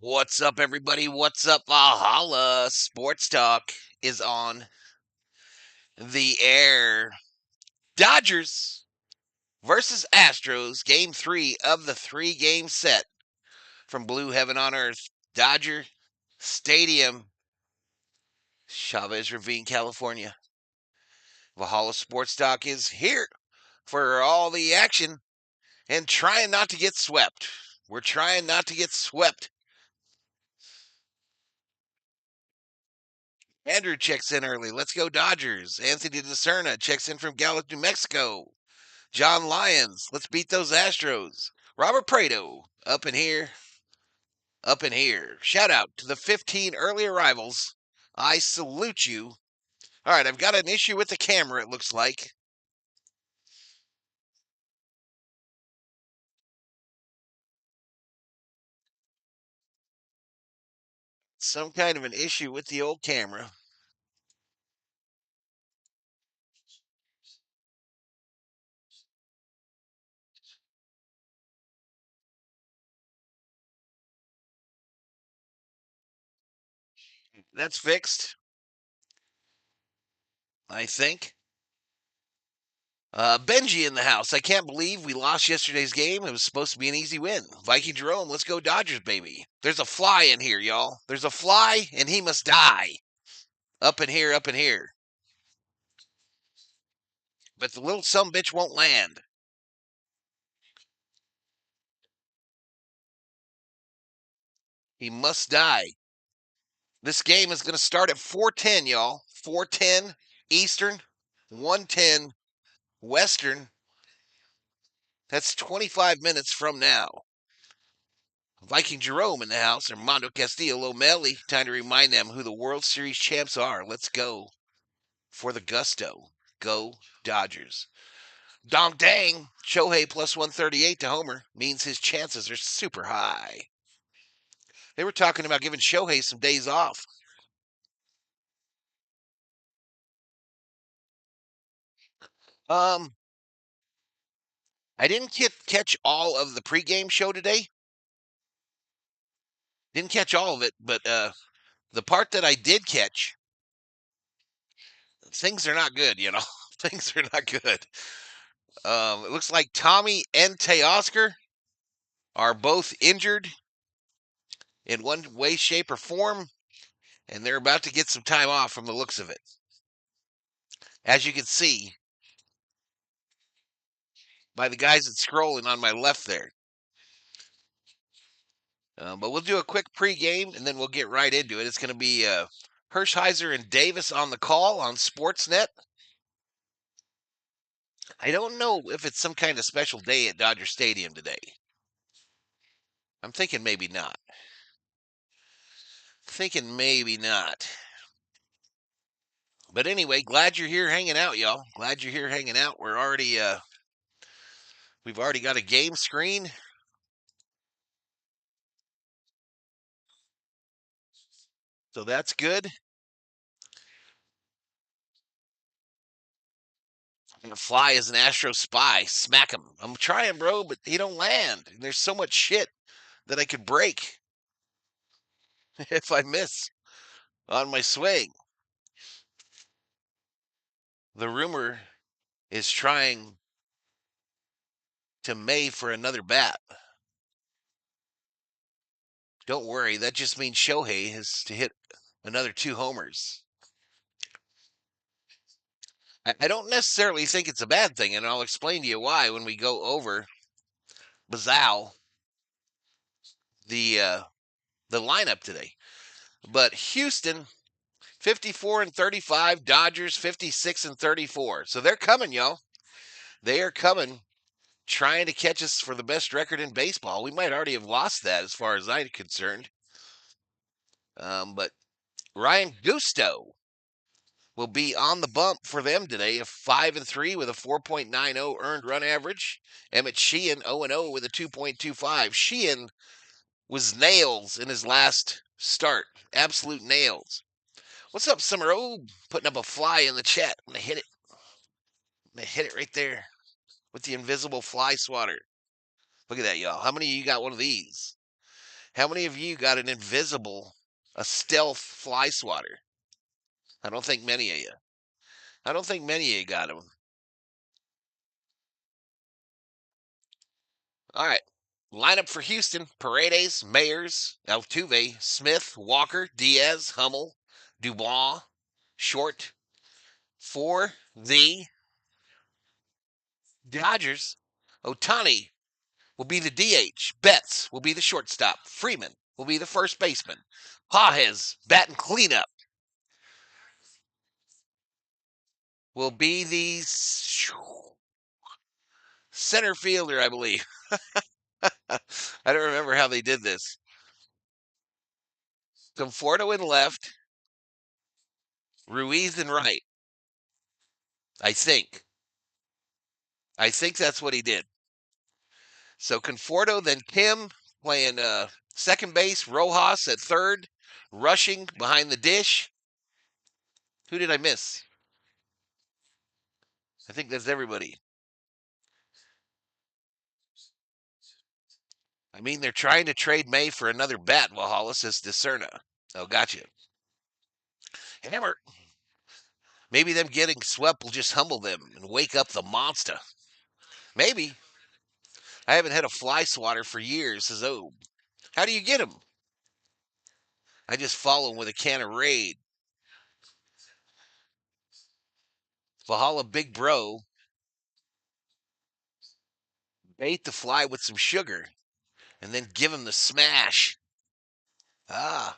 What's up, everybody? What's up? Valhalla Sports Talk is on the air. Dodgers versus Astros, game 3 of the 3-game set from Blue Heaven on Earth, Dodger Stadium, Chavez Ravine, California. Valhalla Sports Talk is here for all the action and trying not to get swept. We're trying not to get swept. Andrew checks in early. Let's go Dodgers. Anthony DeCerna checks in from Gallup, New Mexico. John Lyons, let's beat those Astros. Robert Prado, up in here. Up in here. Shout out to the 15 early arrivals. I salute you. All right, I've got an issue with the camera, it looks like. Some kind of an issue with the old camera. That's fixed, I think. Benji in the house. I can't believe we lost yesterday's game. It was supposed to be an easy win. Viking Jerome, let's go Dodgers, baby. There's a fly in here, y'all. There's a fly, and he must die. Up in here, up in here. But the little sumbitch won't land. He must die. This game is going to start at 4:10, y'all. 4:10 Eastern, 1:10 Western. That's 25 minutes from now. Viking Jerome in the house, Armando Castillo, Lomeli. Time to remind them who the World Series champs are. Let's go for the gusto. Go Dodgers. Donk dang. Shohei plus 138 to homer means his chances are super high. They were talking about giving Shohei some days off. Um, I didn't catch all of the pregame show today. Didn't catch all of it, but the part that I did catch, things are not good, you know. Things are not good. It looks like Tommy and Teoscar are both injured in one way, shape, or form, and they're about to get some time off from the looks of it. As you can see by the guys that's scrolling on my left there. But we'll do a quick pregame, and then we'll get right into it. It's going to be Hershiser and Davis on the call on Sportsnet. I don't know if it's some kind of special day at Dodger Stadium today. I'm thinking maybe not. Thinking maybe not. But anyway, glad you're here hanging out, y'all. Glad you're here hanging out. We've already got a game screen. So that's good. And the fly is an Astro spy. Smack him. I'm trying, bro, but he don't land. And there's so much shit that I could break if I miss on my swing. The rumor is trying to May for another bat. Don't worry, that just means Shohei has to hit another 2 homers. I don't necessarily think it's a bad thing, and I'll explain to you why when we go over Bazal, the lineup today. But Houston, 54 and 35, Dodgers 56 and 34. So they're coming, y'all. They are coming, trying to catch us for the best record in baseball. We might already have lost that as far as I'm concerned. But Ryan Gusto will be on the bump for them today, a 5 and 3 with a 4.90 earned run average. Emmett Sheehan 0 and 0 with a 2.25. Sheehan was nails in his last start, absolute nails. What's up, Summer? Oh, putting up a fly in the chat. I'm gonna hit it. I'm gonna hit it right there with the invisible fly swatter. Look at that, y'all. How many of you got one of these? How many of you got a stealth fly swatter? I don't think many of you. I don't think many of you got them. All right. Lineup for Houston: Paredes, Mayers, Altuve, Smith, Walker, Diaz, Hummel, Dubois, Short. For the Dodgers, Ohtani will be the DH. Betts will be the shortstop. Freeman will be the first baseman. Pages, batting cleanup, will be the center fielder, I believe. I don't remember how they did this. Conforto in left, Ruiz in right. I think. I think that's what he did. So Conforto, then Kim playing second base, Rojas at third, rushing behind the dish. Who did I miss? I think that's everybody. I mean, they're trying to trade May for another bat, Valhalla, says Discerna. Oh, gotcha. Hammer. Maybe them getting swept will just humble them and wake up the monster. Maybe. I haven't had a fly swatter for years, says Oh. How do you get them? I just follow them with a can of Raid. Valhalla Big Bro. Bait the fly with some sugar and then give him the smash. Ah,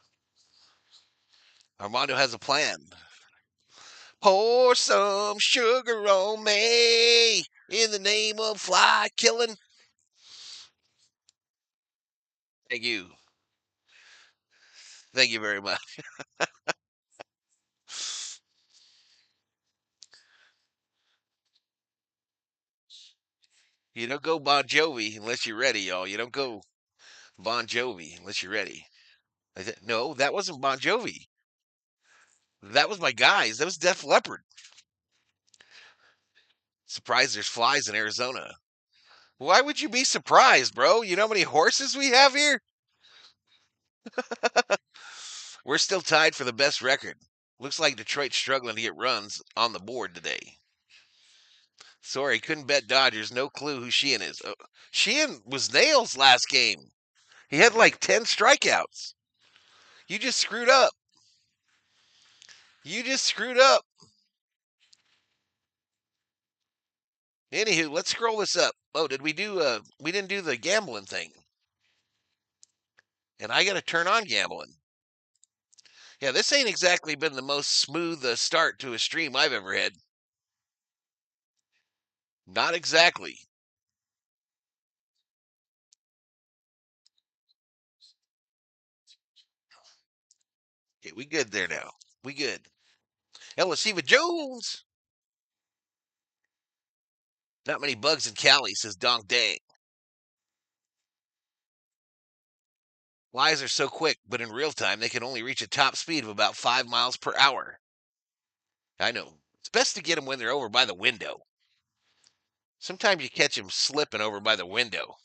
Armando has a plan. Pour some sugar on me in the name of fly killing. Thank you. Thank you very much. You don't go Bon Jovi unless you're ready, y'all. You don't go Bon Jovi unless you're ready. No, that wasn't Bon Jovi. That was my guys. That was Def Leppard. Surprised there's flies in Arizona. Why would you be surprised, bro? You know how many horses we have here? We're still tied for the best record. Looks like Detroit's struggling to get runs on the board today. Sorry, couldn't bet Dodgers. No clue who Sheehan is. Oh, Sheehan was nails last game. He had like 10 strikeouts. You just screwed up. You just screwed up. Anywho, let's scroll this up. Oh, did we do we didn't do the gambling thing. And I gotta turn on gambling. Yeah, this ain't exactly been the most smooth start to a stream I've ever had. Not exactly. Okay, we good there now. We good. Elisiva Jones. Not many bugs in Cali, says Donk Dang. Flies are so quick, but in real time, they can only reach a top speed of about 5 miles per hour. I know. It's best to get them when they're over by the window. Sometimes you catch them slipping over by the window.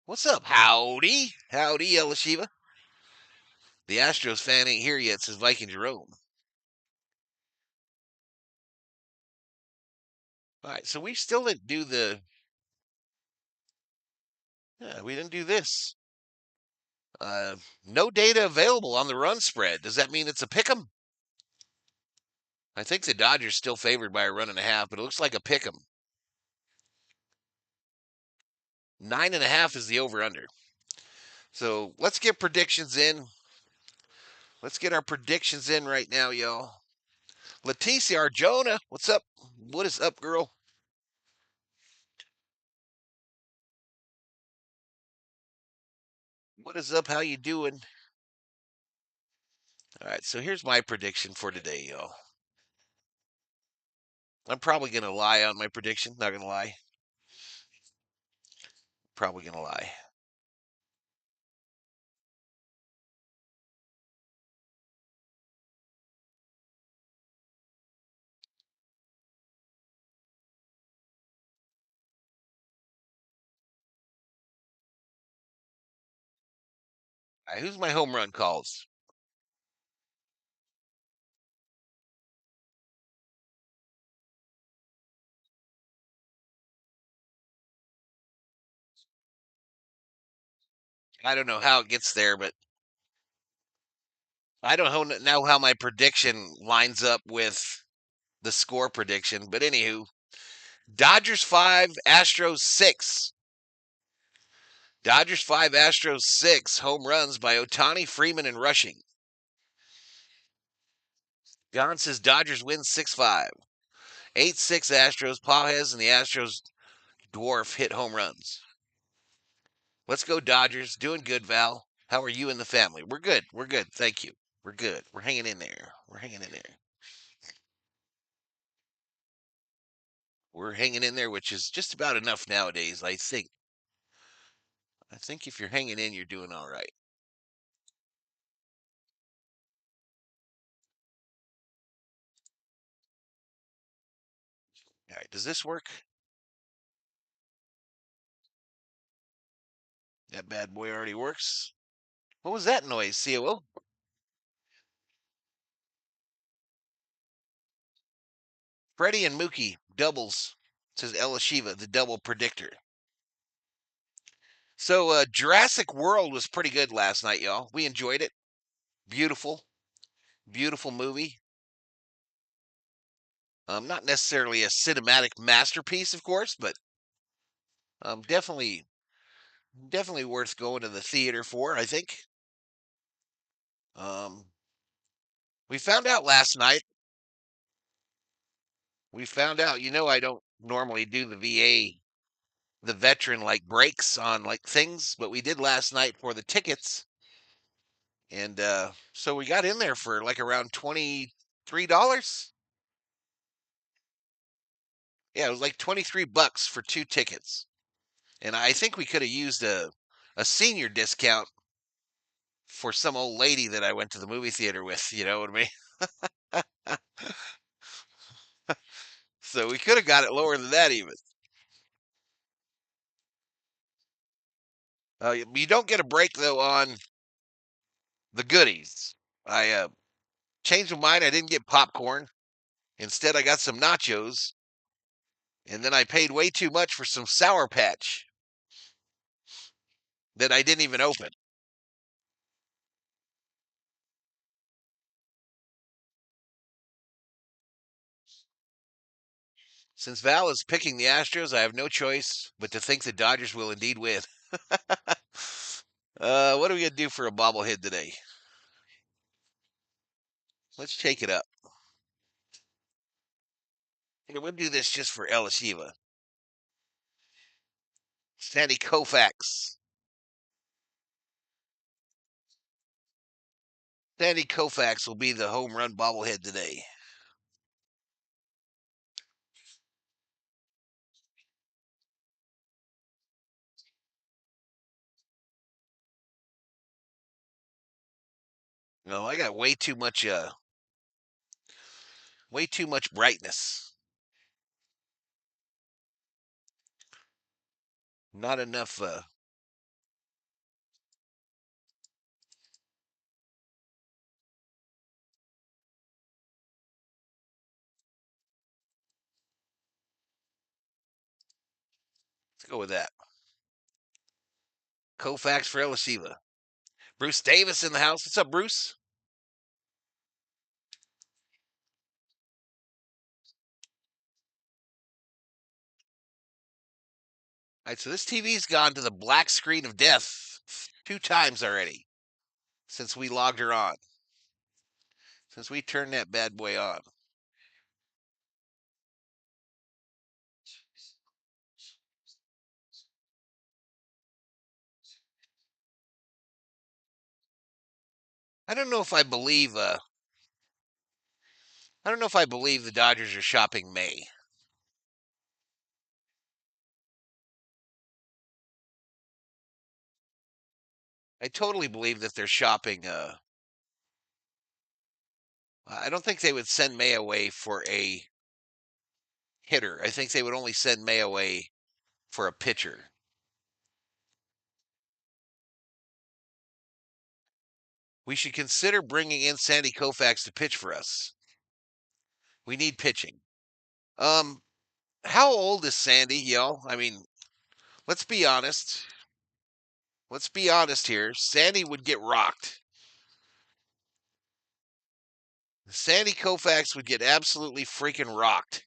What's up? Howdy. Howdy, Elisiva. The Astros fan ain't here yet, says Viking Jerome. All right, so we still didn't do the. Yeah, we didn't do this. No data available on the run spread. Does that mean it's a pick 'em? I think the Dodgers still favored by a run and a half, but it looks like a pick 'em. 9.5 is the over under. So let's get predictions in. Let's get our predictions in right now, y'all. Leticia Arjona, what's up? What is up, girl? What is up? How you doing? All right, so here's my prediction for today, y'all. I'm probably gonna lie on my prediction. Not gonna lie. Probably gonna lie. Who's my home run calls? I don't know how it gets there, but I don't know how my prediction lines up with the score prediction. But anywho, Dodgers 5, Astros 6. Dodgers 5, Astros 6. Home runs by Ohtani, Freeman, and Rushing. John says Dodgers win 6-5. 8-6 Astros. Pajes and the Astros dwarf hit home runs. Let's go Dodgers. Doing good, Val. How are you and the family? We're good. We're good. Thank you. We're good. We're hanging in there. We're hanging in there. We're hanging in there, which is just about enough nowadays, I think. I think if you're hanging in, you're doing all right. All right, does this work? That bad boy already works. What was that noise, COO? Freddie and Mookie doubles, says Elashiva, the double predictor. So Jurassic World was pretty good last night, y'all. We enjoyed it. Beautiful, beautiful movie. Not necessarily a cinematic masterpiece, of course, but definitely, definitely worth going to the theater for. I think. Um, we found out last night. We found out. I don't normally do the VA, the veteran like breaks on like things, but we did last night for the tickets, and so we got in there for like around $23. Yeah, it was like $23 for 2 tickets. And I think we could have used a senior discount for some old lady that I went to the movie theater with, you know what I mean? So we could have got it lower than that even. You don't get a break though on the goodies. I changed my mind. I didn't get popcorn. Instead, I got some nachos, and then I paid way too much for some Sour Patch that I didn't even open. Since Val is picking the Astros, I have no choice but to think the Dodgers will indeed win. What are we gonna do for a bobblehead today? Let's shake it up. We'll do this just for El Shiva. Sandy Koufax. Sandy Koufax will be the home run bobblehead today. No, I got way too much brightness. Not enough. Let's go with that. Koufax for El Shiva. Bruce Davis in the house. What's up, Bruce? All right, so this TV's gone to the black screen of death 2 times already since we logged her on. Since we turned that bad boy on. I don't know if I believe. I don't know if I believe the Dodgers are shopping May. I totally believe that they're shopping. I don't think they would send May away for a hitter. I think they would only send May away for a pitcher. We should consider bringing in Sandy Koufax to pitch for us. We need pitching. How old is Sandy, yo? I mean, let's be honest. Let's be honest here. Sandy would get rocked. Sandy Koufax would get absolutely freaking rocked.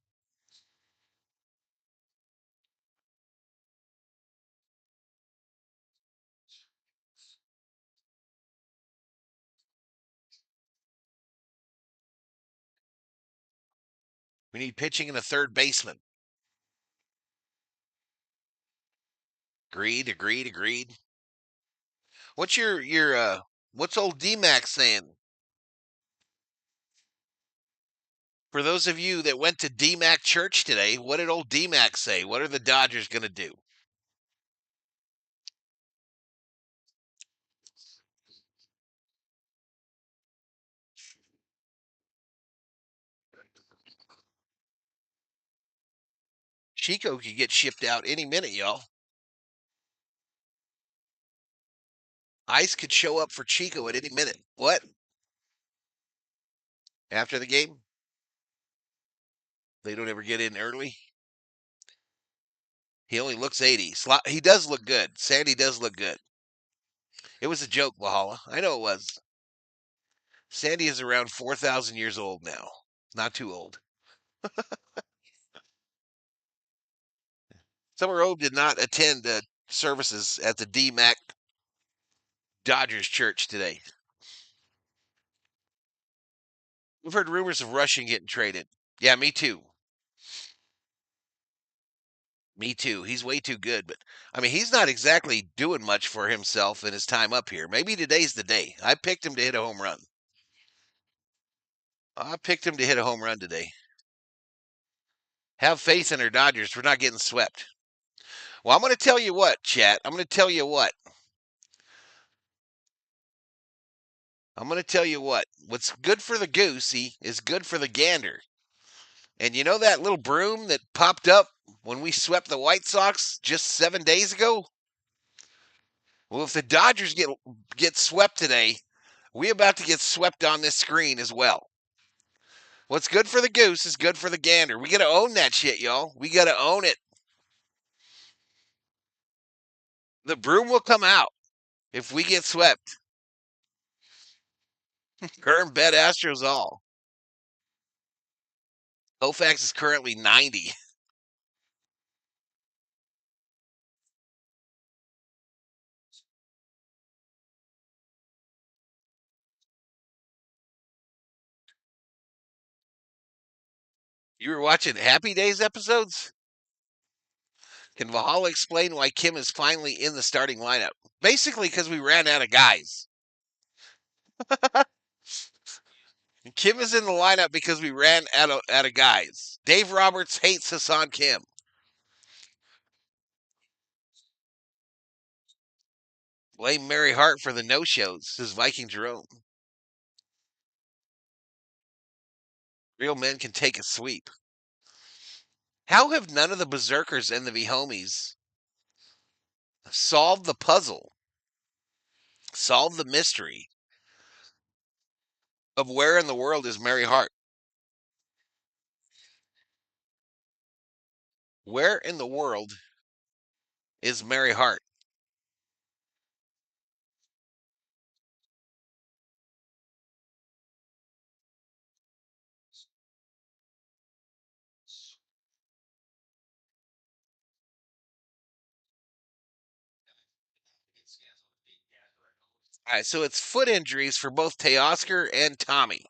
We need pitching and a third baseman. Agreed. What's your what's old D-Mac saying? For those of you that went to D-Mac church today, what did old D-Mac say? What are the Dodgers going to do? Chico could get shipped out any minute, y'all. Ice could show up for Chico at any minute. What? After the game? They don't ever get in early? He only looks 80. He does look good. Sandy does look good. It was a joke, Valhalla. I know it was. Sandy is around 4,000 years old now. Not too old. Summer Obe did not attend services at the D-Mac Dodgers church today. We've heard rumors of Russian getting traded. Yeah, me too. Me too. He's way too good, but I mean, he's not exactly doing much for himself in his time up here. Maybe today's the day. I picked him to hit a home run. I picked him to hit a home run today. Have faith in our Dodgers. We're not getting swept. Well, I'm going to tell you what, chat. I'm going to tell you what. What's good for the goosey is good for the gander. And you know that little broom that popped up when we swept the White Sox just 7 days ago? Well, if the Dodgers get swept today, we're about to get swept on this screen as well. What's good for the goose is good for the gander. We got to own that shit, y'all. We got to own it. The broom will come out if we get swept. Current bet Astros all. Koufax is currently 90. You were watching Happy Days episodes? Can Valhalla explain why Kim is finally in the starting lineup? Basically, because we ran out of guys. Kim is in the lineup because we ran out of guys. Dave Roberts hates Hassan Kim. Blame Mary Hart for the no-shows, says Viking Jerome. Real men can take a sweep. How have none of the Berserkers and the Vihomies solved the puzzle, solved the mystery of where in the world is Mary Hart? Where in the world is Mary Hart? All right, so it's foot injuries for both Teoscar and Tommy.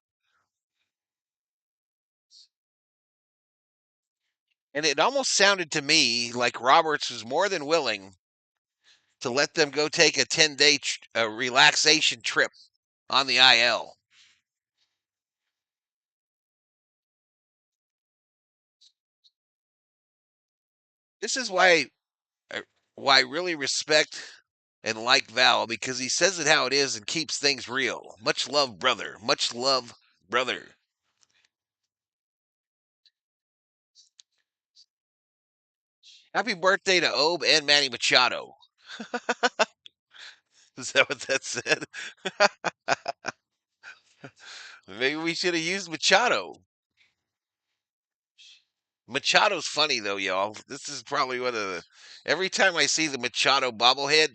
And it almost sounded to me like Roberts was more than willing to let them go take a 10-day relaxation trip on the IL. This is why I really respect and like Val, because he says it how it is and keeps things real. Much love, brother. Much love, brother. Happy birthday to Obe and Manny Machado. Is that what that said? Maybe we should have used Machado. Machado's funny though, y'all. This is probably one of the. Every time I see the Machado bobblehead,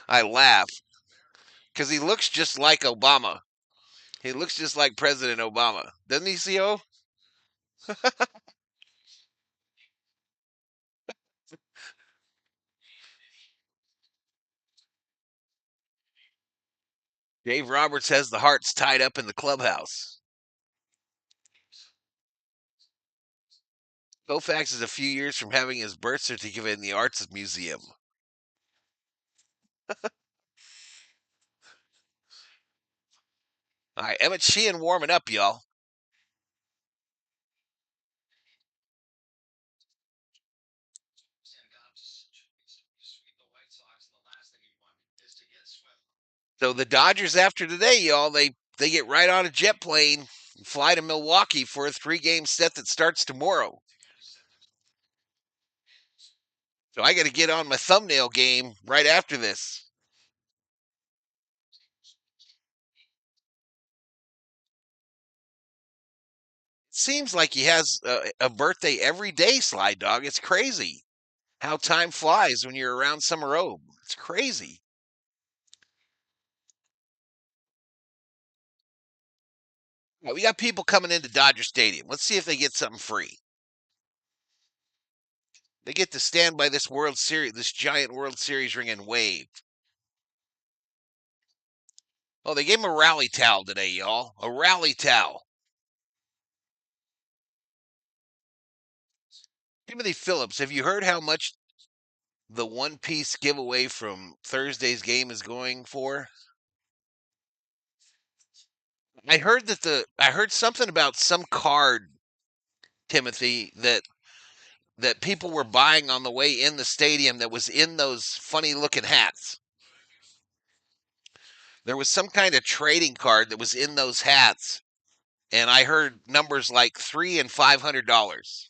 I laugh because he looks just like Obama. He looks just like President Obama, doesn't he, Co? Dave Roberts has the hearts tied up in the clubhouse. Koufax is a few years from having his birth certificate in the Arts Museum. All right, Emmett Sheehan warming up, y'all. So the Dodgers after today, y'all, they get right on a jet plane, fly to Milwaukee for a 3-game set that starts tomorrow. So I got to get on my thumbnail game right after this. It seems like he has a birthday every day, Sly Dog. It's crazy how time flies when you're around Summer Road. It's crazy. All right, we got people coming into Dodger Stadium. Let's see if they get something free. They get to stand by this World Series, this giant World Series ring and wave. Oh, they gave him a rally towel today, y'all. A rally towel. Timothy Phillips, have you heard how much the one piece giveaway from Thursday's game is going for? I heard something about some card, Timothy, that people were buying on the way in the stadium that was in those funny looking hats. There was some kind of trading card that was in those hats, and I heard numbers like $300 and $500.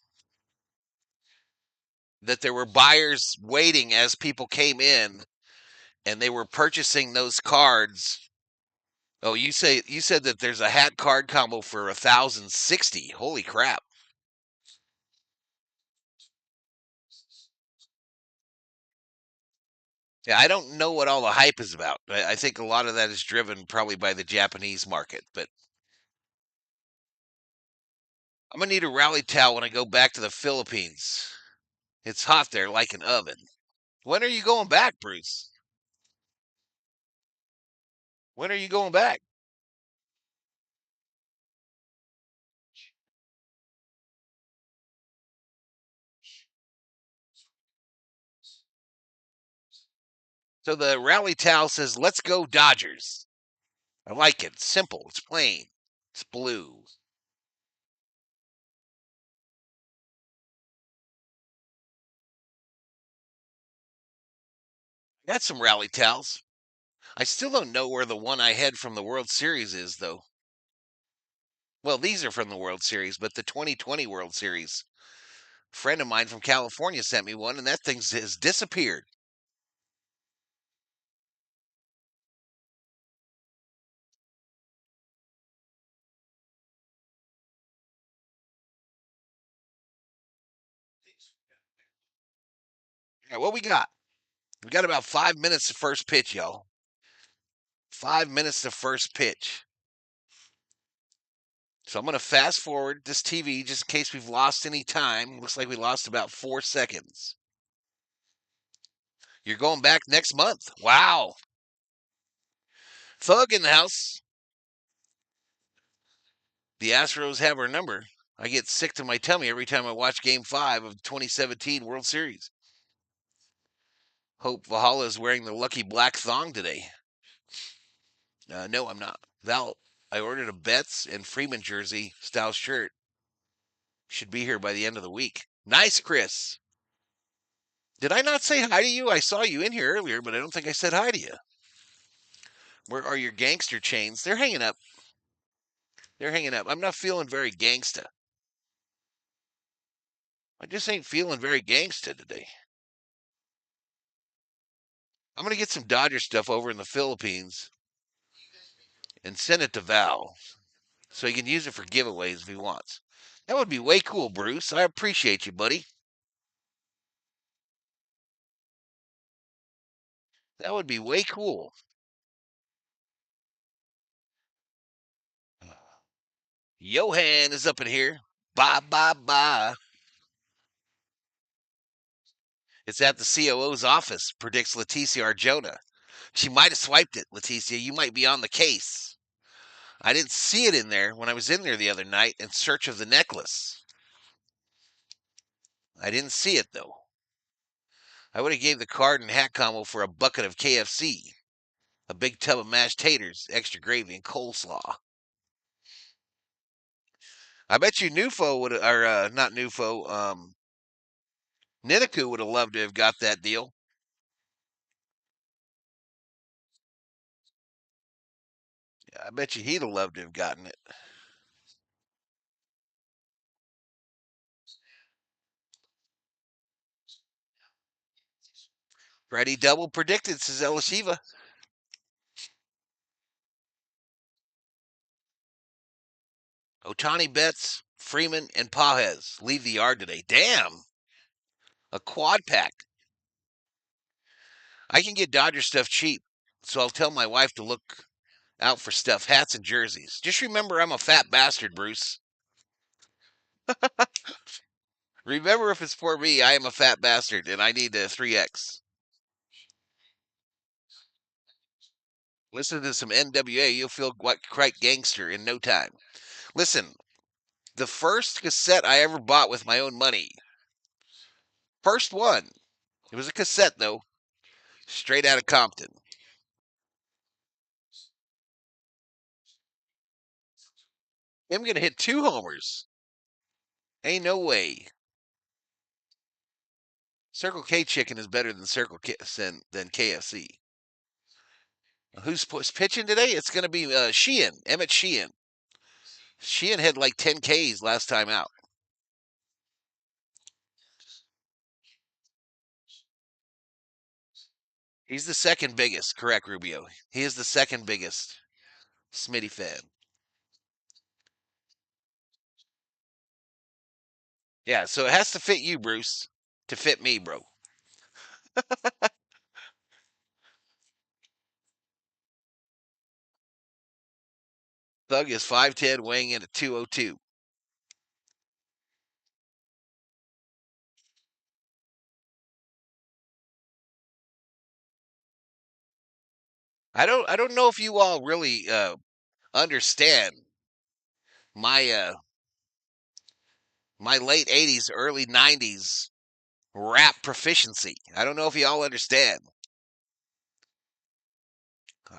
That there were buyers waiting as people came in, and they were purchasing those cards. Oh, you said that there's a hat card combo for 1,060. Holy crap! Yeah, I don't know what all the hype is about. I think a lot of that is driven probably by the Japanese market. But I'm gonna need a rally towel when I go back to the Philippines. It's hot there like an oven. When are you going back, Bruce? When are you going back? So the rally towel says, "Let's go Dodgers." I like it. It's simple. It's plain. It's blue. Got some rally towels. I still don't know where the one I had from the World Series is, though. Well, these are from the World Series, but the 2020 World Series. A friend of mine from California sent me one, and that thing has disappeared. All right, what we got? We got about 5 minutes to first pitch, y'all. 5 minutes to first pitch. So I'm going to fast forward this TV just in case we've lost any time. Looks like we lost about 4 seconds. You're going back next month. Wow. Thug in the house. The Astros have our number. I get sick to my tummy every time I watch Game 5 of the 2017 World Series. Hope Valhalla is wearing the lucky black thong today. No, I'm not. Val, I ordered a Betts and Freeman jersey style shirt. Should be here by the end of the week. Nice, Chris. Did I not say hi to you? I saw you in here earlier, but I don't think I said hi to you. Where are your gangster chains? They're hanging up. They're hanging up. I'm not feeling very gangsta. I just ain't feeling very gangsta today. I'm going to get some Dodger stuff over in the Philippines and send it to Val. so he can use it for giveaways if he wants. That would be way cool, Bruce. I appreciate you, buddy. That would be way cool. Johan is up in here. Bye, bye, bye. It's at the COO's office, predicts Leticia Arjona. She might have swiped it, Leticia. You might be on the case. I didn't see it in there when I was in there the other night in search of the necklace. I didn't see it, though. I would have gave the card and hat combo for a bucket of KFC, a big tub of mashed taters, extra gravy, and coleslaw. I bet you Nufo would, or not Nufo, Ninaku would have loved to have got that deal. I bet you he'd have loved to have gotten it. Freddie double predicted, says Elishiva. Otani Betts, Freeman, and Pajes leave the yard today. Damn! A quad pack. I can get Dodger stuff cheap, so I'll tell my wife to look out for stuff, hats, and jerseys. Just remember I'm a fat bastard, Bruce. Remember, if it's for me, I am a fat bastard, and I need a 3X. Listen to some NWA, you'll feel quite gangster in no time. Listen, the first cassette I ever bought with my own money, first one, it was a cassette, though, straight out of Compton. I'm going to hit 2 homers. Ain't no way. Circle K chicken is better than Circle K than KFC. Who's pitching today? It's going to be Sheehan, Emmett Sheehan. Sheehan had like 10 Ks last time out. He's the second biggest, correct, Rubio? He is the second biggest Smitty fan. Yeah, so it has to fit you, Bruce, to fit me, bro. Thug is 5'10", weighing in at 202. I don't know if you all really understand my my late 80s, early 90s rap proficiency. I don't know if you all understand.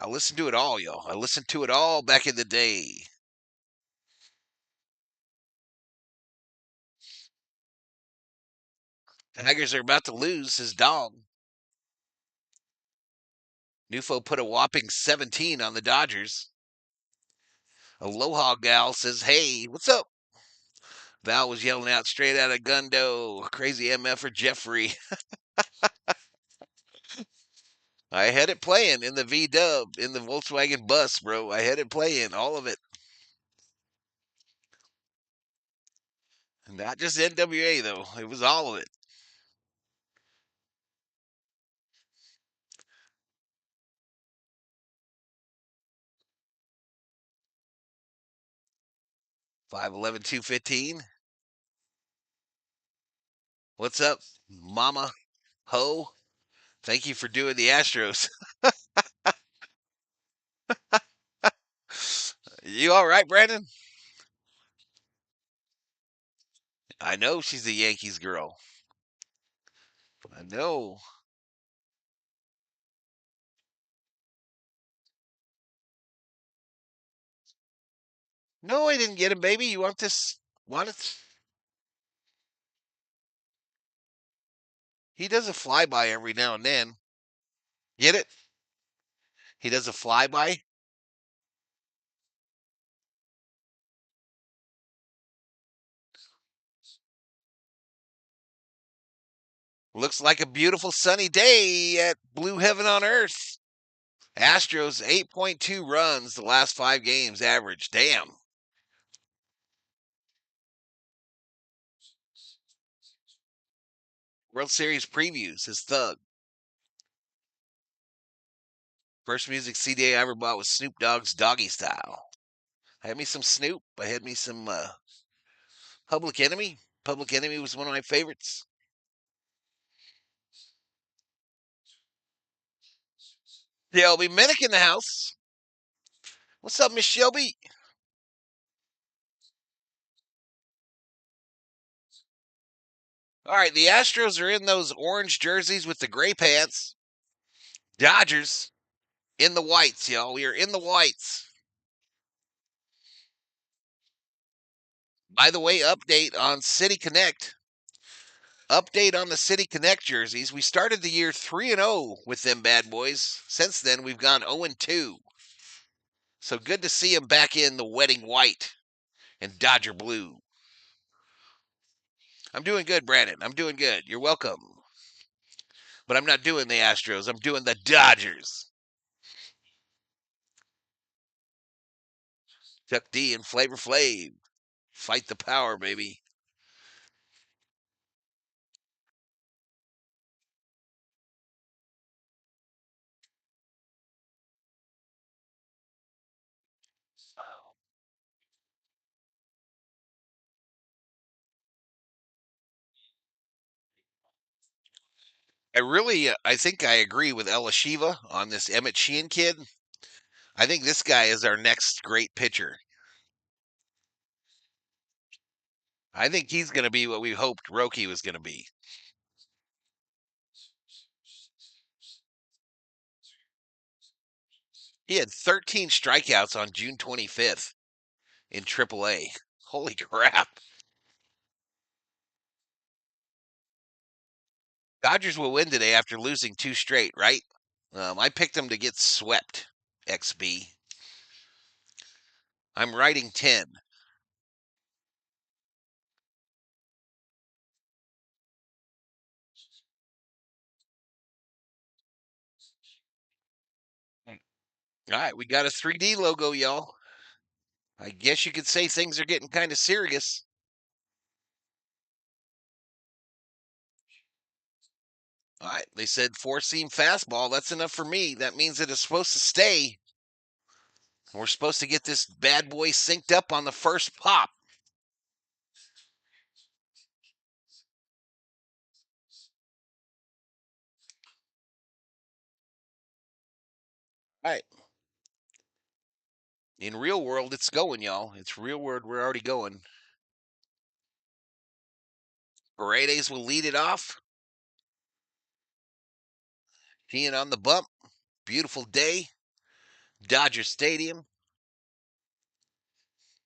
I listened to it all, y'all. I listened to it all back in the day. Tigers are about to lose his dog. Nufo put a whopping 17 on the Dodgers. Aloha Gal says, hey, what's up? Val was yelling out straight out of Gundo. Crazy MF for Jeffrey. I had it playing in the V-dub, in the Volkswagen bus, bro. I had it playing, all of it. Not just NWA, though. It was all of it. Five 215. What's up, Mama Ho? Thank you for doing the Astros. You all right, Brandon? I know she's a Yankees girl. I know. No, I didn't get him, baby. You want this? Want it? He does a flyby every now and then. Get it? He does a flyby. Looks like a beautiful sunny day at Blue Heaven on Earth. Astros 8.2 runs the last 5 games average. Damn. World Series previews, his thug. First music CD I ever bought was Snoop Dogg's Doggy Style. I had me some Snoop. I had me some Public Enemy. Public Enemy was one of my favorites. Shelby Minnick in the house. What's up, Miss Shelby? All right, the Astros are in those orange jerseys with the gray pants. Dodgers in the whites, y'all. We are in the whites. By the way, update on City Connect. Update on the City Connect jerseys. We started the year 3-0 with them bad boys. Since then, we've gone 0-2. So good to see them back in the wedding white and Dodger blue. I'm doing good, Brandon. I'm doing good. You're welcome. But I'm not doing the Astros. I'm doing the Dodgers. Chuck D and Flavor Flav. Fight the power, baby. I think I agree with Ella Shiva on this Emmett Sheehan kid. I think this guy is our next great pitcher. I think he's going to be what we hoped Roki was going to be. He had 13 strikeouts on June 25th in AAA. Holy crap. Dodgers will win today after losing 2 straight, right? I picked them to get swept, XB. I'm writing 10. All right, we got a 3D logo, y'all. I guess you could say things are getting kind of serious. All right, they said 4-seam fastball. That's enough for me. That means it is supposed to stay. We're supposed to get this bad boy synced up on the first pop. All right. In real world, it's going, y'all. It's real world. We're already going. Paredes will lead it off. Sheehan on the bump. Beautiful day. Dodger Stadium.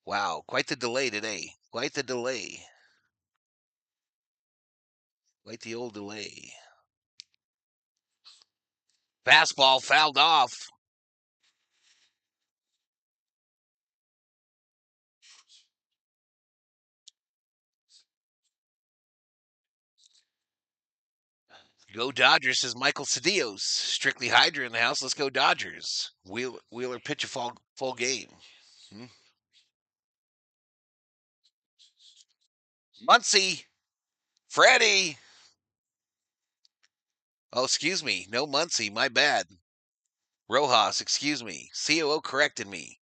Wow, quite the delay today. Quite the delay. Quite the old delay. Fastball fouled off. Go Dodgers, says Michael Cedillos. Strictly Hydra in the house. Let's go Dodgers. Wheeler pitch a full game. Muncie. Freddie. Oh, excuse me. No Muncie. My bad. Rojas, excuse me. COO corrected me.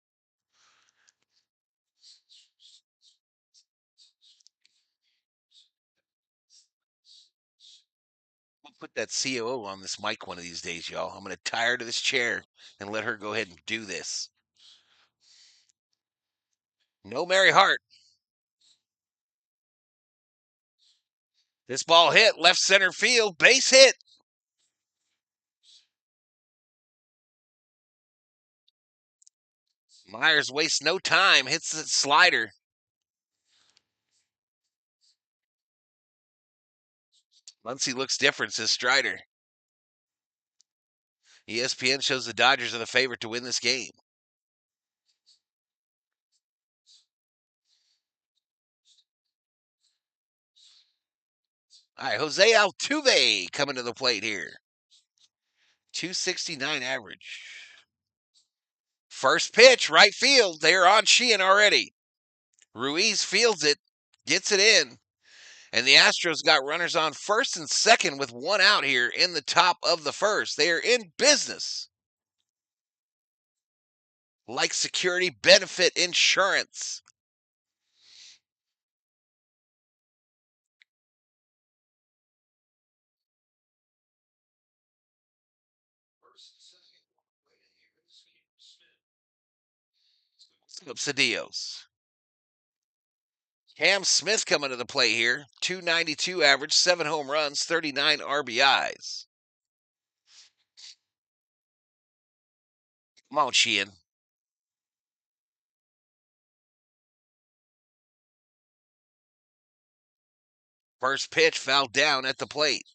I'll put that COO on this mic one of these days, y'all. I'm going to tie her to this chair and let her go ahead and do this. No Mary Hart. This ball hit left center field. Base hit. Myers wastes no time. Hits the slider. Muncie looks different, says Strider. ESPN shows the Dodgers are the favorite to win this game. All right, Jose Altuve coming to the plate here. 269 average. First pitch, right field. They're on Sheehan already. Ruiz fields it, gets it in, And the Astros got runners on first and second with one out here in the top of the first. They are in business. Like security benefit insurance. Subsidios. Cam Smith coming to the plate here. 292 average, 7 home runs, 39 RBIs. Come on, Sheehan. First pitch fouled down at the plate.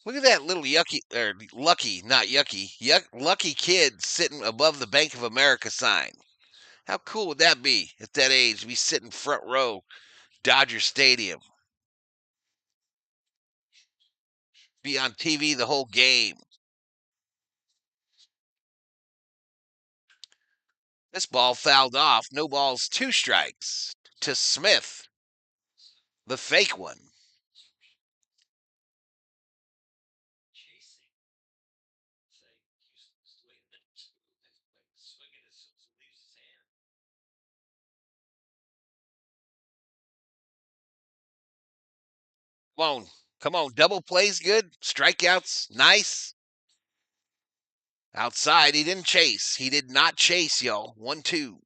Look at that little yucky, or lucky, not yucky, lucky kid sitting above the Bank of America sign. How cool would that be at that age to be sitting front row, Dodger Stadium? Be on TV the whole game. This ball fouled off. No balls, 2 strikes to Smith, the fake one. Come on, double plays good, strikeouts, nice. Outside, he didn't chase. He did not chase, y'all. 1-2.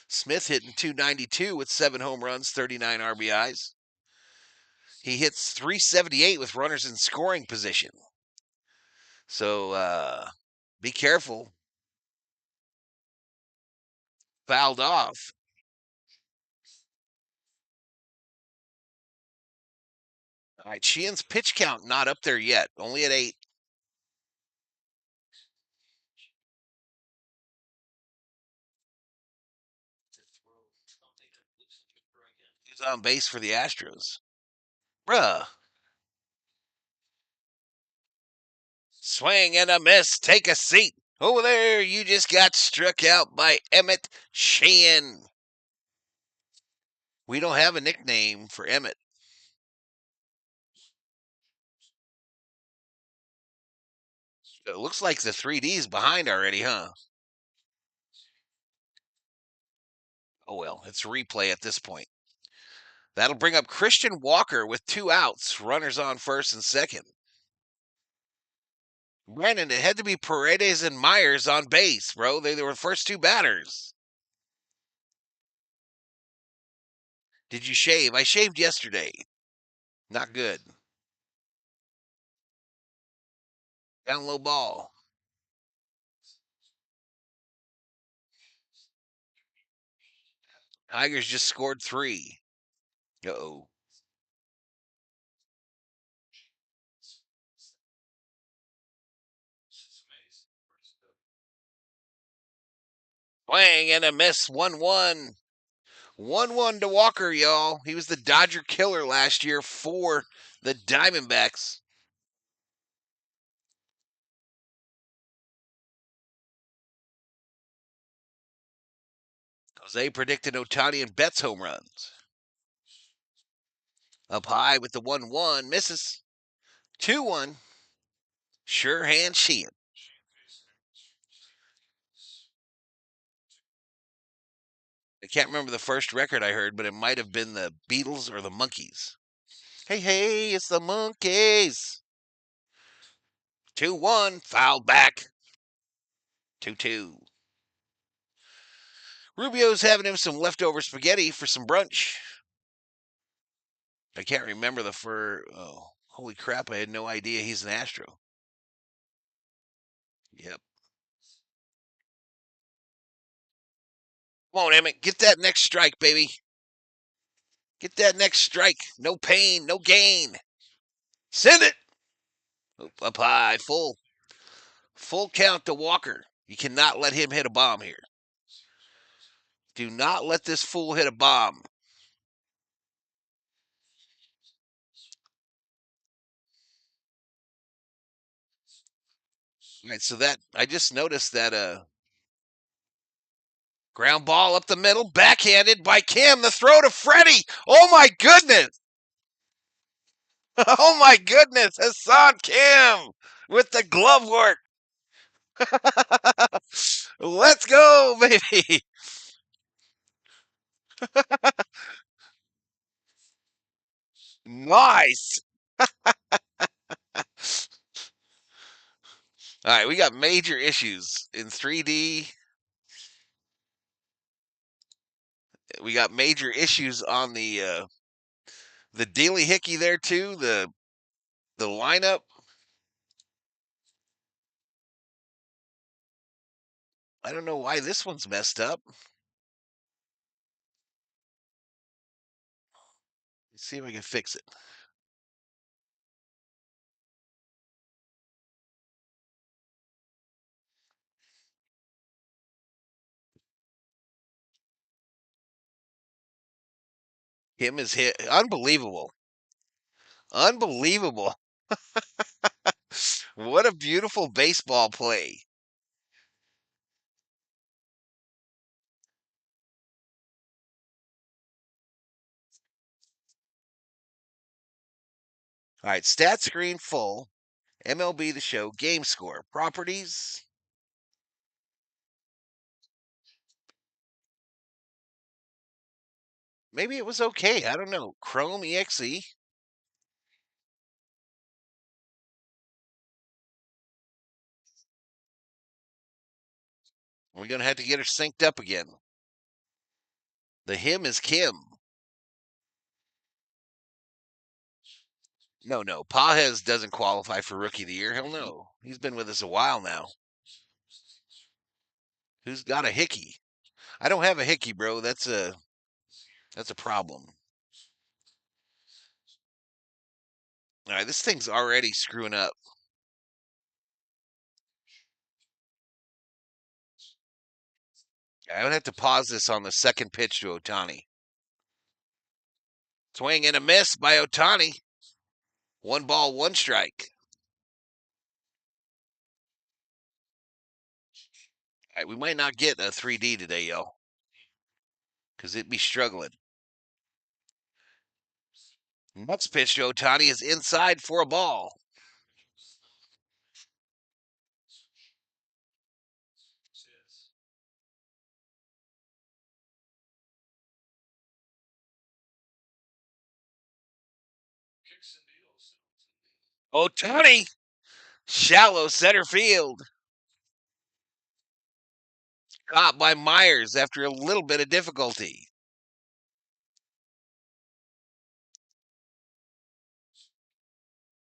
Smith hitting 292 with 7 home runs, 39 RBIs. He hits 378 with runners in scoring position. So be careful. Fouled off. All right, Sheehan's pitch count not up there yet. Only at 8. He's on base for the Astros. Bruh. Swing and a miss. Take a seat. Over there, you just got struck out by Emmett Sheehan. We don't have a nickname for Emmett. It looks like the 3D's behind already, huh? Oh well, it's a replay at this point. That'll bring up Christian Walker with 2 outs, runners on first and second. Brandon, it had to be Paredes and Myers on base, bro. They were the first 2 batters. Did you shave? I shaved yesterday. Not good. Down low ball. Tigers just scored 3. Uh-oh. Swing and a miss. 1-1. 1-1 to Walker, y'all. He was the Dodger killer last year for the Diamondbacks. Jose predicted Ohtani and Betts home runs. Up high with the 1-1. Misses. 2-1. Sure hand Sheehan. I can't remember the first record I heard, but it might have been the Beatles or the Monkees. Hey, hey, it's the Monkees. 2-1. Fouled back. 2-2. Rubio's having him some leftover spaghetti for some brunch. I can't remember the fur. Oh, holy crap. I had no idea he's an Astro. Yep. Come on, Emmett. Get that next strike, baby. Get that next strike. No pain, no gain. Send it. Up high, full count to Walker. You cannot let him hit a bomb here. Do not let this fool hit a bomb. All right, so that I just noticed that Ground ball up the middle, backhanded by Kim. The throw to Freddie. Oh my goodness. Oh my goodness. Hassan Kim with the glove work. Let's go, baby. Nice. All right, we got major issues in 3D. We got major issues on the Daily Hickey there too. The lineup. I don't know why this one's messed up. Let's see if I can fix it. Kim is hit. Unbelievable. Unbelievable. What a beautiful baseball play. All right, stat screen full. MLB The Show, game score, properties. Maybe it was okay. I don't know. Chrome EXE. We're going to have to get her synced up again. The him is Kim. No. Pajes doesn't qualify for Rookie of the Year. Hell no. He's been with us a while now. Who's got a hickey? I don't have a hickey, bro. That's a problem. All right, this thing's already screwing up. I would have to pause this on the second pitch to Ohtani. Swing and a miss by Ohtani. 1 ball, 1 strike. All right, we might not get a 3D today, yo, because it'd be struggling. Next pitch to Ohtani is inside for a ball. Ohtani, shallow center field. Caught by Myers after a little bit of difficulty.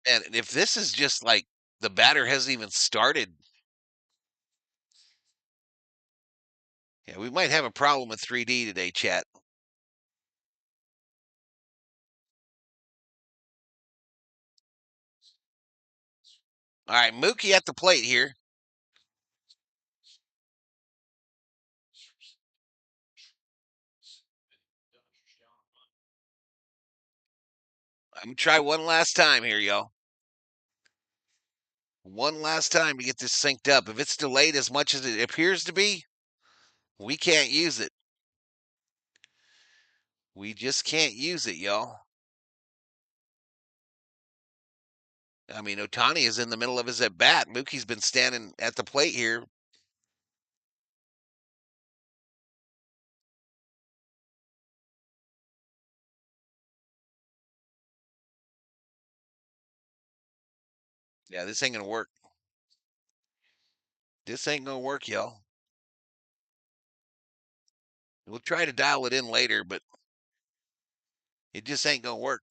And if this is just like the batter hasn't even started, yeah, we might have a problem with 3D today, chat. All right, Mookie at the plate here. I'm going to try one last time here, y'all. One last time to get this synced up. If it's delayed as much as it appears to be, we can't use it. We just can't use it, y'all. I mean, Ohtani is in the middle of his at bat. Mookie's been standing at the plate here. Yeah, this ain't gonna work. This ain't gonna work, y'all. We'll try to dial it in later, but it just ain't gonna work.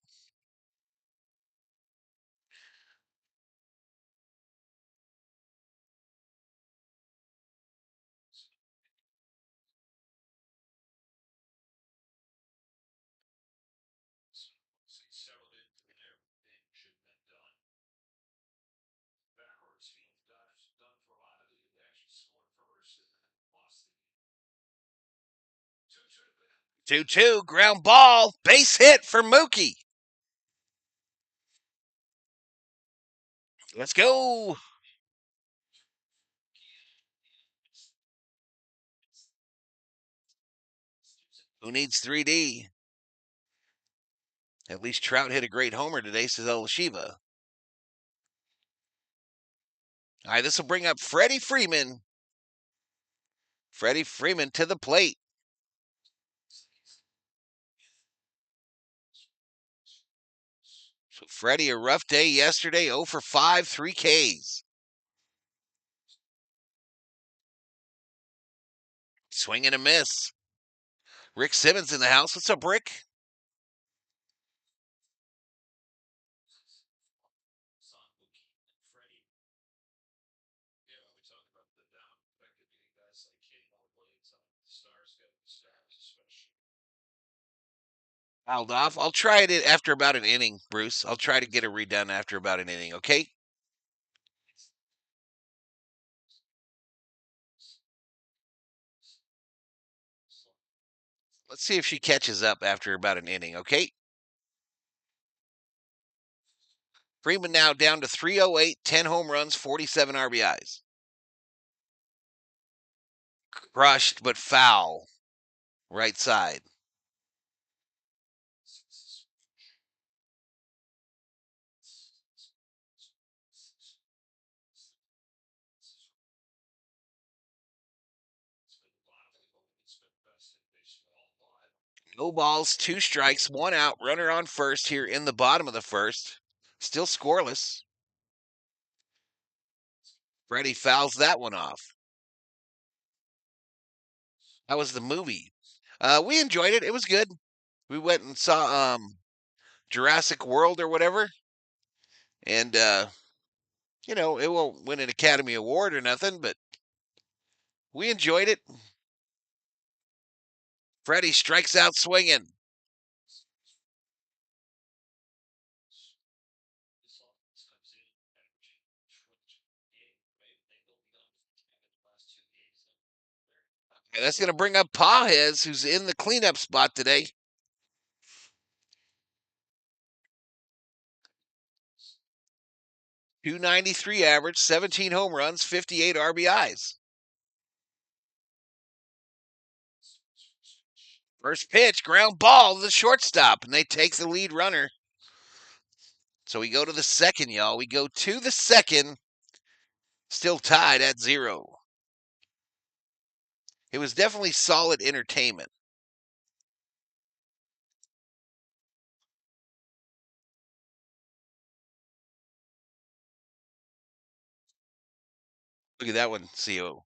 Two, ground ball, base hit for Mookie. Let's go. Who needs 3D? At least Trout hit a great homer today, says El Shiva. All right, this will bring up Freddie Freeman. Freddie Freeman to the plate. So Freddie, a rough day yesterday, 0 for 5, 3 Ks. Swing and a miss. Rick Simmons in the house. What's up, Rick? Fouled off. I'll try it after about an inning, Bruce. I'll try to get it redone after about an inning, okay? Let's see if she catches up after about an inning, okay? Freeman now down to 308, 10 home runs, 47 RBIs. Crushed but foul. Right side. No balls, 2 strikes, 1 out. Runner on first here in the bottom of the first. Still scoreless. Freddie fouls that one off. That was the movie. We enjoyed it. It was good. We went and saw Jurassic World or whatever. And it won't win an Academy Award or nothing, but we enjoyed it. Freddie strikes out swinging. And that's going to bring up Pajes, who's in the cleanup spot today. .293 average, 17 home runs, 58 RBIs. First pitch, ground ball to the shortstop, and they take the lead runner. So we go to the second, y'all. We go to the second, still tied at 0. It was definitely solid entertainment. Look at that one, CO.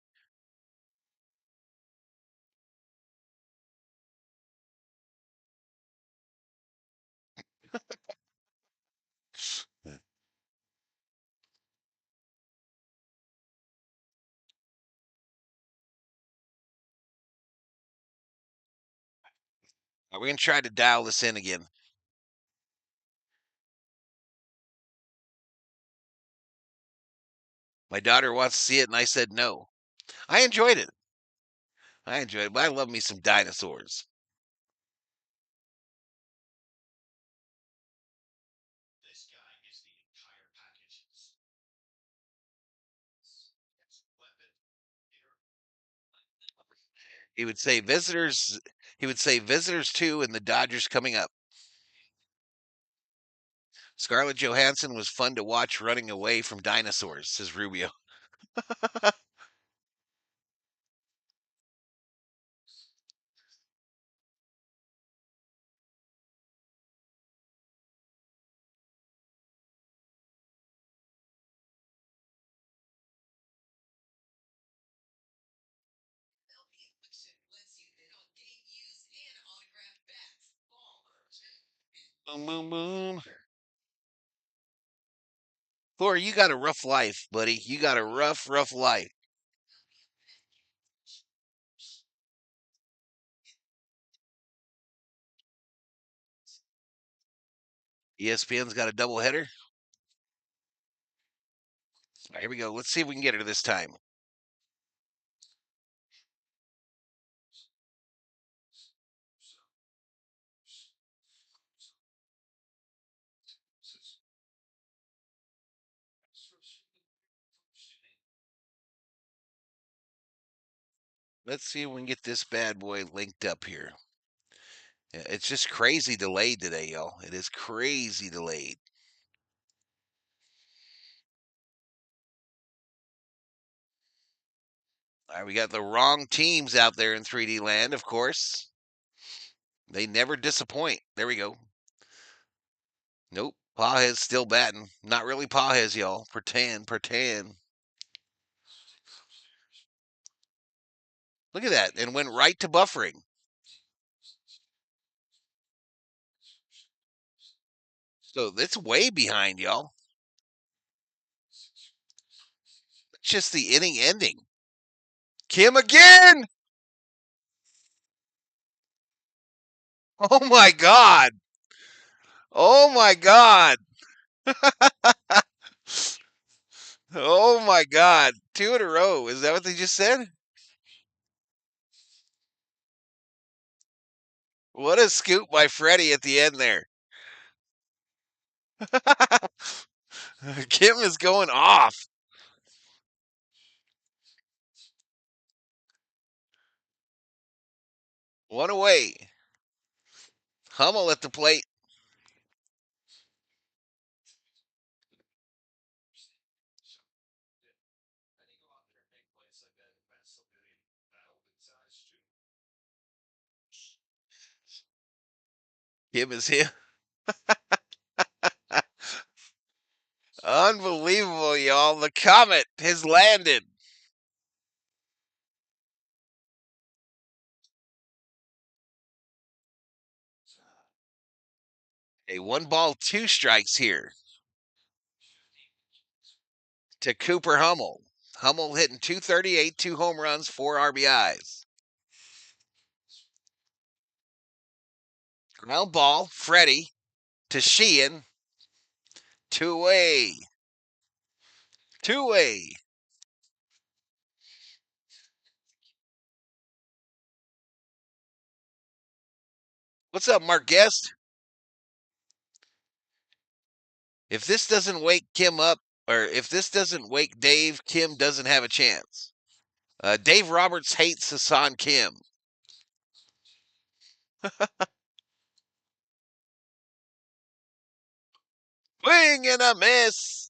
We're going to try to dial this in again. My daughter wants to see it, and I said no. I enjoyed it. But I love me some dinosaurs. He would say visitors. He would say visitors too, and the Dodgers coming up. Scarlett Johansson was fun to watch running away from dinosaurs, says Rubio. Boom, boom, boom. Thor, you got a rough life, buddy. You got a rough, rough life. ESPN's got a doubleheader. Right, here we go. Let's see if we can get her this time. Let's see if we can get this bad boy linked up here. It's just crazy delayed today, y'all. It is crazy delayed. All right, we got the wrong teams out there in 3D land, of course. They never disappoint. There we go. Nope. Pajes still batting. Not really Pajes, y'all. Pretend. Look at that. And went right to buffering. So it's way behind, y'all. It's just the inning ending. Kim again. Oh my God. Oh my God. Oh my God. 2 in a row. Is that what they just said? What a scoop by Freddie at the end there. Kim is going off. One away. Hummel at the plate. Kim is here. Unbelievable, y'all. The comet has landed. A 1-ball, 2 strikes here to Cooper Hummel. Hummel hitting .238, 2 home runs, 4 RBIs. Ground ball, Freddie to Sheehan. 2 away. 2 away. What's up, Mark Guest? If this doesn't wake Kim up, or if this doesn't wake Dave, Kim doesn't have a chance. Dave Roberts hates Hassan Kim. Swing and a miss.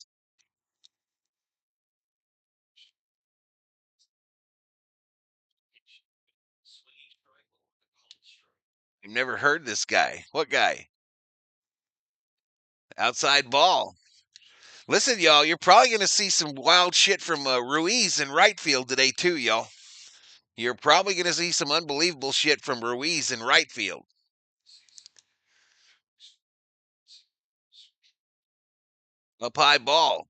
I've never heard this guy. What guy? Outside ball. Listen, y'all, you're probably going to see some wild shit from Ruiz in right field today, too, y'all. You're probably going to see some unbelievable shit from Ruiz in right field. Up high ball.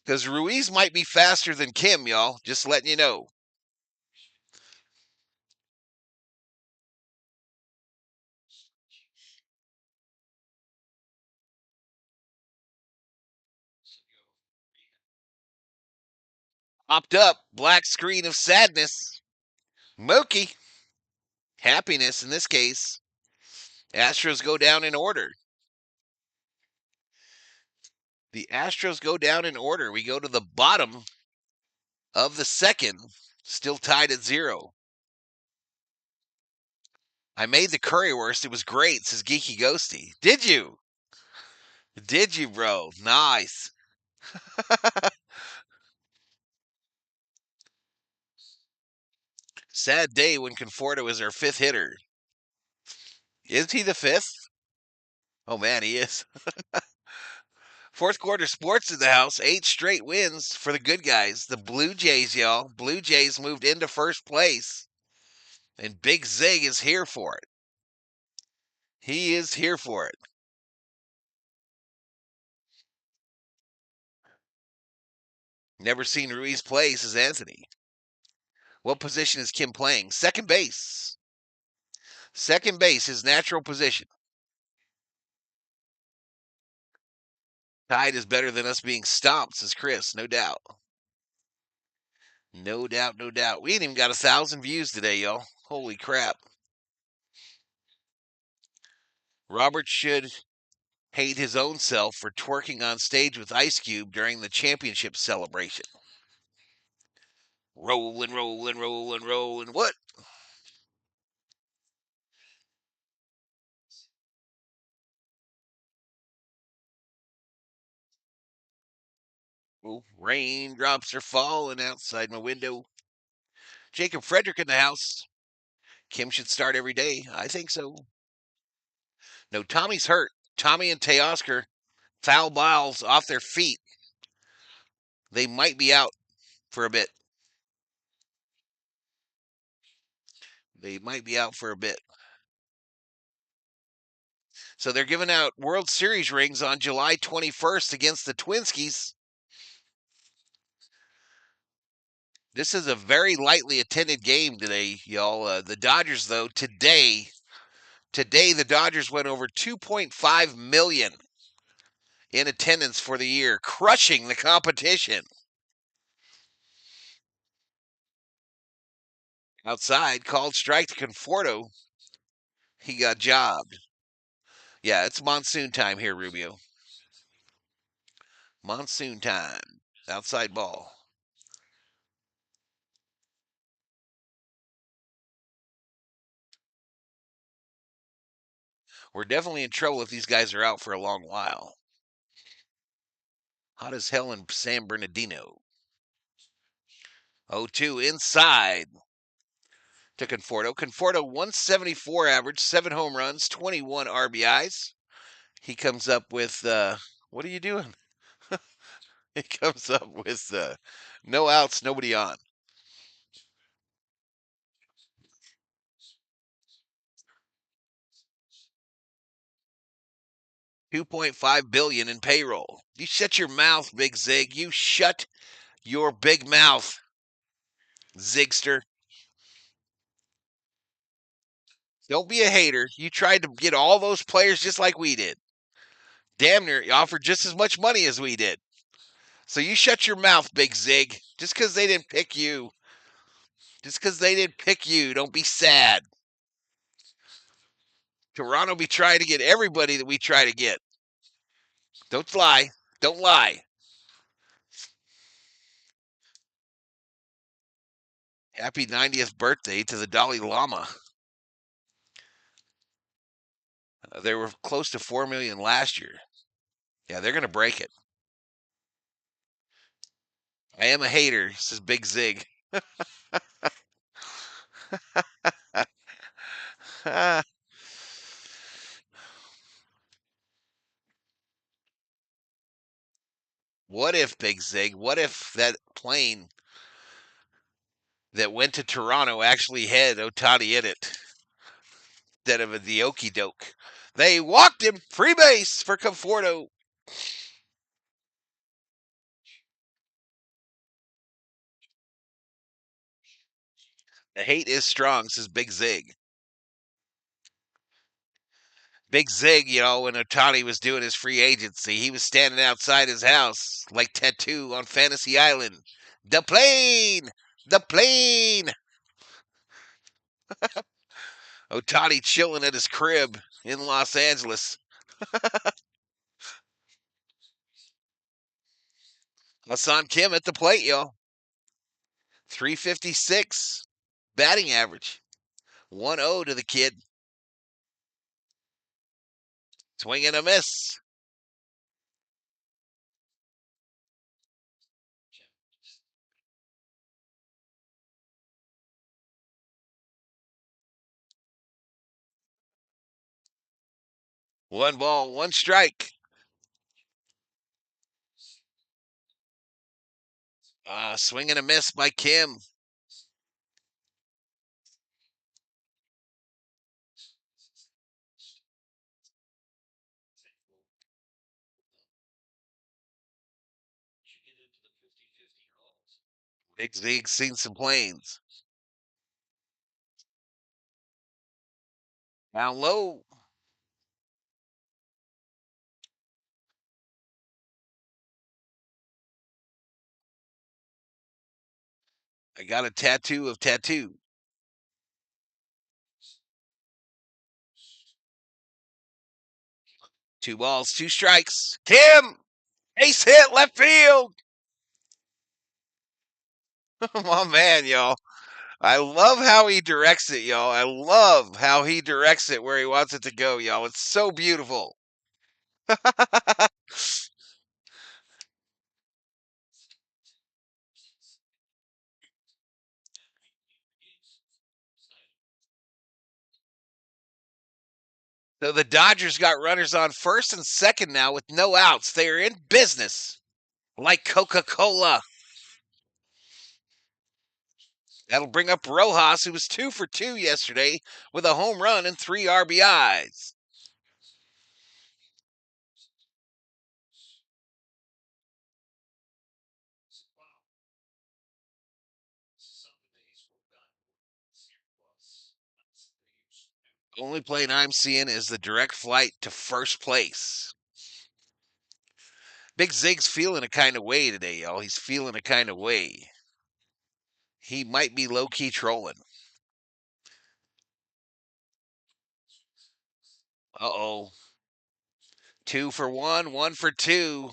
Because Ruiz might be faster than Kim, y'all. Just letting you know. Popped up. Black screen of sadness. Mookie. Happiness in this case. Astros go down in order. The Astros go down in order. We go to the bottom of the second. Still tied at 0. I made the currywurst. It was great, says Geeky Ghosty. Did you? Did you, bro? Nice. Sad day when Conforto is our 5th hitter. Is he the 5th? Oh, man, he is. Fourth quarter sports in the house. 8 straight wins for the good guys. The Blue Jays, y'all. Blue Jays moved into first place. And Big Zig is here for it. He is here for it. Never seen Ruiz play, says Anthony. What position is Kim playing? Second base. Second base, his natural position. Tide is better than us being stomped, says Chris. No doubt. No doubt, no doubt. We ain't even got 1,000 views today, y'all. Holy crap. Robert should hate his own self for twerking on stage with Ice Cube during the championship celebration. Rolling, rolling, rolling, rolling. What? Oh, raindrops are falling outside my window. Jacob Frederick in the house. Kim should start every day. I think so. No, Tommy's hurt. Tommy and Teoscar, foul balls off their feet. They might be out for a bit. They might be out for a bit. So they're giving out World Series rings on July 21st against the Twinskies. This is a very lightly attended game today, y'all. The Dodgers, though, today the Dodgers went over 2.5 million in attendance for the year, crushing the competition. Outside, called strike to Conforto. He got jobbed. Yeah, it's monsoon time here, Rubio. Monsoon time. Outside ball. We're definitely in trouble if these guys are out for a long while. Hot as hell in San Bernardino. 0-2 inside to Conforto. Conforto 174 average, 7 home runs, 21 RBIs. He comes up with, what are you doing? He comes up with no outs, nobody on. $2.5 billion in payroll. You shut your mouth, Big Zig. You shut your big mouth, Zigster. Don't be a hater. You tried to get all those players just like we did. Damn near offered just as much money as we did. So you shut your mouth, Big Zig. Just because they didn't pick you. Just because they didn't pick you, don't be sad. Toronto be trying to get everybody that we try to get. Don't lie. Don't lie. Happy 90th birthday to the Dalai Lama. They were close to 4 million last year. Yeah, they're going to break it. I am a hater, says Big Zig. What if, Big Zig, what if that plane that went to Toronto actually had Otani in it instead of the okey doke? They walked him free base for Conforto. The hate is strong, says Big Zig. Big Zig, when Otani was doing his free agency, he was standing outside his house like Tattoo on Fantasy Island. The plane! The plane! Otani chilling at his crib in Los Angeles. Hassan Kim at the plate, y'all. 356 batting average. 1-0 to the kid. Swing and a miss. One ball, one strike. Swing and a miss by Kim. Big Zig seen some planes. Down low. I got a tattoo of tattoo. 2 balls, 2 strikes. Kim! Ace hit left field. My man, y'all. I love how he directs it, y'all. I love how he directs it where he wants it to go, y'all. It's so beautiful. So the Dodgers got runners on first and second now with no outs. They are in business like Coca-Cola. That'll bring up Rojas, who was 2 for 2 yesterday with a home run and 3 RBIs. Only plane I'm seeing is the direct flight to first place. Big Zig's feeling a kind of way today, y'all. He's feeling a kind of way. He might be low-key trolling. Uh-oh. 2 for 1, 1 for 2.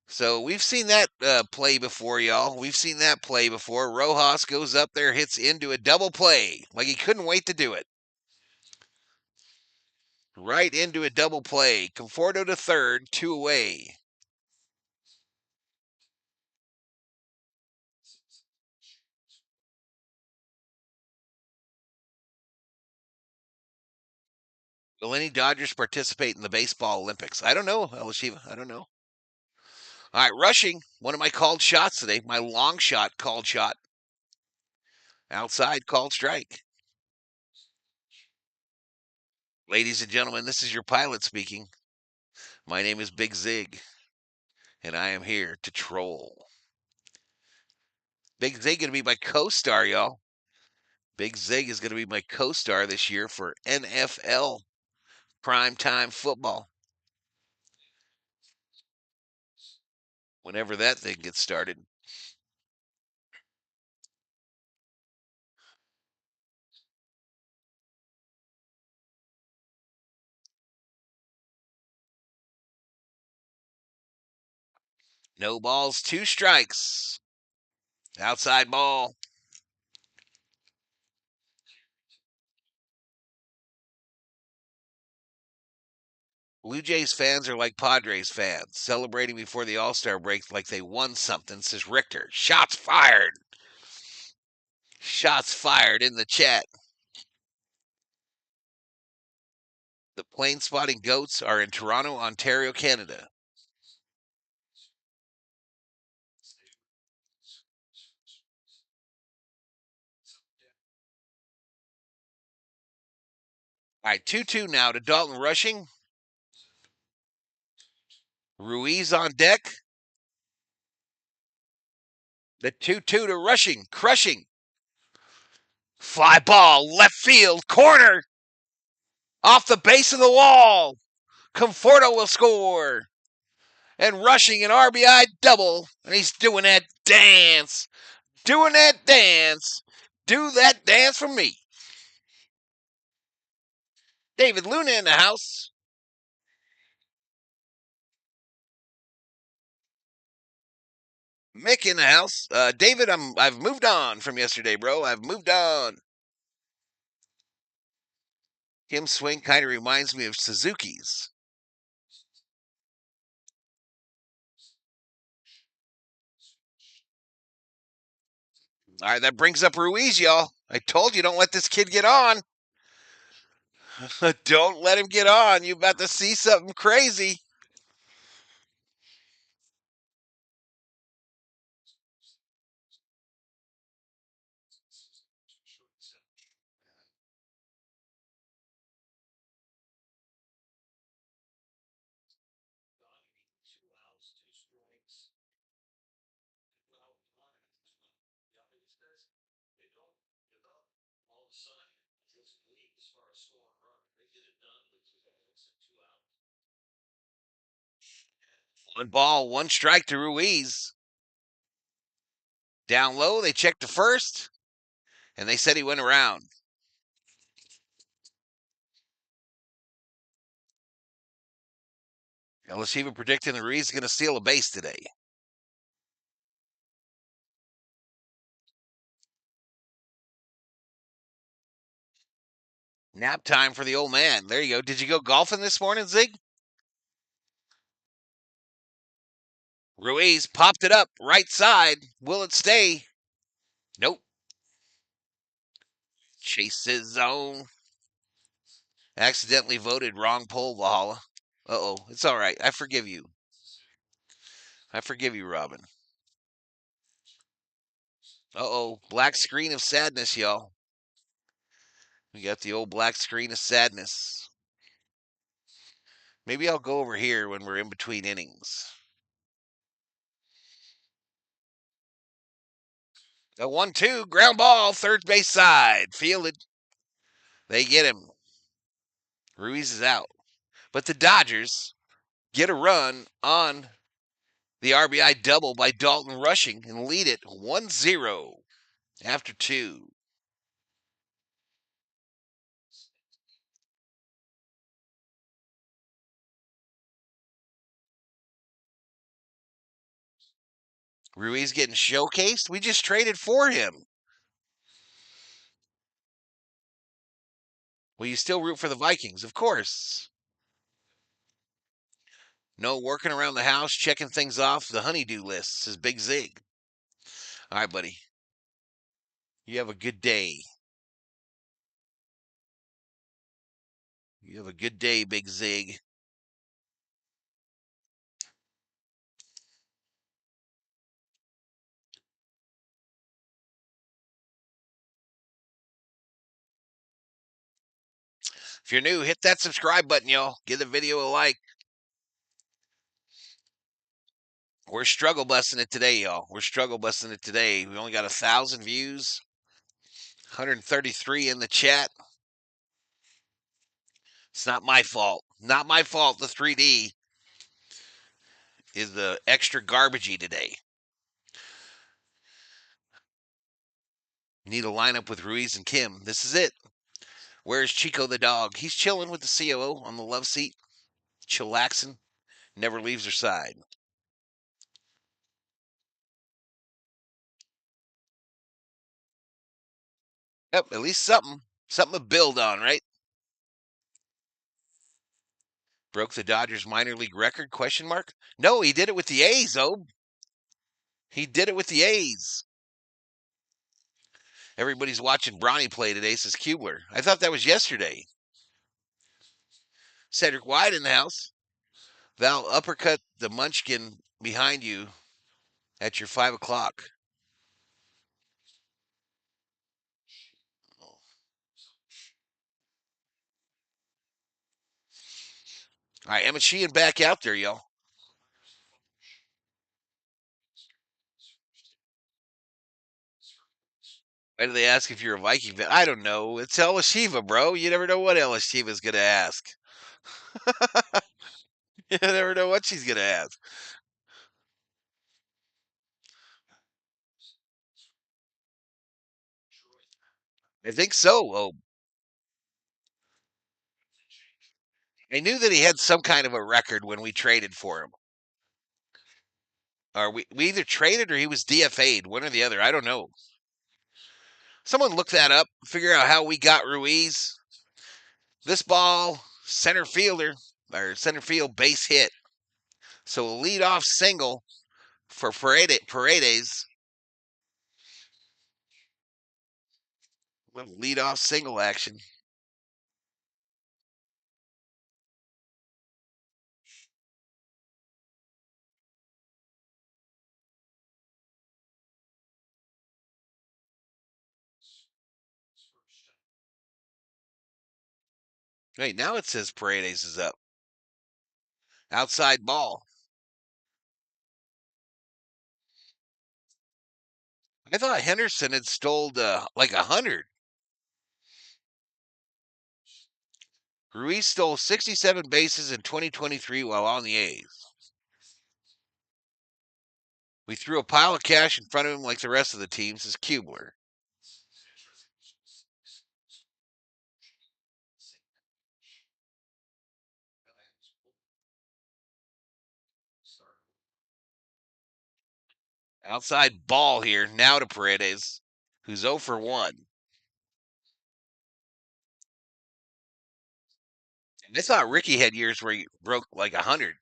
So we've seen that play before, y'all. We've seen that play before. Rojas goes up there, hits into a double play. Like he couldn't wait to do it. Right into a double play. Conforto to third, 2 away. Will any Dodgers participate in the baseball Olympics? I don't know, Elishiva. I don't know. All right, rushing. One of my called shots today. My long shot called shot. Outside called strike. Ladies and gentlemen, this is your pilot speaking. My name is Big Zig, and I am here to troll. Big Zig going to be my co-star, y'all. Big Zig is going to be my co-star this year for NFL primetime football. Whenever that thing gets started. No balls, 2 strikes. Outside ball. Blue Jays fans are like Padres fans, celebrating before the All-Star break like they won something, says Richter. Shots fired. Shots fired in the chat. The plane spotting goats are in Toronto, Ontario, Canada. All right, 2-2 now to Dalton rushing. Ruiz on deck. The 2-2 to rushing, crushing. Fly ball, left field, corner. Off the base of the wall. Conforto will score. And rushing an RBI double. And he's doing that dance. Doing that dance. Do that dance for me. David Luna in the house. Mick in the house. David, I've moved on from yesterday, bro. I've moved on. Him swing kind of reminds me of Suzuki's. All right, that brings up Ruiz, y'all. I told you, don't let this kid get on. Don't let him get on. You about to see something crazy. One ball, 1 strike to Ruiz. Down low, they checked to first, and they said he went around. LSU even predicting that Ruiz is going to steal a base today. Nap time for the old man. There you go. Did you go golfing this morning, Zig? Ruiz popped it up right side. Will it stay? Nope. Chase his zone. Accidentally voted wrong poll, Valhalla. Uh-oh. It's all right. I forgive you. I forgive you, Robin. Uh-oh. Black screen of sadness, y'all. We got the old black screen of sadness. Maybe I'll go over here when we're in between innings. A 1-2, ground ball, third base side. Fielded. They get him. Ruiz is out. But the Dodgers get a run on the RBI double by Dalton Rushing and lead it 1-0 after 2. Ruiz getting showcased? We just traded for him. Will you still root for the Vikings? Of course. No working around the house, checking things off the honeydew list, says Big Zig. All right, buddy. You have a good day. You have a good day, Big Zig. If you're new, hit that subscribe button, y'all. Give the video a like. We're struggle busting it today, y'all. We're struggle busting it today. We only got 1,000 views, 133 in the chat. It's not my fault. Not my fault. The 3D is the extra garbagey today. Need a lineup with Ruiz and Kim. This is it. Where's Chico the dog? He's chilling with the COO on the love seat. Chillaxing. Never leaves her side. Yep, at least something. Something to build on, right? Broke the Dodgers minor league record? Question mark. No, he did it with the A's, oh. He did it with the A's. Everybody's watching Bronny play today, says Kubler. I thought that was yesterday. Cedric White in the house. Val uppercut the munchkin behind you at your 5 o'clock. All right, Emma Sheehan back out there, y'all. Why do they ask if you're a Viking fan? I don't know. It's Elashiva, bro. You never know what Elashiva's going to ask. You never know what she's going to ask. I think so. Oh, I knew that he had some kind of a record when we traded for him. Or we either traded or he was DFA'd, one or the other. I don't know. Someone look that up, figure out how we got Ruiz. This ball, center fielder, or center field base hit. So a leadoff single for Paredes. Leadoff single action. Wait, now it says Paredes is up. Outside ball. I thought Henderson had stole like 100. Ruiz stole 67 bases in 2023 while on the A's. We threw a pile of cash in front of him like the rest of the team, says Kubler. Outside ball here, now to Paredes, who's 0 for 1. I thought Ricky had years where he broke like 100.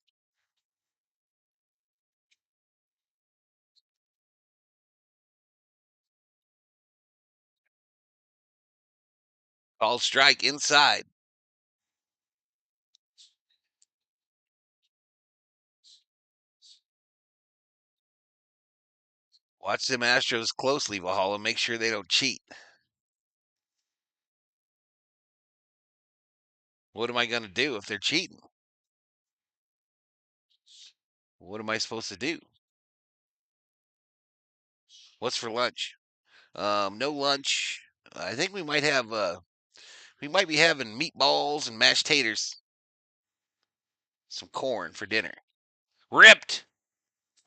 Called strike inside. Watch them Astros closely, Valhalla. Make sure they don't cheat. What am I going to do if they're cheating? What am I supposed to do? What's for lunch? No lunch. I think we might have we might be having meatballs and mashed taters. Some corn for dinner. Ripped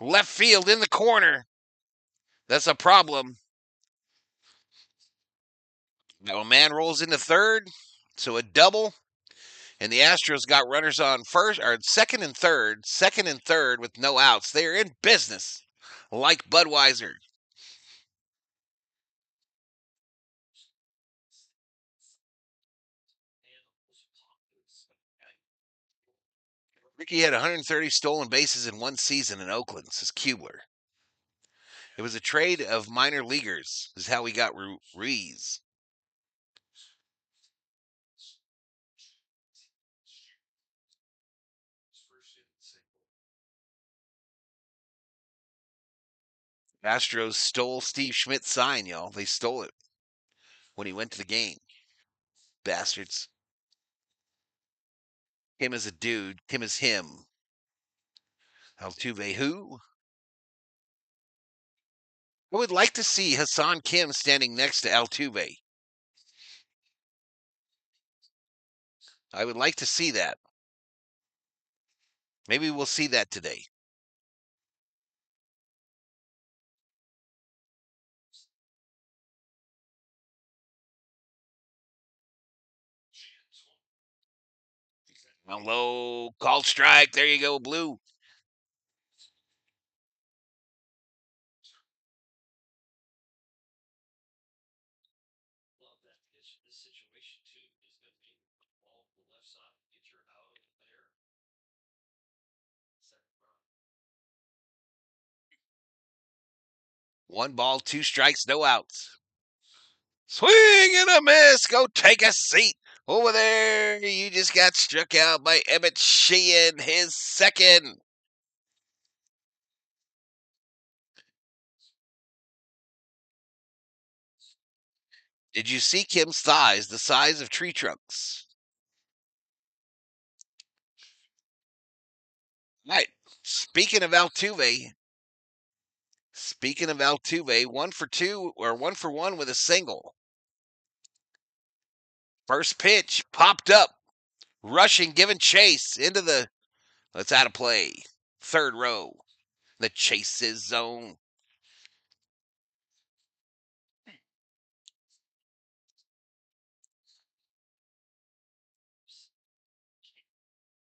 left field in the corner. That's a problem. Now a man rolls into third, so a double. And the Astros got runners on first or second and third with no outs. They are in business, like Budweiser. Ricky had 130 stolen bases in one season in Oakland, says Kubler. It was a trade of minor leaguers, is how we got Ruiz. Astros stole Steve Schmidt's sign, y'all. They stole it when he went to the game. Bastards. Him as a dude, him as him. Altuve who? I would like to see Hassan Kim standing next to Altuve. I would like to see that. Maybe we'll see that today. Down low, called strike. There you go, Blue. One ball, two strikes, no outs. Swing and a miss. Go take a seat over there. You just got struck out by Emmett Sheehan, his second. Did you see Kim's thighs the size of tree trunks? Right. Speaking of Altuve, 1-for-2 or 1-for-1 with a single. First pitch popped up, rushing, giving chase into the. That's out of play. Third row. The chases zone.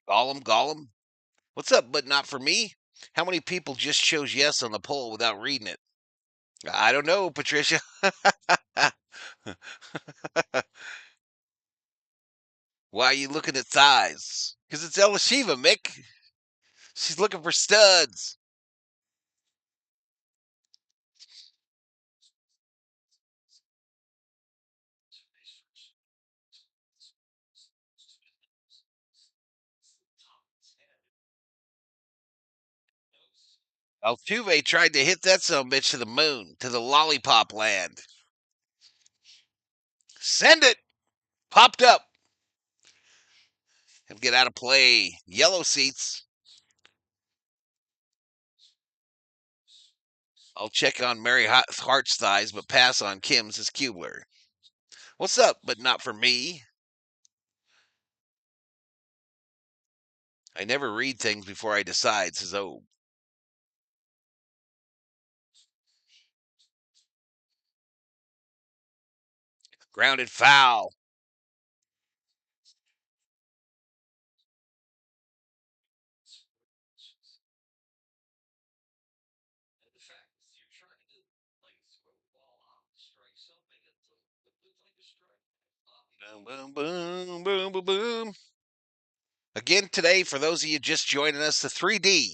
Gollum. What's up, but not for me? How many people just chose yes on the poll without reading it? I don't know, Patricia. Why are you looking at thighs? Because it's Ella Shiva, Mick. She's looking for studs. Altuve tried to hit that son bitch to the moon, to the lollipop land. Send it. Popped up. And get out of play. Yellow seats. I'll check on Mary Hart's thighs, but pass on Kim's as Kubler. What's up, but not for me? I never read things before I decide, says O. Grounded foul. Boom, boom, boom, boom, boom. Again today, for those of you just joining us, the 3D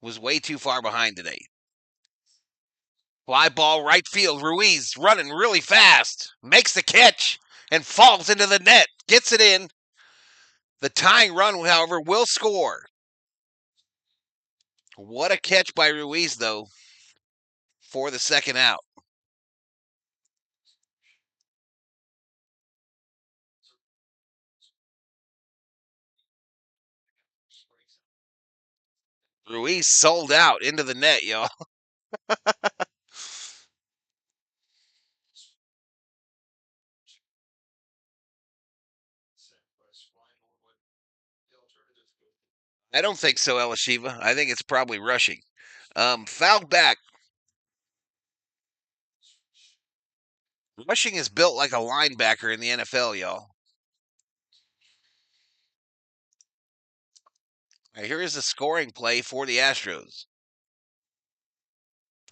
was way too far behind today. Fly ball right field. Ruiz running really fast. Makes the catch and falls into the net. Gets it in. The tying run, however, will score. What a catch by Ruiz, though. for the second out. Ruiz sold out into the net, y'all. I don't think so, Elishiva. I think it's probably rushing. Fouled back. Rushing is built like a linebacker in the NFL, y'all. Right, here is a scoring play for the Astros.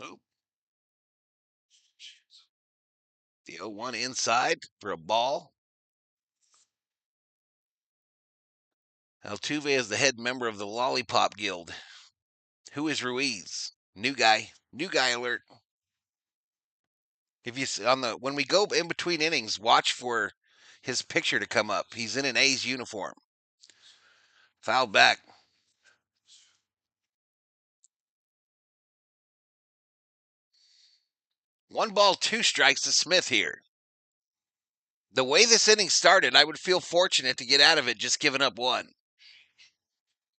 Ooh. The 0-1 inside for a ball. Altuve is the head member of the Lollipop Guild. Who is Ruiz? New guy. New guy alert. If you when we go in between innings, watch for his picture to come up. He's in an A's uniform. Fouled back. One ball, two strikes to Smith here. The way this inning started, I would feel fortunate to get out of it just giving up one.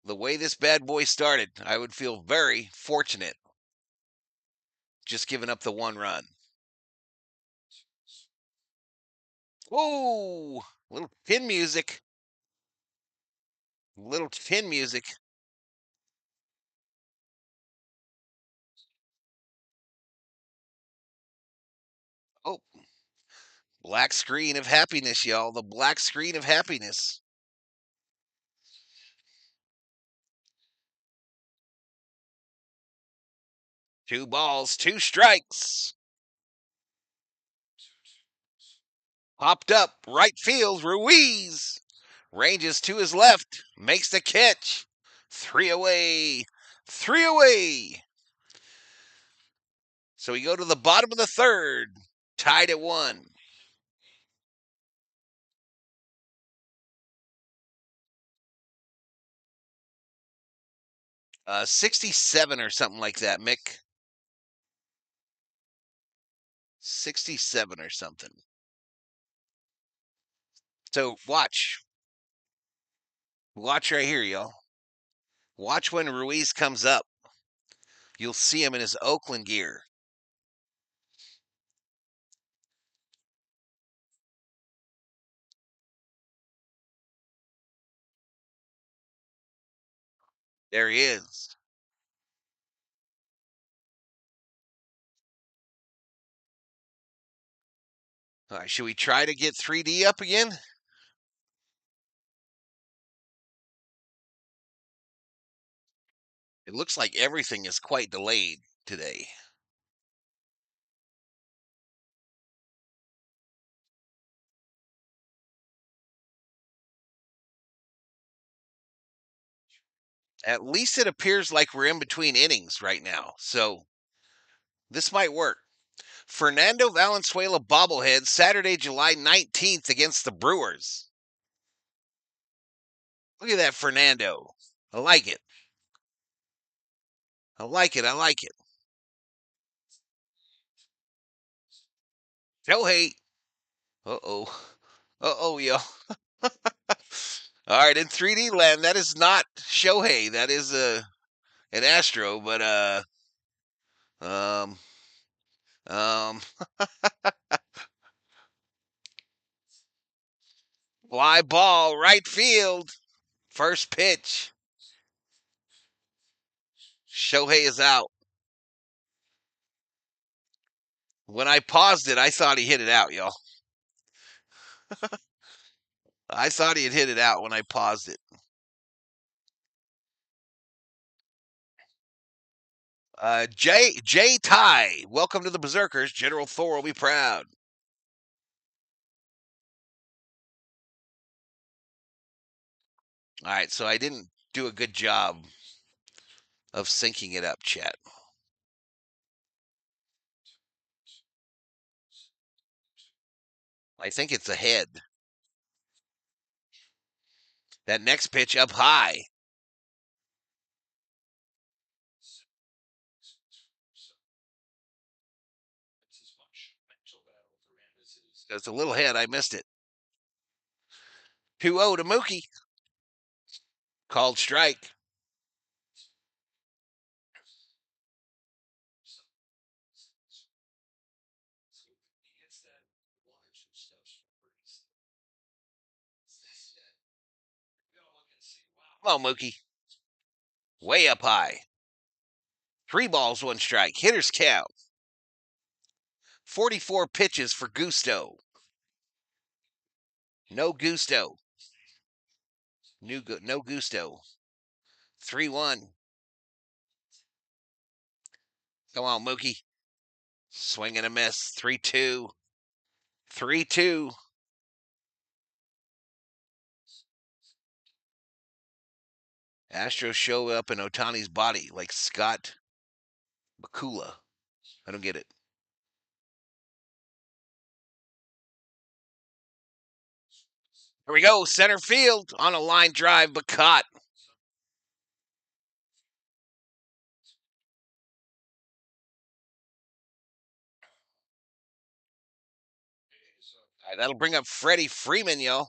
The way this bad boy started, I would feel very fortunate just giving up the one run. Whoa! Little chin music. Little chin music. Oh, black screen of happiness, y'all. The black screen of happiness. Two balls, two strikes. Popped up, right field, Ruiz. Ranges to his left, makes the catch. Three away. Three away. So we go to the bottom of the third, tied at 1. Uh, 67 or something like that, Mick. 67 or something. So watch. Watch right here, y'all. Watch when Ruiz comes up. You'll see him in his Oakland gear. There he is. All right, should we try to get 3D up again? It looks like everything is quite delayed today. At least it appears like we're in between innings right now. So this might work. Fernando Valenzuela bobblehead Saturday, July 19th against the Brewers. Look at that, Fernando. I like it. I like it. I like it. Shohei. Uh-oh. Uh-oh, yo. All right, in 3D land, that is not Shohei. That is an Astro, but um um fly ball right field. First pitch. Shohei is out. When I paused it, I thought he hit it out, y'all. I thought he had hit it out when I paused it. J Ty, welcome to the Berserkers. General Thor will be proud. All right, so I didn't do a good job of syncing it up, chat. I think it's ahead. That next pitch up high. It's a little head. I missed it. 2-0 to Mookie. Called strike. Come on, Mookie. Way up high. 3 balls, 1 strike. Hitter's count. 44 pitches for Gusto. No Gusto. No Gusto. 3-1. Come on, Mookie. Swing and a miss. 3-2. 3-2. Astros show up in Ohtani's body like Scott Bakula. I don't get it. Here we go. Center field on a line drive, but caught. All right, that'll bring up Freddie Freeman, y'all.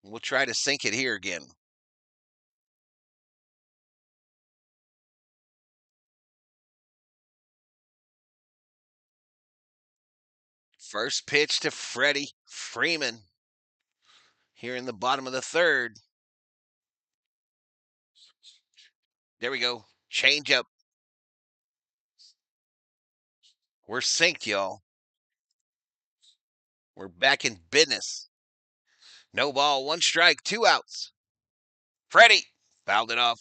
We'll try to sink it here again. First pitch to Freddie Freeman here in the bottom of the 3rd. There we go. Change up. We're synced, y'all. We're back in business. No ball, 1 strike, 2 outs. Freddie fouled it off.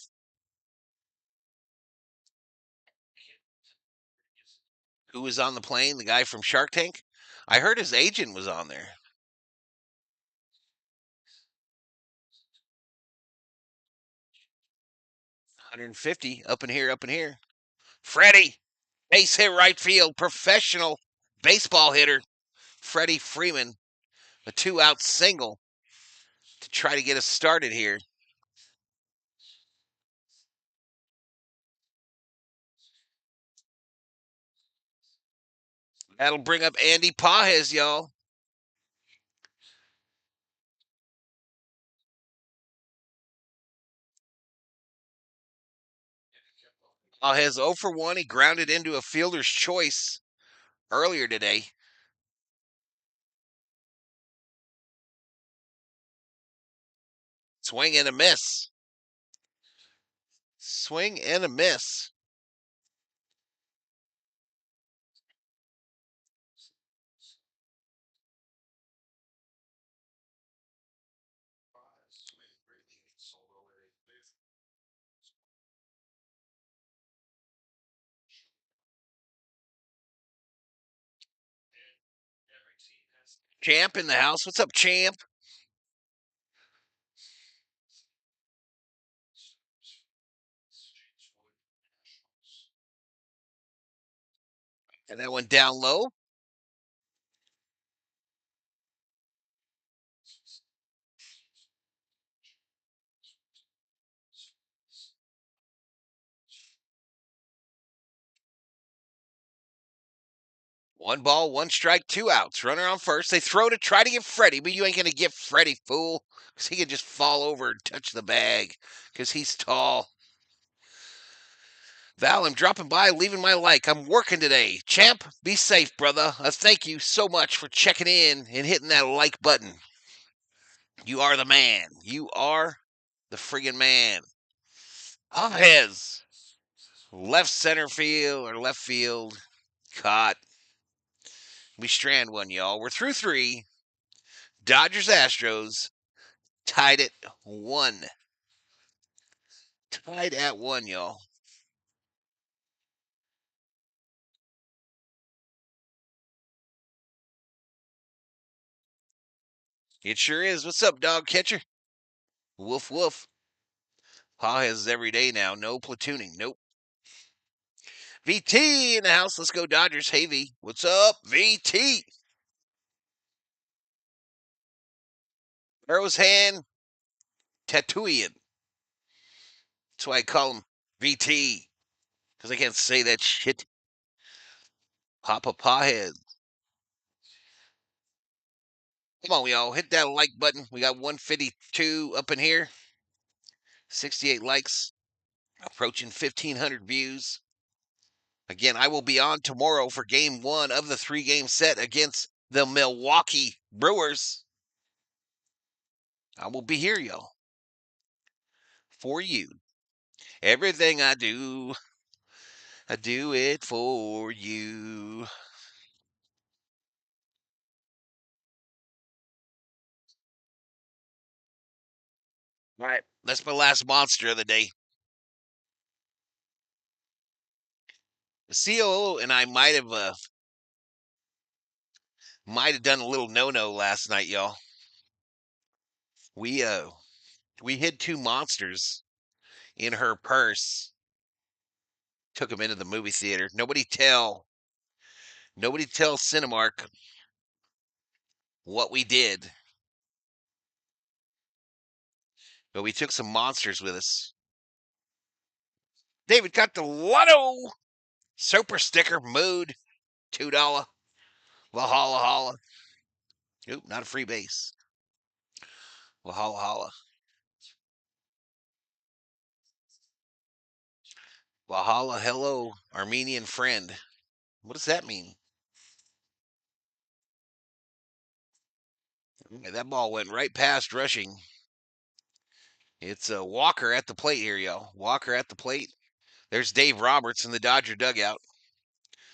Who was on the plane? The guy from Shark Tank? I heard his agent was on there. $150 up in here. Freddie, base hit right field, professional baseball hitter. Freddie Freeman, a 2-out single to try to get us started here. That'll bring up Andy Pages, y'all. Pages 0 for 1. He grounded into a fielder's choice earlier today. Swing and a miss. Swing and a miss. Champ in the house. What's up, Champ? And that went down low. One ball, 1 strike, 2 outs. Runner on first. They throw to try to get Freddie, but you ain't going to get Freddie, fool. Because he can just fall over and touch the bag because he's tall. Val, I'm dropping by, leaving my like. I'm working today. Champ, be safe, brother. Thank you so much for checking in and hitting that like button. You are the man. You are the friggin' man. Pages. Left center field or left field. Caught. We strand one, y'all. We're through 3. Dodgers Astros tied at 1. Tied at 1, y'all. It sure is. What's up, dog catcher? Woof woof. Pages every day now. No platooning. Nope. VT in the house. Let's go Dodgers. Hey, V. What's up, VT? Arrow's hand. Tatooian. That's why I call him VT. Because I can't say that shit. Papa Pawhead. Come on, y'all. Hit that like button. We got 152 up in here. 68 likes. Approaching 1,500 views. Again, I will be on tomorrow for game one of the 3-game set against the Milwaukee Brewers. I will be here, y'all. For you. Everything I do it for you. All right, that's my last monster of the day. The COO and I might have done a little no-no last night, y'all. We hid two monsters in her purse. Took them into the movie theater. Nobody tell Cinemark what we did. But we took some monsters with us. David got the Lotto Super Sticker Mood, $2. Valhalla Holla. Oop, not a free base. Valhalla Holla. Valhalla, hello, Armenian friend. What does that mean? That ball went right past rushing. It's a Walker at the plate here, y'all. Walker at the plate. There's Dave Roberts in the Dodger dugout.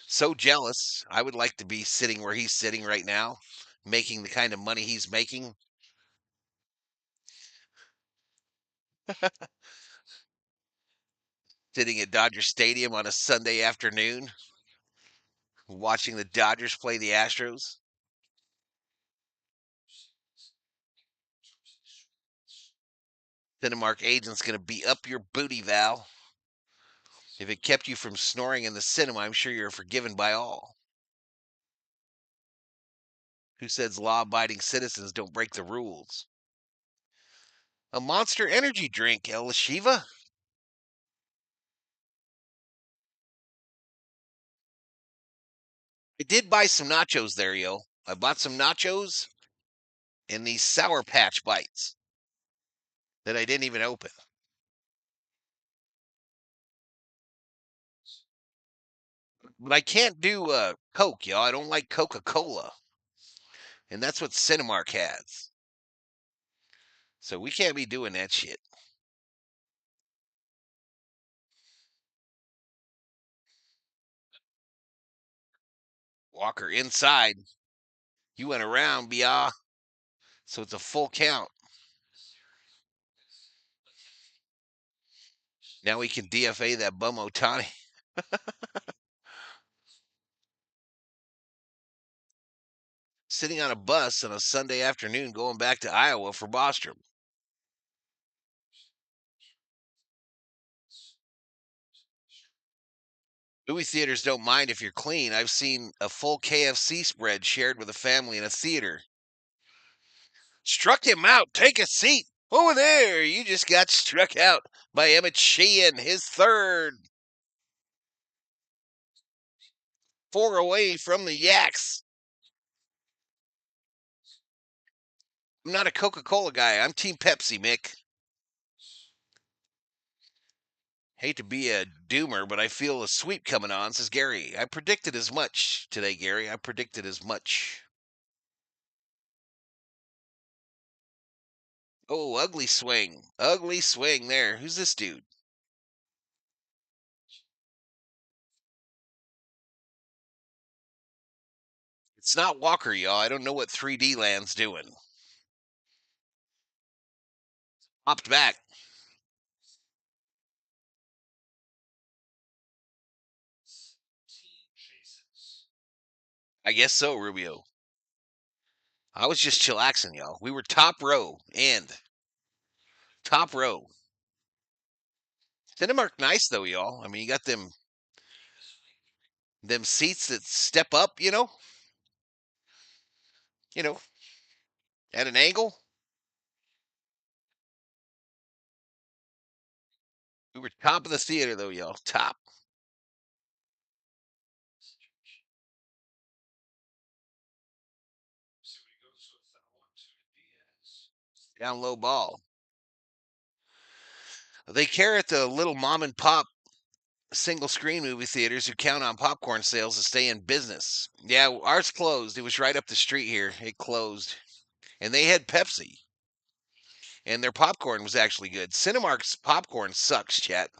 So jealous. I would like to be sitting where he's sitting right now, making the kind of money he's making. Sitting at Dodger Stadium on a Sunday afternoon, watching the Dodgers play the Astros. Cinemark agent's going to be up your booty, Val. If it kept you from snoring in the cinema, I'm sure you're forgiven by all. Who says law-abiding citizens don't break the rules? A Monster Energy drink, El Shiva. I did buy some nachos there, yo. I bought some nachos and these Sour Patch Bites that I didn't even open. But I can't do Coke, yo. I don't like Coca-Cola. And that's what Cinemark has. So we can't be doing that shit. Walker inside. You went around, Bia. So it's a full count. Now we can DFA that bum Otani. Sitting on a bus on a Sunday afternoon going back to Iowa for Bostrom. Movie theaters don't mind if you're clean. I've seen a full KFC spread shared with a family in a theater. Struck him out. Take a seat. Over there. You just got struck out by Emmett Sheehan, his third. 4 away from the Yaks. I'm not a Coca-Cola guy. I'm Team Pepsi, Mick. Hate to be a doomer, but I feel a sweep coming on, says Gary. I predicted as much today, Gary. I predicted as much. Oh, ugly swing. Ugly swing there. Who's this dude? It's not Walker, y'all. I don't know what 3D Land's doing. Hopped back. I guess so, Rubio. I was just chillaxing, y'all. We were top row and top row. Cinemark nice though, y'all. I mean, you got them seats that step up, you know, at an angle. We were top of the theater though, y'all. Top. Down low ball. They care at the little mom and pop single screen movie theaters who count on popcorn sales to stay in business. Yeah, ours closed. It was right up the street here. It closed. And they had Pepsi. And their popcorn was actually good. Cinemark's popcorn sucks, chat.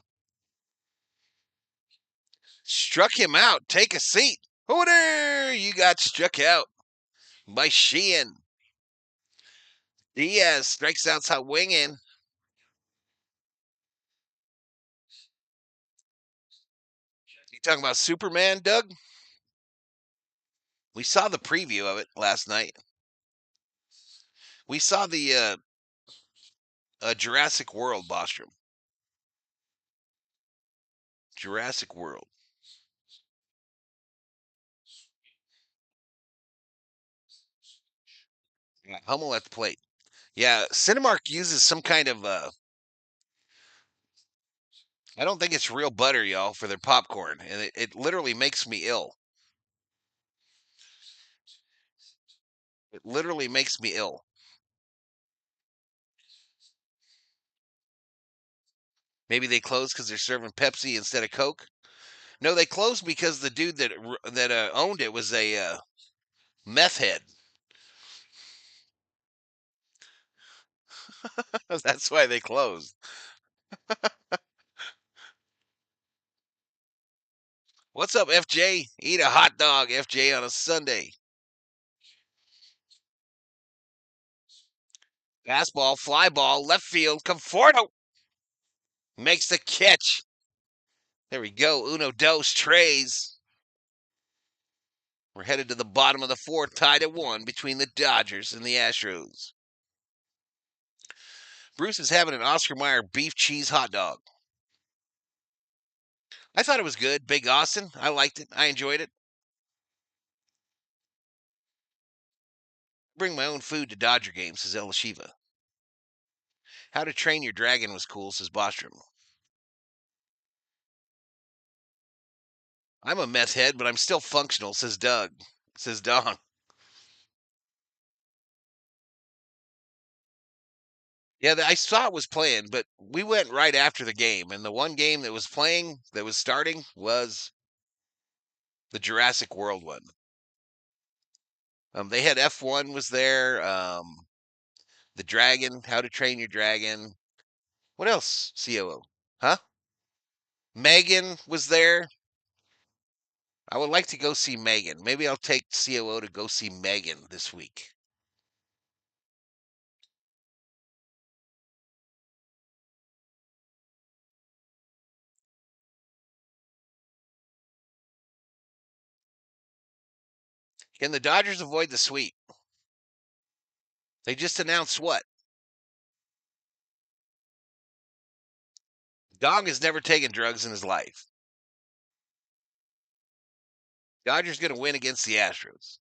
Struck him out. Take a seat. Order! You got struck out by Sheehan. Diaz strikes out winging. You talking about Superman, Doug? We saw the preview of it last night. We saw the Jurassic World, Bostrom. Jurassic World. Hummel at the plate. Yeah, Cinemark uses some kind of I don't think it's real butter, y'all, for their popcorn, and it literally makes me ill. It literally makes me ill. Maybe they closed because they're serving Pepsi instead of Coke. No, they closed because the dude that owned it was a meth head. That's why they closed. What's up, FJ? Eat a hot dog, FJ, on a Sunday. Fastball, fly ball, left field. Conforto makes the catch. There we go. Uno, dos, tres. We're headed to the bottom of the fourth, tied at 1 between the Dodgers and the Astros. Bruce is having an Oscar Mayer beef cheese hot dog. I thought it was good. Big Austin. I liked it. I enjoyed it. Bring my own food to Dodger games, says El Shiva. How to Train Your Dragon was cool, says Bostrom. I'm a meth head, but I'm still functional, says Doug. Says Don. Yeah, I saw it was playing, but we went right after the game, and the one game that was playing, that was starting, was the Jurassic World one. They had F1 was there, the Dragon, How to Train Your Dragon. What else? COO, huh? Megan was there. I would like to go see Megan. Maybe I'll take COO to go see Megan this week. Can the Dodgers avoid the sweep? They just announced what? Dong has never taken drugs in his life. Dodgers going to win against the Astros.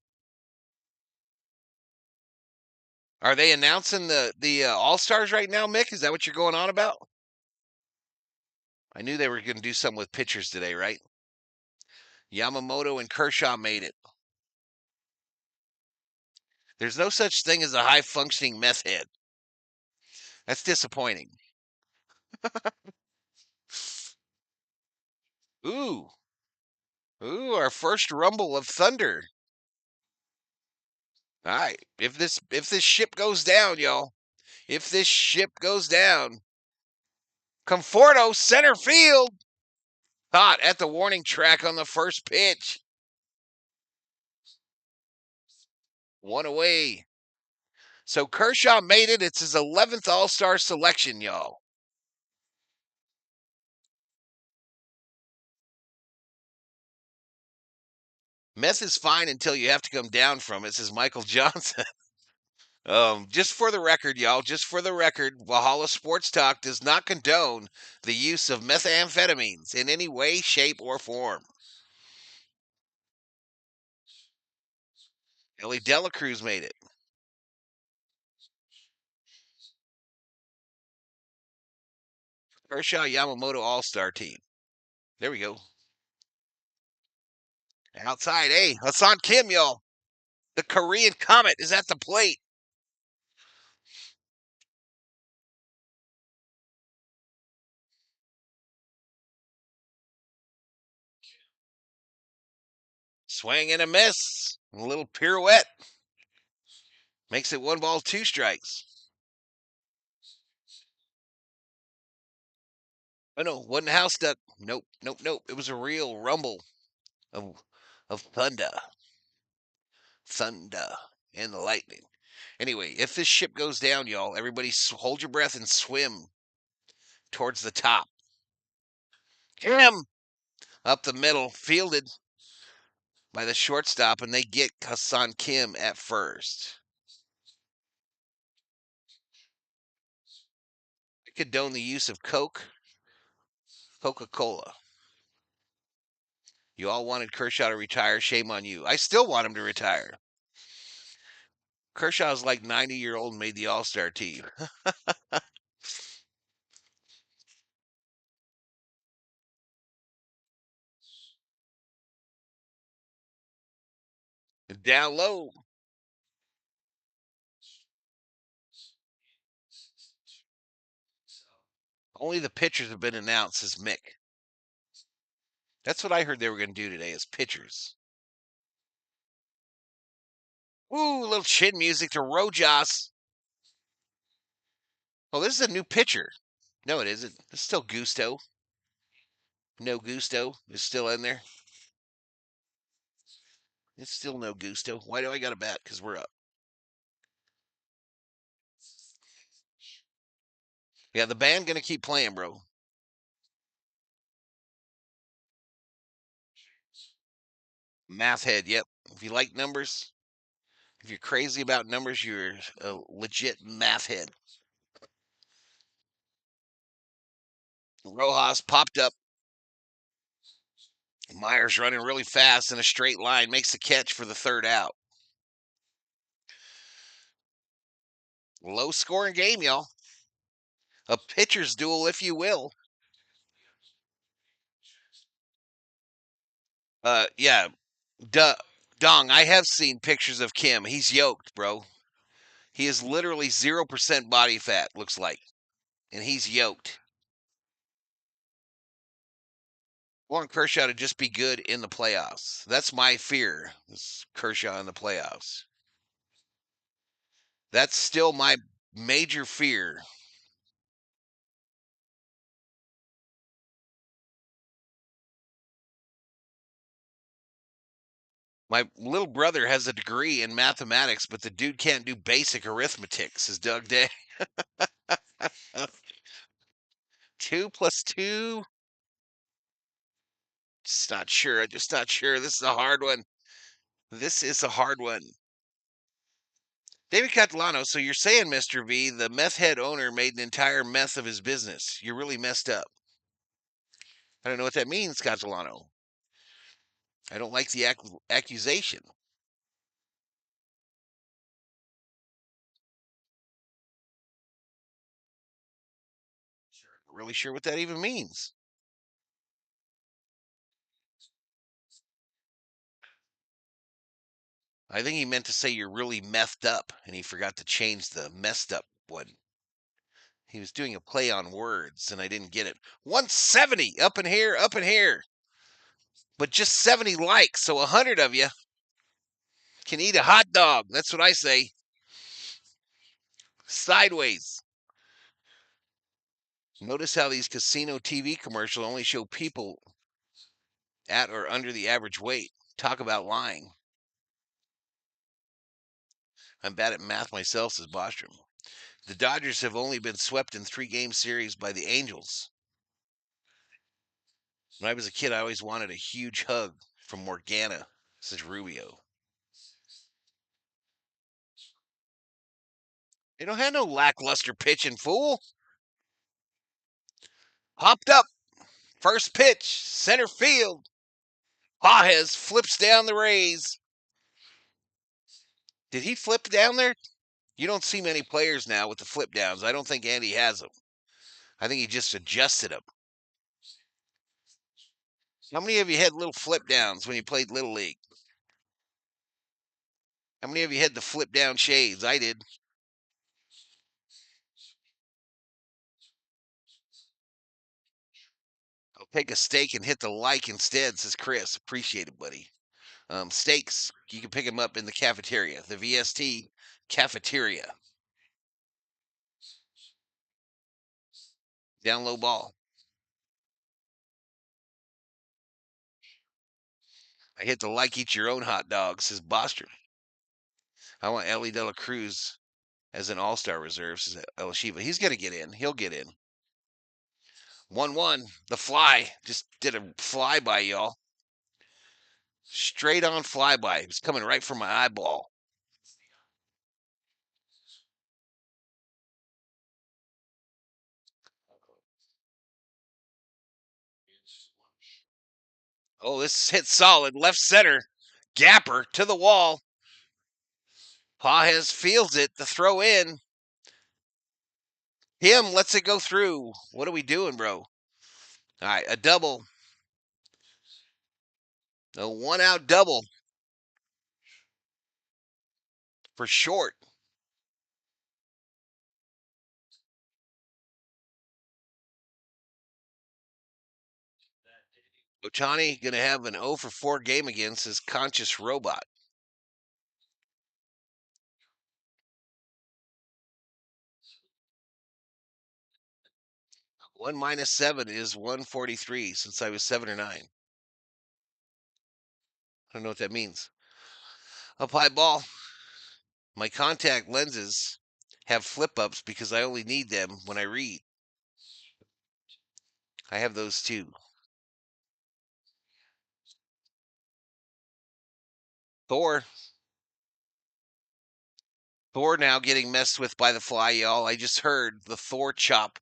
Are they announcing the All Stars right now, Mick? Is that what you're going on about? I knew they were going to do something with pitchers today, right? Yamamoto and Kershaw made it. There's no such thing as a high functioning meth head. That's disappointing. Ooh. Ooh, our first rumble of thunder. All right. If this ship goes down, y'all. If this ship goes down. Conforto, center field. Caught at the warning track on the first pitch. One away. So Kershaw made it. It's his 11th All-Star selection, y'all. Meth is fine until you have to come down from it, says Michael Johnson. Just for the record, y'all, just for the record, Valhalla Sports Talk does not condone the use of methamphetamines in any way, shape, or form. Ellie Dela Cruz made it. Kershaw Yamamoto All-Star team. There we go. Outside, hey, Hassan Kim, y'all. The Korean Comet is at the plate. Swing and a miss. A little pirouette. Makes it 1 ball, 2 strikes. Oh no, wasn't a house duck. Nope. It was a real rumble of thunder. Thunder and the lightning. Anyway, if this ship goes down, y'all, everybody hold your breath and swim towards the top. Kim up the middle, fielded by the shortstop, and they get Hassan Kim at first. I condone the use of Coca-Cola. You all wanted Kershaw to retire. Shame on you. I still want him to retire. Kershaw's like 90-year-old and made the All-Star team. Down low. Only the pitchers have been announced, says Mick. That's what I heard they were going to do today is pitchers. Ooh, a little chin music to Rojas. Oh, this is a new pitcher. No, it isn't. It's still Gusto. No Gusto is still in there. It's still no Gusto. Why do I got a bat? Because we're up. Yeah, the band going to keep playing, bro. Math head, yep. If you like numbers, if you're crazy about numbers, you're a legit math head. Rojas popped up. Myers running really fast in a straight line, makes the catch for the third out. Low scoring game, y'all. A pitcher's duel, if you will. Yeah. Dong, I have seen pictures of Kim. He's yoked, bro. He is literally 0% body fat, looks like. And he's yoked. I want Kershaw to just be good in the playoffs. That's my fear. Is Kershaw in the playoffs. That's still my major fear. My little brother has a degree in mathematics, but the dude can't do basic arithmetic, says Doug Day. 2 plus 2. Just not sure. Just not sure. This is a hard one. This is a hard one. David Catalano, so you're saying, Mr. V, the meth head owner made an entire mess of his business. You're really messed up. I don't know what that means, Catalano. I don't like the accusation. Not really sure what that even means. I think he meant to say you're really methed up, and he forgot to change the messed up one. He was doing a play on words, and I didn't get it. 170 up in here, up in here. But just 70 likes, so 100 of you can eat a hot dog. That's what I say. Sideways. Notice how these casino TV commercials only show people at or under the average weight. Talk about lying. I'm bad at math myself, says Bostrom. The Dodgers have only been swept in 3-game series by the Angels. When I was a kid, I always wanted a huge hug from Morgana, says Rubio. They don't have no lackluster pitching, fool. Hopped up. First pitch, center field. Pajes flips down the Rays. Did he flip down there? You don't see many players now with the flip downs. I don't think Andy has them. I think he just adjusted them. How many of you had little flip downs when you played Little League? How many of you had the flip down shades? I did. I'll take a steak and hit the like instead, says Chris. Appreciate it, buddy. Steaks, you can pick them up in the cafeteria, the VST cafeteria. Down low ball. I hit the like eat your own hot dog, says Boster. I want Ellie De La Cruz as an all-star reserve, says El Shiva. He's going to get in. He'll get in. 1-1. The fly. Just did a flyby, y'all. Straight on flyby. It was coming right from my eyeball. Oh, this hit solid. Left center. Gapper to the wall. Pajes fields it. The throw in. Him lets it go through. What are we doing, bro? All right, a double. A one-out double for short. Ohtani going to have an 0 for 4 game against his conscious robot. One minus 7 is 143 since I was 7 or 9. I don't know what that means. Up high ball. My contact lenses have flip ups because I only need them when I read. I have those too. Thor. Thor now getting messed with by the fly, y'all. I just heard the Thor chop.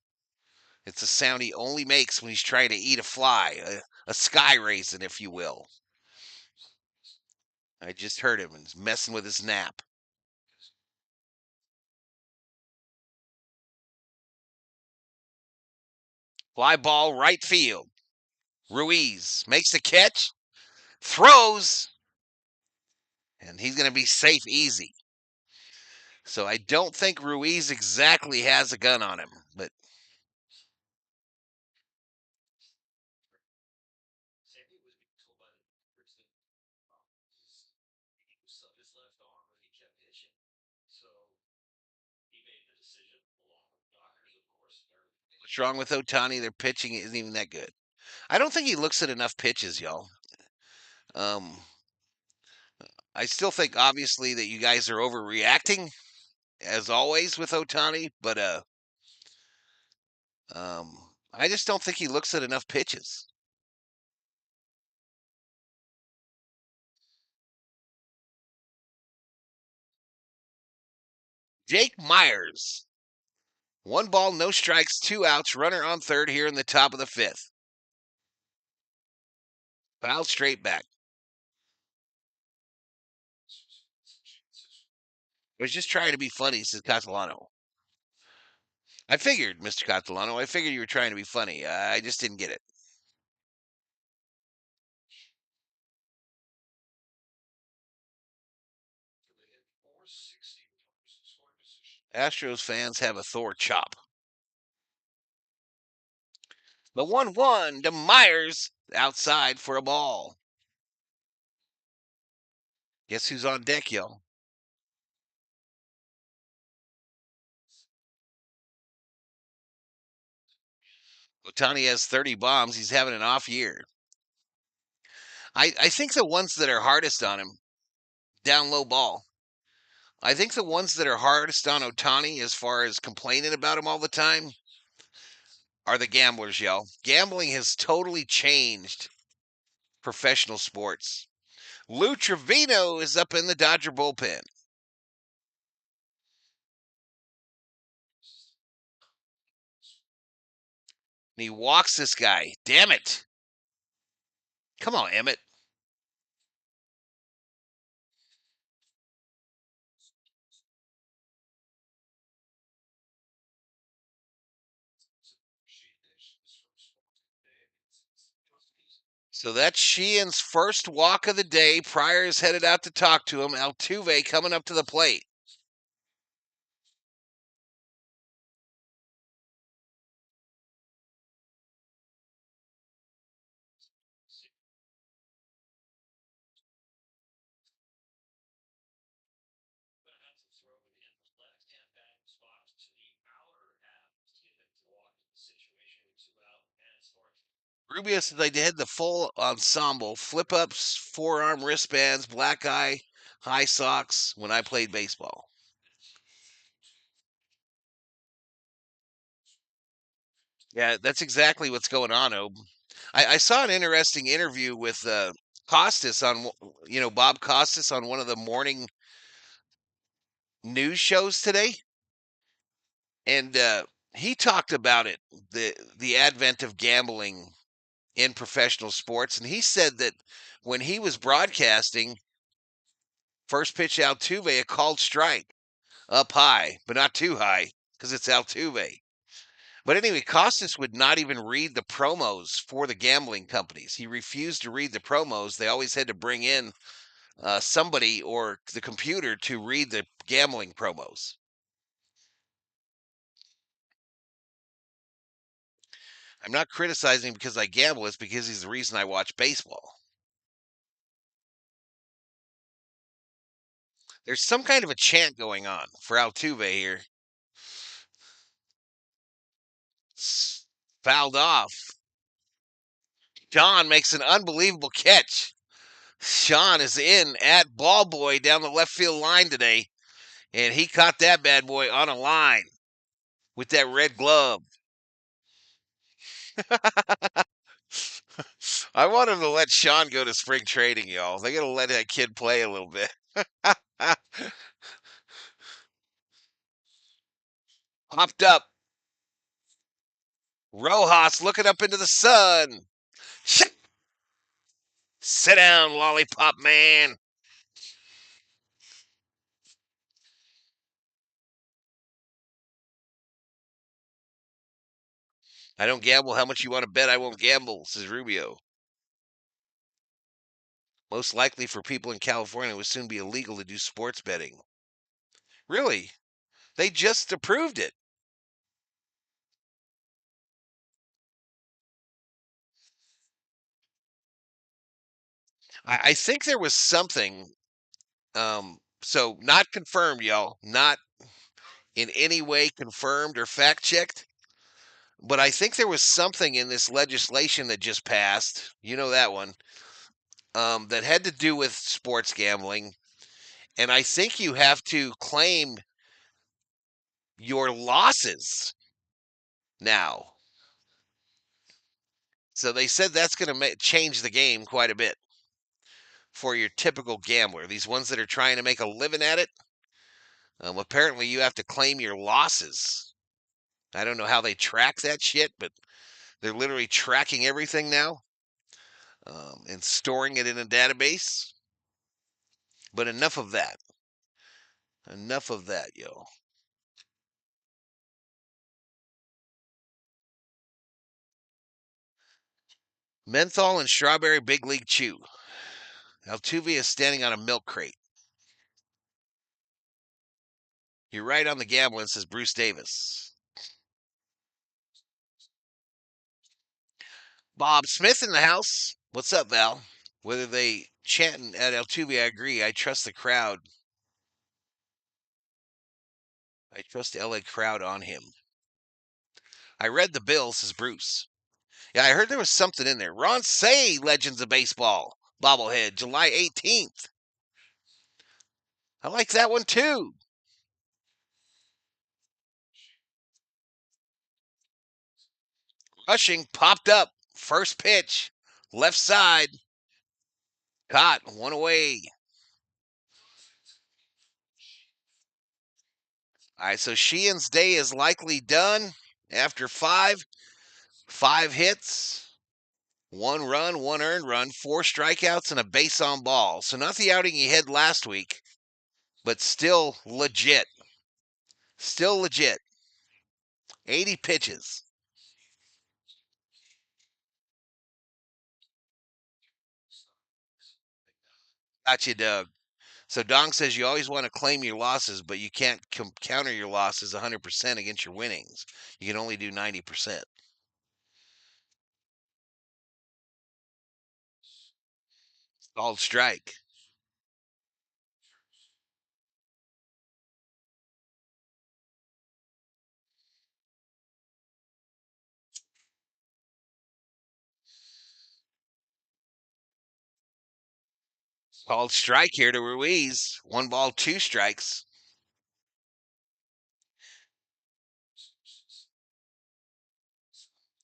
It's a sound he only makes when he's trying to eat a fly, a sky raisin, if you will. I just heard him and he's messing with his nap. Fly ball right field. Ruiz makes the catch, throws, and he's going to be safe easy. So I don't think Ruiz exactly has a gun on him, but what's wrong with Ohtani? Their pitching isn't even that good. I don't think he looks at enough pitches, y'all. I still think obviously that you guys are overreacting, as always with Ohtani, but I just don't think he looks at enough pitches. Jake Myers. 1 ball, no strikes, 2 outs, runner on third here in the top of the 5th. Foul straight back. I was just trying to be funny, says Catalano. I figured, Mr. Catalano, I figured you were trying to be funny. I just didn't get it. Astros fans have a Thor chop. The 1-1 to Myers outside for a ball. Guess who's on deck, y'all? Ohtani has 30 bombs. He's having an off year. I think the ones that are hardest on him, down low ball. I think the ones that are hardest on Ohtani as far as complaining about him all the time are the gamblers, y'all. Gambling has totally changed professional sports. Lou Trevino is up in the Dodger bullpen. And he walks this guy. Damn it. Come on, Emmett. So that's Sheehan's first walk of the day. Pryor's headed out to talk to him. Altuve coming up to the plate. Rubio said they did the full ensemble, flip ups, forearm wristbands, black eye, high socks when I played baseball. Yeah, that's exactly what's going on, Ob. I saw an interesting interview with Costas on, Bob Costas on one of the morning news shows today, and he talked about it, the advent of gambling in professional sports, and he said that when he was broadcasting, first pitch Altuve, a called strike up high, but not too high because it's Altuve. But anyway, Costas would not even read the promos for the gambling companies. He refused to read the promos. They always had to bring in somebody or the computer to read the gambling promos. I'm not criticizing because I gamble. It's because he's the reason I watch baseball. There's some kind of a chant going on for Altuve here. Fouled off. John makes an unbelievable catch. Sean is in at ball boy down the left field line today, and he caught that bad boy on a line with that red glove. I want him to let Sean go to spring training, y'all. They got to let that kid play a little bit. Hopped up. Rojas looking up into the sun. Sit down, lollipop man. I don't gamble. How much you want to bet I won't gamble, says Rubio. Most likely for people in California, it will soon be illegal to do sports betting. Really? They just approved it. I think there was something, so not confirmed, y'all, not in any way confirmed or fact checked, but I think there was something in this legislation that just passed, you know that one, that had to do with sports gambling. And I think you have to claim your losses now. So they said that's going to change the game quite a bit for your typical gambler. These ones that are trying to make a living at it, apparently you have to claim your losses. I don't know how they track that shit, but they're literally tracking everything now, and storing it in a database. But enough of that. Enough of that, yo. Menthol and strawberry big league chew. Altuve is standing on a milk crate. You're right on the gambling, says Bruce Davis. Bob Smith in the house. What's up, Val? Whether they chanting at Altuve, I agree. I trust the crowd. I trust the LA crowd on him. I read the bill, says Bruce. Yeah, I heard there was something in there. Ron Say, Legends of Baseball, bobblehead, July 18th. I like that one too. Rushing, popped up, first pitch, left side, caught, one away. All right, so Sheehan's day is likely done after five hits, one run, one earned run, four strikeouts, and a base on ball. So not the outing he had last week, but still legit. Still legit. 80 pitches. Got you, Doug. So Dong says you always want to claim your losses, but you can't counter your losses 100% against your winnings. You can only do 90%. Called strike. Called strike here to Ruiz. 1 ball, 2 strikes.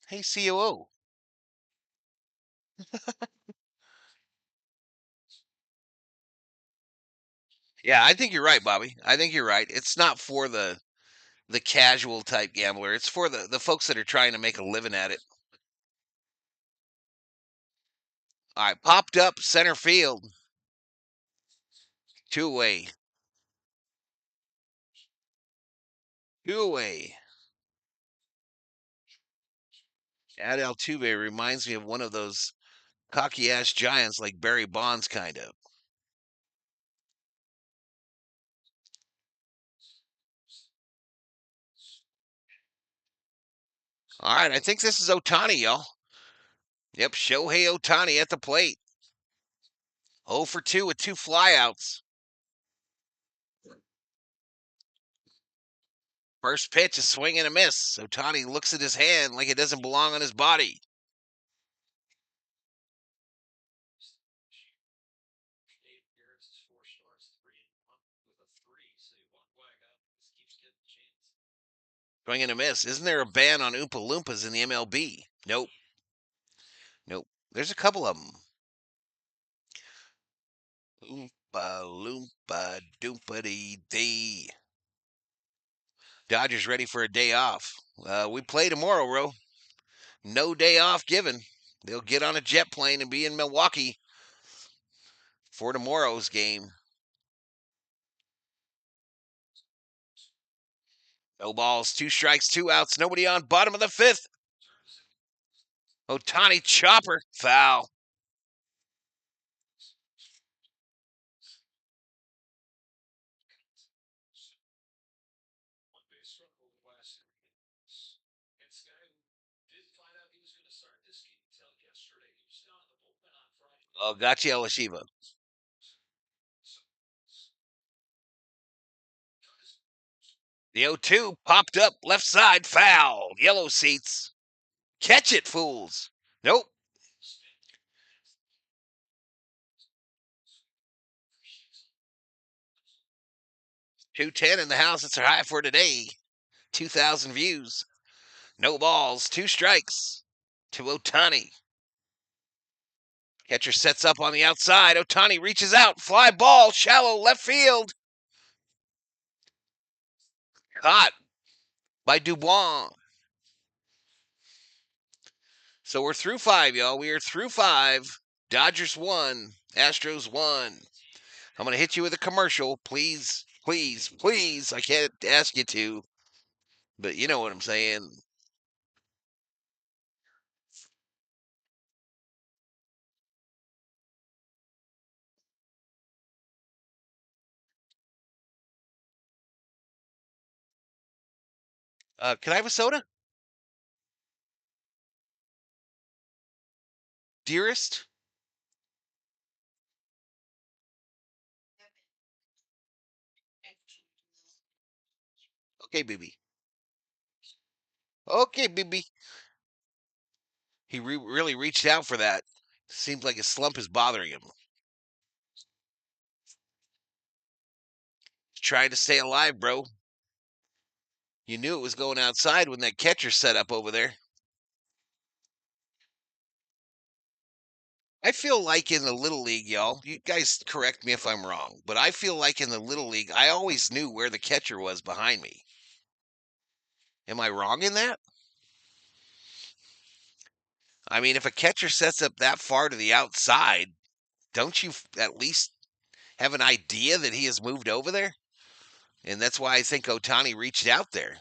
Hey, COO. Yeah, I think you're right, Bobby. I think you're right. It's not for the casual type gambler. It's for the folks that are trying to make a living at it. All right, popped up center field. 2 away. 2 away. Ad Altuve reminds me of one of those cocky ass giants like Barry Bonds, kind of. All right, I think this is Ohtani, y'all. Yep, Shohei Ohtani at the plate. 0 for 2 with 2 flyouts. First pitch, a swing and a miss. Ohtani looks at his hand like it doesn't belong on his body. Swing and a miss. Isn't there a ban on Oompa Loompas in the MLB? Nope. Nope. There's a couple of them. Oompa Loompa Doompa Dee. Dodgers ready for a day off. We play tomorrow, bro. No day off given. They'll get on a jet plane and be in Milwaukee for tomorrow's game. No balls, 2 strikes, 2 outs, nobody on. Bottom of the 5th. Ohtani chopper, foul. Oh, gotcha, Elashiva. The 0-2 popped up left side, foul. Yellow seats. Catch it, fools. Nope. .210 in the house. It's high for today. 2,000 views. No balls, 2 strikes to Ohtani. Catcher sets up on the outside. Ohtani reaches out. Fly ball, shallow left field. Caught by Dubois. So we're through 5, y'all. We are through 5. Dodgers 1. Astros 1. I'm going to hit you with a commercial. Please, please, please. I can't ask you to, but you know what I'm saying. Can I have a soda? Dearest? Okay, baby. Okay, baby. He really reached out for that. Seems like his slump is bothering him. He's trying to stay alive, bro. You knew it was going outside when that catcher set up over there. I feel like in the Little League, y'all, you guys correct me if I'm wrong, but I feel like in the Little League, I always knew where the catcher was behind me. Am I wrong in that? I mean, if a catcher sets up that far to the outside, don't you at least have an idea that he has moved over there? And that's why I think Ohtani reached out there.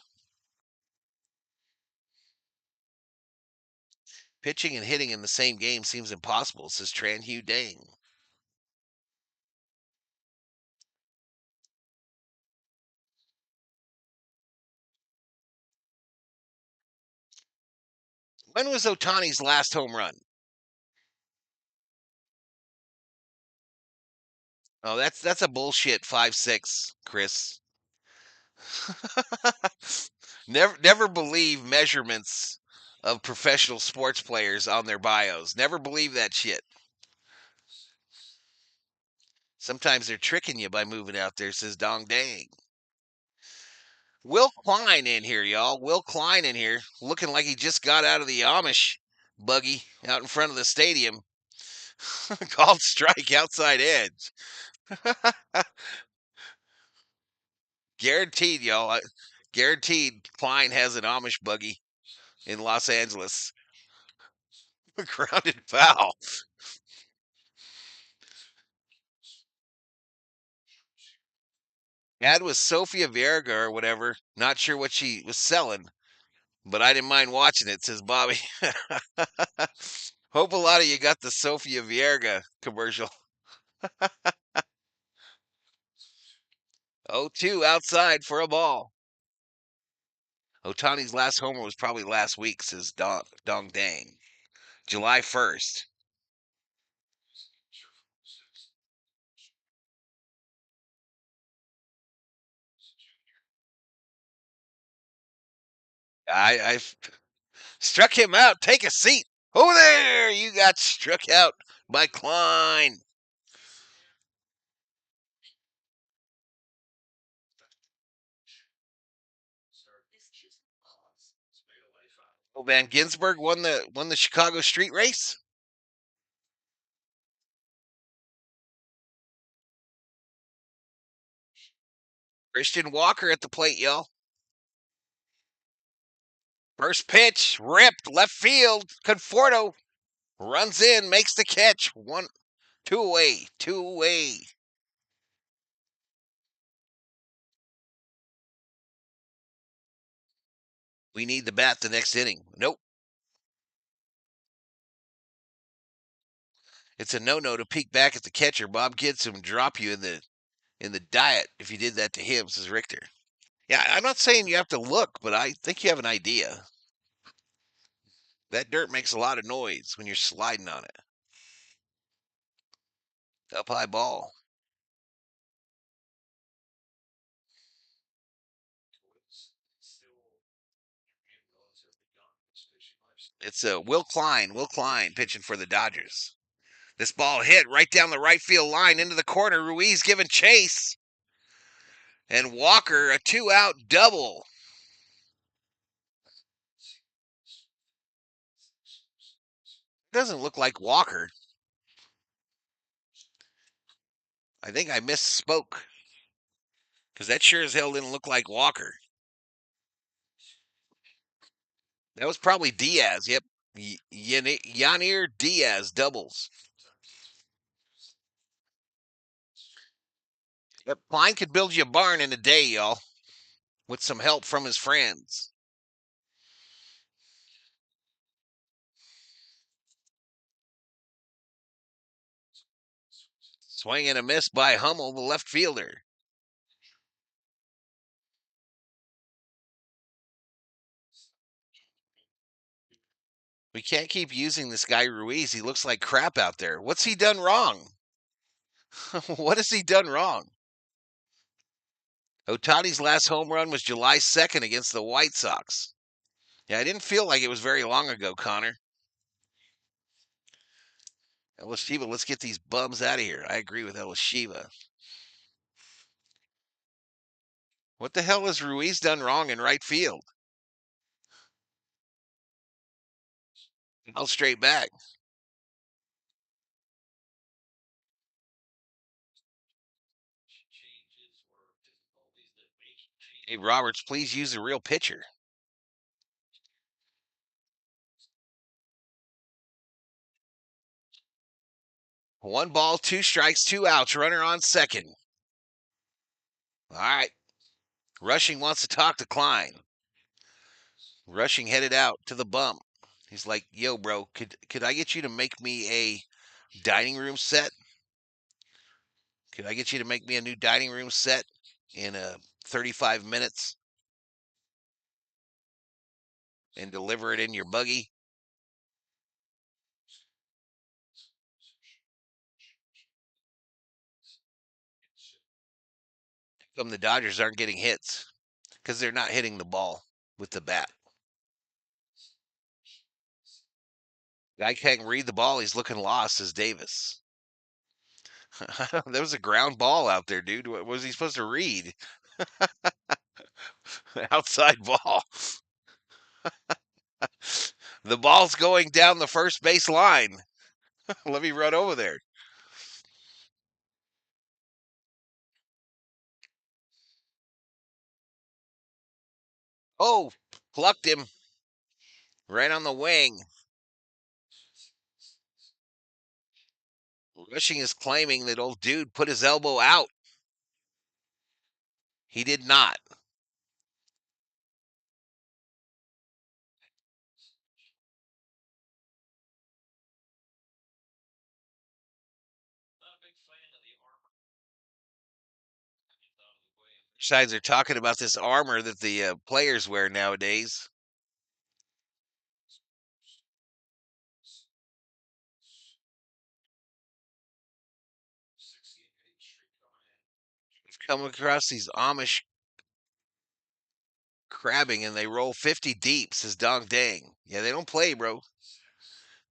Pitching and hitting in the same game seems impossible, says Tran Hugh Dang. When was Ohtani's last home run? Oh, that's a bullshit 5'6", Chris. Never believe measurements of professional sports players on their bios. Never believe that shit. Sometimes they're tricking you by moving out there, says Dong Dang. Will Klein in here, y'all. Will Klein in here, looking like he just got out of the Amish buggy out in front of the stadium. Called strike outside edge. Guaranteed, y'all. Guaranteed Klein has an Amish buggy in Los Angeles. Grounded foul. Ad was Sophia Vergara or whatever. Not sure what she was selling, but I didn't mind watching it, says Bobby. Hope a lot of you got the Sophia Vierga commercial. 0-2 outside for a ball. Otani's last homer was probably last week, says Dong Dang. July 1st. I struck him out. Take a seat. Over there. You got struck out by Klein. Oh, Van Ginsberg won the Chicago street race. Christian Walker at the plate, y'all. First pitch, ripped left field. Conforto runs in, makes the catch. 2 away, 2 away. We need the bat the next inning. Nope. It's a no-no to peek back at the catcher. Bob Gibson drop you in the diet if you did that to him, says Richter. Yeah, I'm not saying you have to look, but I think you have an idea. That dirt makes a lot of noise when you're sliding on it. Up high ball. It's Will Klein pitching for the Dodgers. This ball hit right down the right field line into the corner. Ruiz giving chase. And Walker, a 2-out double. Doesn't look like Walker. I think I misspoke. Because that sure as hell didn't look like Walker. That was probably Diaz. Yep. Yanir Diaz doubles. Yep. Klein could build you a barn in a day, y'all. With some help from his friends. Swing and a miss by Hummel, the left fielder. We can't keep using this guy Ruiz. He looks like crap out there. What's he done wrong? What has he done wrong? Otani's last home run was July 2nd against the White Sox. Yeah, I didn't feel like it was very long ago, Connor. Elishiva, let's get these bums out of here. I agree with Elishiva. What the hell has Ruiz done wrong in right field? I'll straight back. Hey, Roberts, please use a real pitcher. One ball, 2 strikes, 2 outs. Runner on second. All right. Rushing wants to talk to Klein. Rushing headed out to the bump. He's like, "Yo, bro, could I get you to make me a dining room set? Could I get you to make me a new dining room set in 35 minutes and deliver it in your buggy?" Come the Dodgers aren't getting hits because they're not hitting the ball with the bat. Guy can't read the ball. He's looking lost, as Davis. There was a ground ball out there, dude. What was he supposed to read? Outside ball. The ball's going down the first base line. Let me run over there. Oh, plucked him right on the wing. Rushing is claiming that old dude put his elbow out. He did not. Sides are talking about this armor that the players wear nowadays. We've come across these Amish crabbing and they roll 50 deep, says Dong Dang. Yeah, they don't play, bro.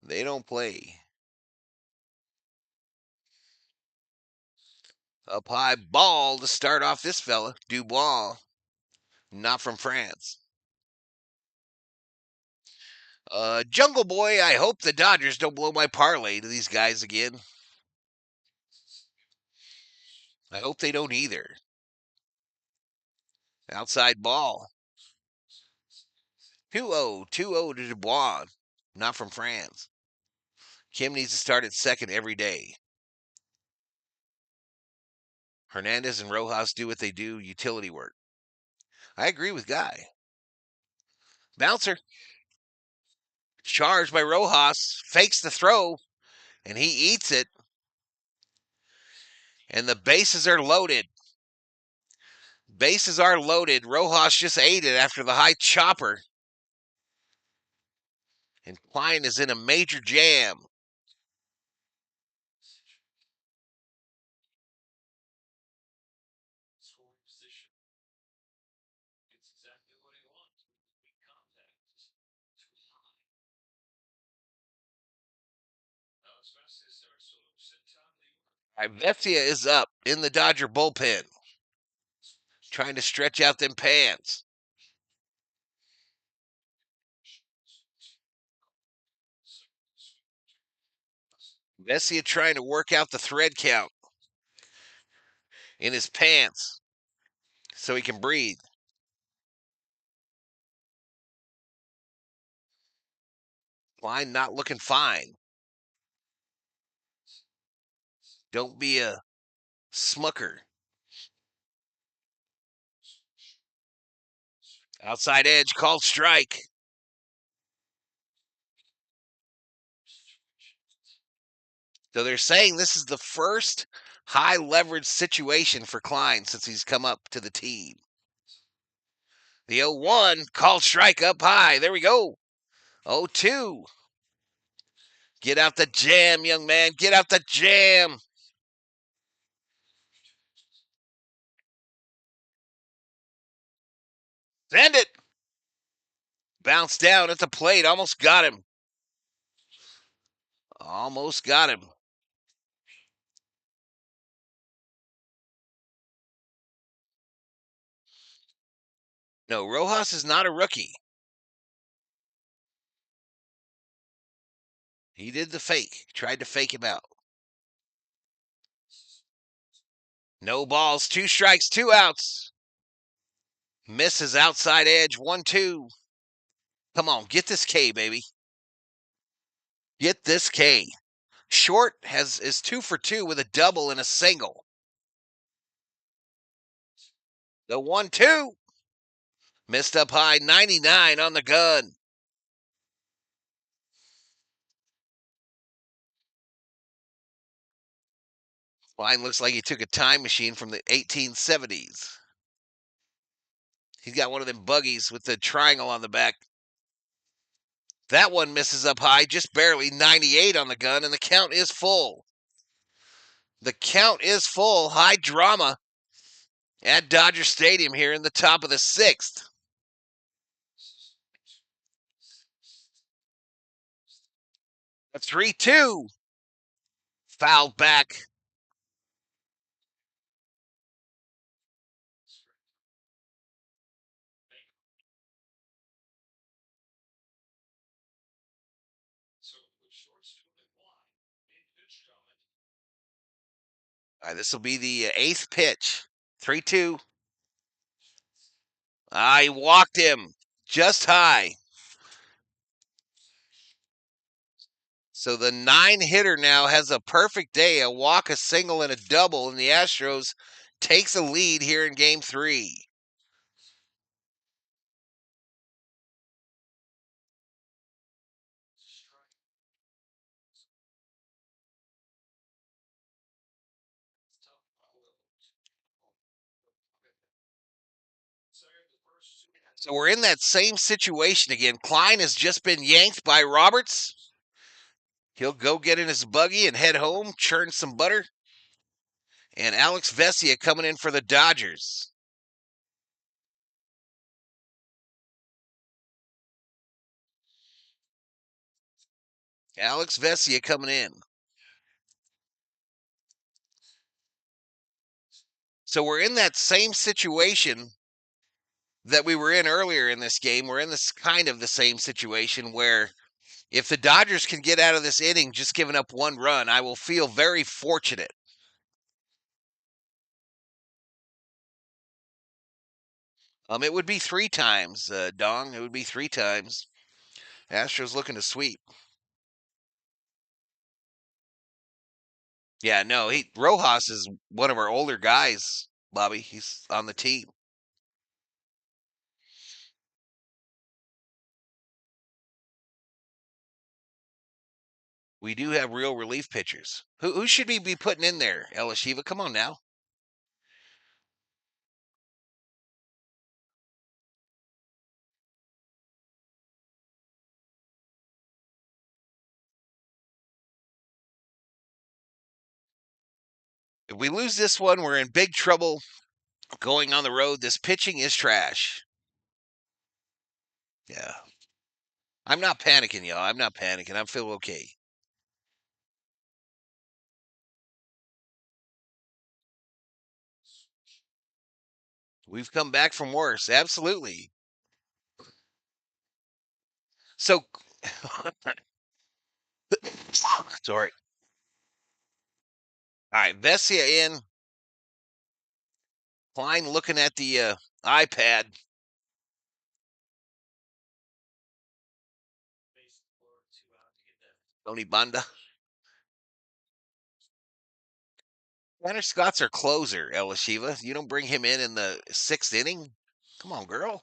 They don't play. Up high ball to start off this fella. Dubois, not from France. Jungle Boy, I hope the Dodgers don't blow my parlay to these guys again. I hope they don't either. Outside ball. 2-0, 2-0 to Dubois, not from France. Kim needs to start at second every day. Hernandez and Rojas do what they do, utility work. I agree with Guy. Bouncer. Charged by Rojas. Fakes the throw, and he eats it. And the bases are loaded. Bases are loaded. Rojas just ate it after the high chopper. And Klein is in a major jam. Vesia is up in the Dodger bullpen, trying to stretch out them pants. Vesia trying to work out the thread count in his pants so he can breathe. Klein not looking fine. Don't be a smucker. Outside edge called strike. So they're saying this is the first high leverage situation for Klein since he's come up to the team. The 0-1 called strike up high. There we go. 0-2. Get out the jam, young man. Get out the jam. Send it. Bounce down at the plate. Almost got him. Almost got him. No, Rojas is not a rookie. He did the fake. Tried to fake him out. No balls. 2 strikes, 2 outs. Misses outside edge. 1-2. Come on, get this K, baby. Get this K. Short is 2 for 2 with a double and a single. The 1-2. Missed up high, 99 on the gun. Line looks like he took a time machine from the 1870s. He's got one of them buggies with the triangle on the back. That one misses up high, just barely, 98 on the gun, and the count is full. The count is full. High drama at Dodger Stadium here in the top of the 6th. A 3-2. Fouled back. All right, this will be the eighth pitch. 3-2. I walked him just high. So the 9-hitter now has a perfect day, a walk, a single, and a double, and the Astros takes a lead here in Game 3. So we're in that same situation again. Klein has just been yanked by Roberts. He'll go get in his buggy and head home, churn some butter. And Alex Vesia coming in for the Dodgers. Alex Vesia coming in. So we're in that same situation that we were in earlier in this game. We're in this kind of the same situation where if the Dodgers can get out of this inning just giving up one run, I will feel very fortunate. It would be 3 times, Dong. It would be 3 times. Astros looking to sweep. Yeah, no, Rojas is one of our older guys, Bobby. He's on the team. We do have real relief pitchers. Who should we be putting in there? Elishiva, come on now. If we lose this one, we're in big trouble going on the road. This pitching is trash. Yeah. I'm not panicking, y'all. I'm not panicking. I feel okay. We've come back from worse. Absolutely. So, sorry. All right, Vesia in. Klein looking at the iPad. Tony Banda. Tanner Scott's our closer, Elishiva. You don't bring him in the 6th inning? Come on, girl.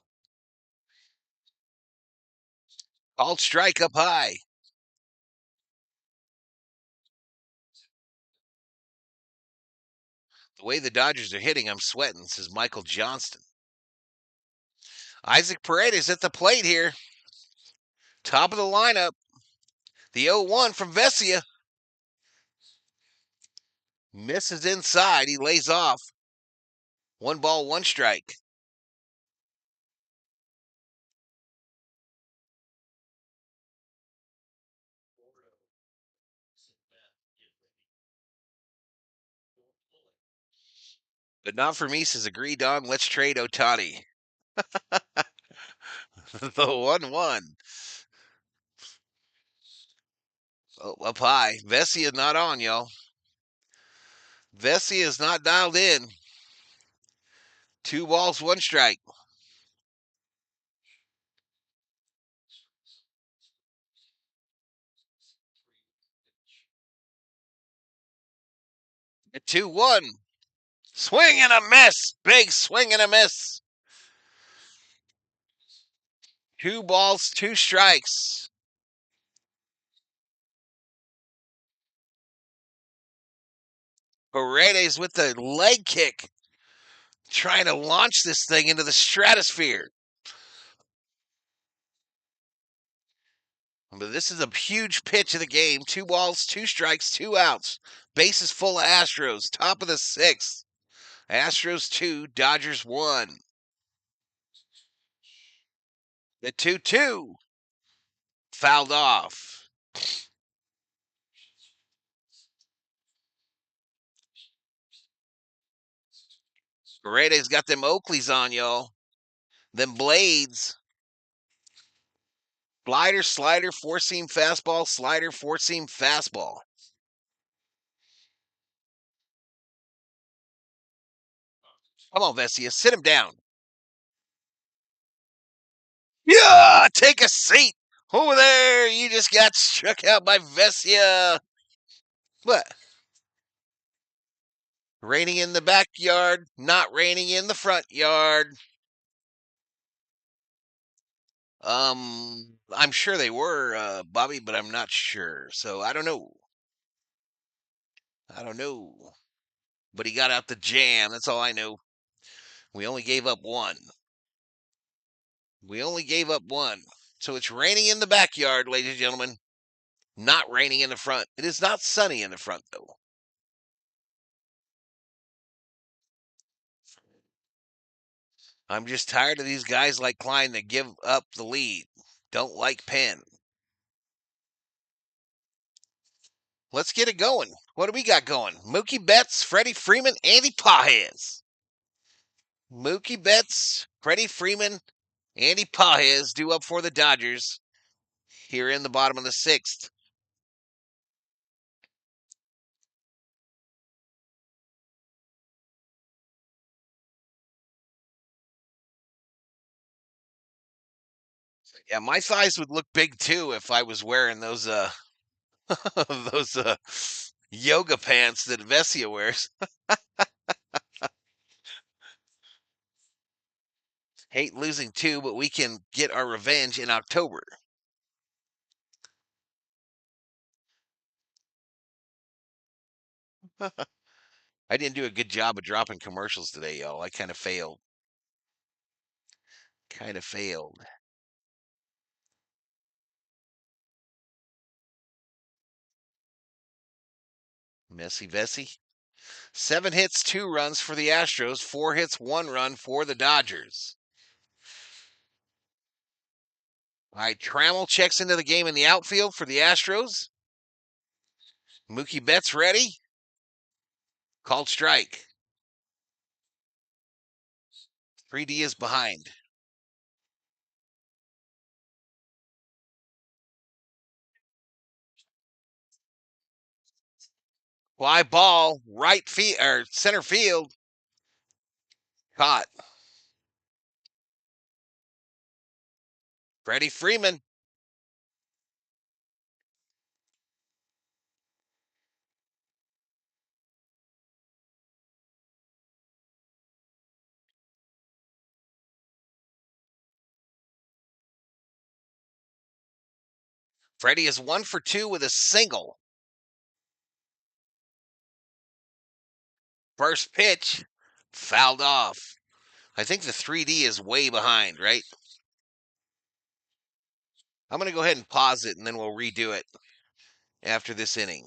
Called strike up high. The way the Dodgers are hitting, I'm sweating, says Michael Johnston. Isaac Paredes at the plate here. Top of the lineup. The 0-1 from Vesia. Misses inside. He lays off. 1 ball, 1 strike. But not for me, says Agree Dog. Let's trade Otani. The 1-1. Oh, up high. Vesia not on, y'all. Vesia is not dialed in. 2 balls, 1 strike. At 2-1. Swing and a miss. Big swing and a miss. 2 balls, 2 strikes. Paredes with the leg kick. Trying to launch this thing into the stratosphere. But this is a huge pitch of the game. 2 balls, 2 strikes, 2 outs. Bases full of Astros. Top of the 6th. Astros 2, Dodgers 1. The 2-2. Fouled off. Paredes got them Oakleys on, y'all. Them blades. Slider, 4-seam fastball, slider, 4-seam fastball. Come on, Vesia, sit him down. Yeah, take a seat. Over there, you just got struck out by Vesia. What? Raining in the backyard, not raining in the front yard. I'm sure they were, Bobby, but I'm not sure. So I don't know. I don't know. But he got out the jam. That's all I know. We only gave up one. We only gave up one. So it's raining in the backyard, ladies and gentlemen. Not raining in the front. It is not sunny in the front, though. I'm just tired of these guys like Klein that give up the lead. Don't like Penn. Let's get it going. What do we got going? Mookie Betts, Freddie Freeman, Andy Pages. Mookie Betts, Freddie Freeman, Andy Pages due up for the Dodgers here in the bottom of the sixth. Yeah, my thighs would look big too if I was wearing those those yoga pants that Vesia wears. Hate losing too, but we can get our revenge in October. I didn't do a good job of dropping commercials today, y'all. I kind of failed. Kind of failed. Messy Vessi. 7 hits, 2 runs for the Astros. 4 hits, 1 run for the Dodgers. All right, Trammell checks into the game in the outfield for the Astros. Mookie Betts ready. Called strike. 3D is behind. Fly ball, right field or center field. Caught. Freddie Freeman. Freddie is 1 for 2 with a single. First pitch, fouled off. I think the 3D is way behind, right? I'm going to go ahead and pause it, and then we'll redo it after this inning.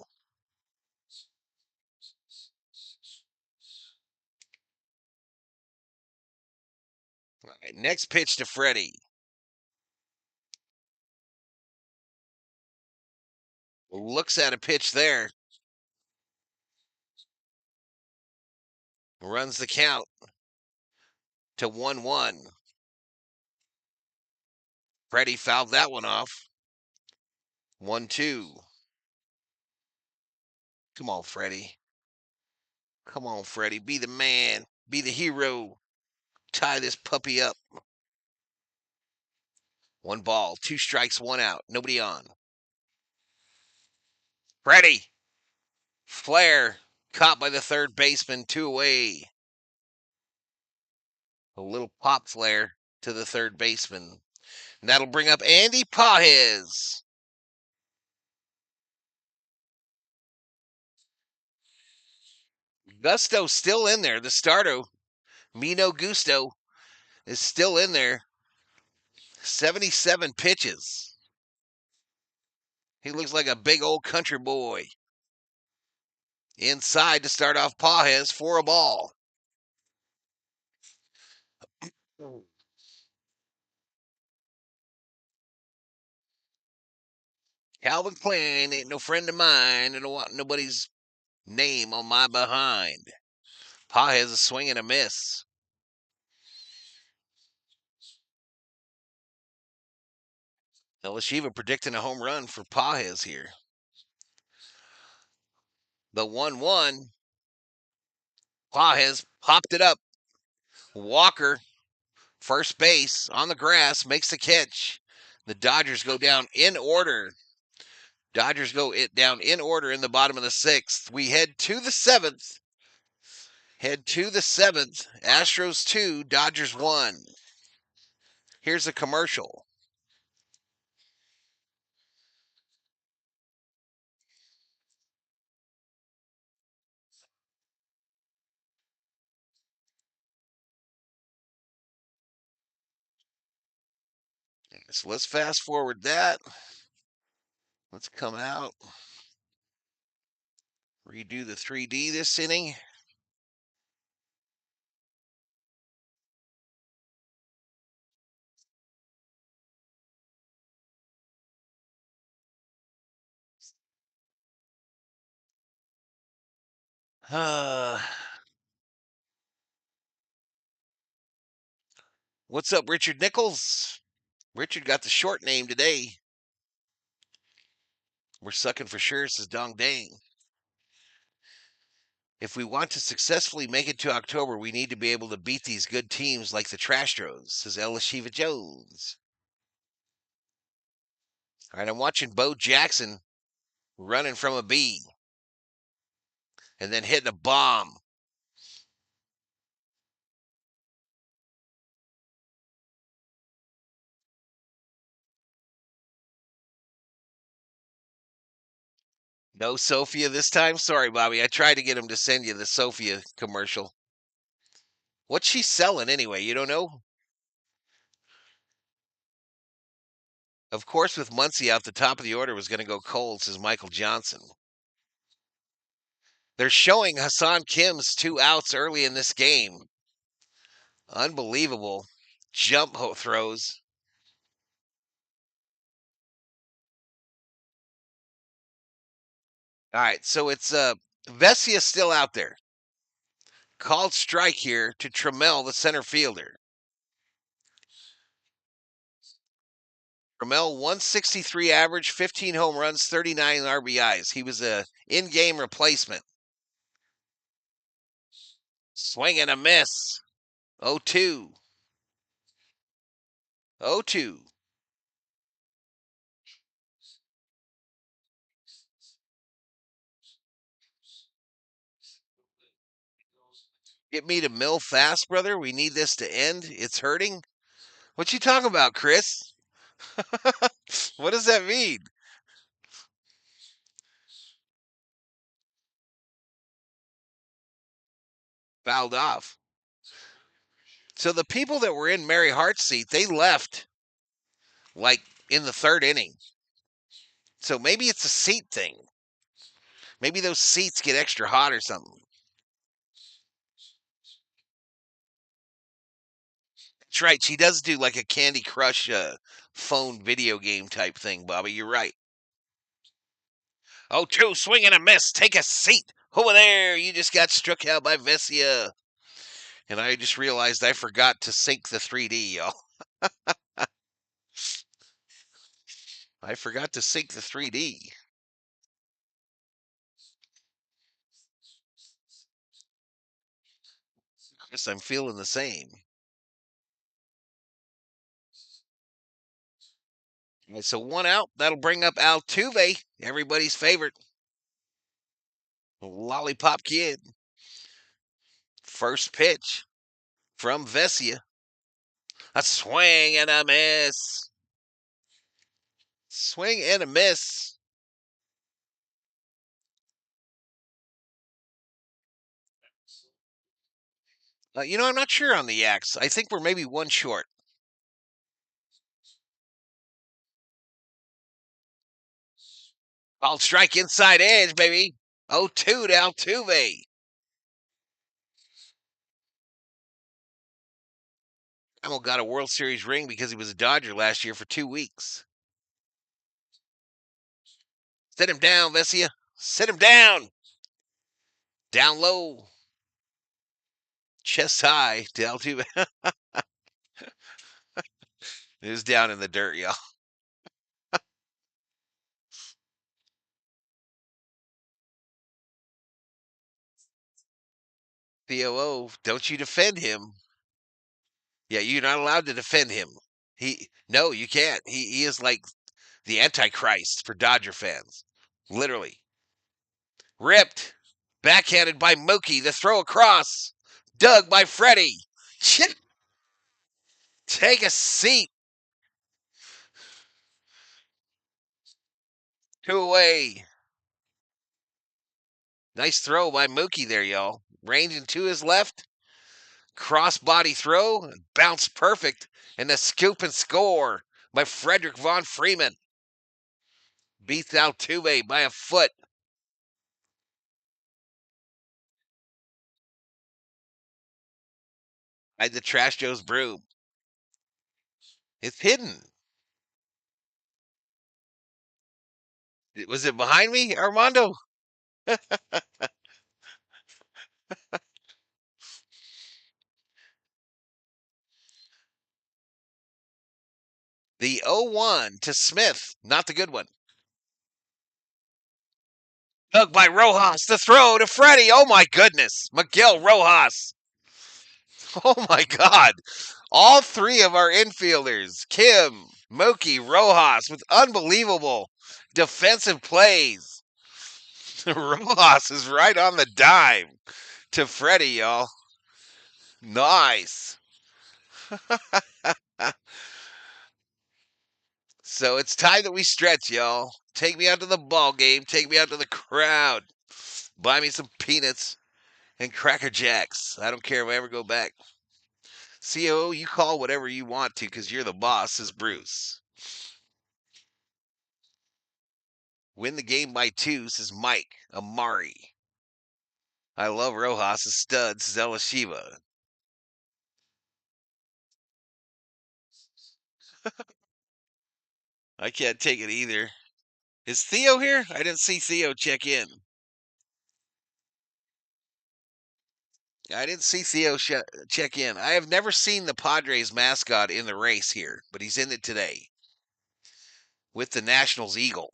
All right, next pitch to Freddie. Looks at a pitch there. Runs the count to 1-1. Freddie fouled that one off. 1-2. Come on, Freddie. Come on, Freddie. Be the man. Be the hero. Tie this puppy up. 1 ball, 2 strikes, 1 out. Nobody on. Freddie. Flare. Caught by the third baseman. 2 away. A little pop flare to the third baseman. And that'll bring up Andy Pages. Gusto still in there. The starter, Mino Gusto, is still in there. 77 pitches. He looks like a big old country boy. Inside to start off Pages for a ball. Calvin Klein ain't no friend of mine. I don't want nobody's name on my behind. Pages a swing and a miss. Elishiva predicting a home run for Pages here. The 1-1. Pages popped it up. Walker, first base, on the grass, makes the catch. The Dodgers go down in order. Dodgers go down in order in the bottom of the sixth. We head to the seventh. Astros 2, Dodgers 1. Here's a commercial. So let's fast forward that. Let's come out. Redo the 3D this inning. What's up, Richard Nichols? Richard got the short name today. We're sucking for sure, says Dong Dang. If we want to successfully make it to October, we need to be able to beat these good teams like the Trastros, says Elishiva Jones. All right, I'm watching Bo Jackson running from a bee and then hitting a bomb. No Sophia this time? Sorry, Bobby. I tried to get him to send you the Sophia commercial. What's she selling anyway? You don't know? Of course, with Muncie out, the top of the order was going to go cold, says Michael Johnson. They're showing Hassan Kim's 2 outs early in this game. Unbelievable. Jump throws. All right, so it's Vesia still out there. Called strike here to Trammell, the center fielder. Trammell, 163 average, 15 home runs, 39 RBIs. He was a in-game replacement. Swing and a miss. 0-2. 0-2. Get me to mill fast, brother. We need this to end. It's hurting. What you talking about, Chris? What does that mean? Fouled off. So the people that were in Mary Hart's seat, they left like in the third inning. So maybe it's a seat thing. Maybe those seats get extra hot or something. That's right. She does do like a Candy Crush phone video game type thing, Bobby. You're right. 0-2, swing and a miss. Take a seat. Over there. You just got struck out by Vesia. And I just realized I forgot to sync the 3D, y'all. I forgot to sync the 3D. Guess I'm feeling the same. All right, so 1 out. That'll bring up Altuve, everybody's favorite. Lollipop Kid. First pitch from Vesia. A swing and a miss. Swing and a miss. I'm not sure on the Yaks. I think we're maybe 1 short. Ball strike inside edge, baby. 0-2 to Altuve. Hamill got a World Series ring because he was a Dodger last year for 2 weeks. Sit him down, Vesia. Sit him down. Down low. Chest high to Altuve. It was down in the dirt, y'all. POO, don't you defend him. Yeah, you're not allowed to defend him. No, you can't. He is like the Antichrist for Dodger fans. Literally. Ripped. Backhanded by Mookie. The throw across. Dug by Freddie. Shit. Take a seat. 2 away. Nice throw by Mookie there, y'all. Ranging to his left. Cross body throw. Bounce perfect. And the scoop and score by Frederick Von Freeman. Beats Altuve by a foot. Hide the Trash Joe's broom. It's hidden. Was it behind me, Armando? The 0-1 to Smith. Not the good one. Dug by Rojas. The throw to Freddie. Oh my goodness. Miguel Rojas. Oh my God. All three of our infielders, Kim, Mookie, Rojas, with unbelievable defensive plays. Rojas is right on the dime to Freddie, y'all. Nice. So it's time that we stretch, y'all. Take me out to the ball game. Take me out to the crowd. Buy me some peanuts and Cracker Jacks. I don't care if I ever go back. COO, you call whatever you want to because you're the boss, says Bruce. Win the game by 2, says Mike Amari. I love Rojas' stud, says Elashiva. I can't take it either. Is Theo here? I didn't see Theo check in. I didn't see Theo check in. I have never seen the Padres mascot in the race here, but he's in it today with the Nationals Eagle.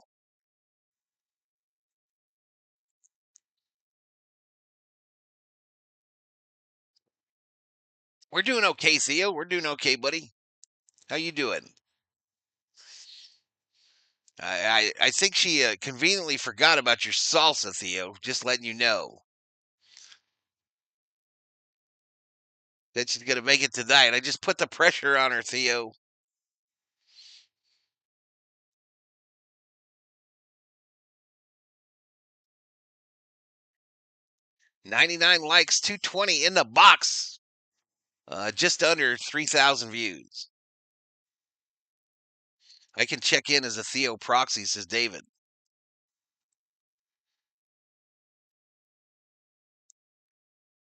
We're doing okay, Theo. We're doing okay, buddy. How you doing? I think she conveniently forgot about your salsa, Theo. Just letting you know that she's gonna make it tonight. I just put the pressure on her, Theo. 99 likes, 220 in the box. Just under 3,000 views. I can check in as a Theo proxy, says David.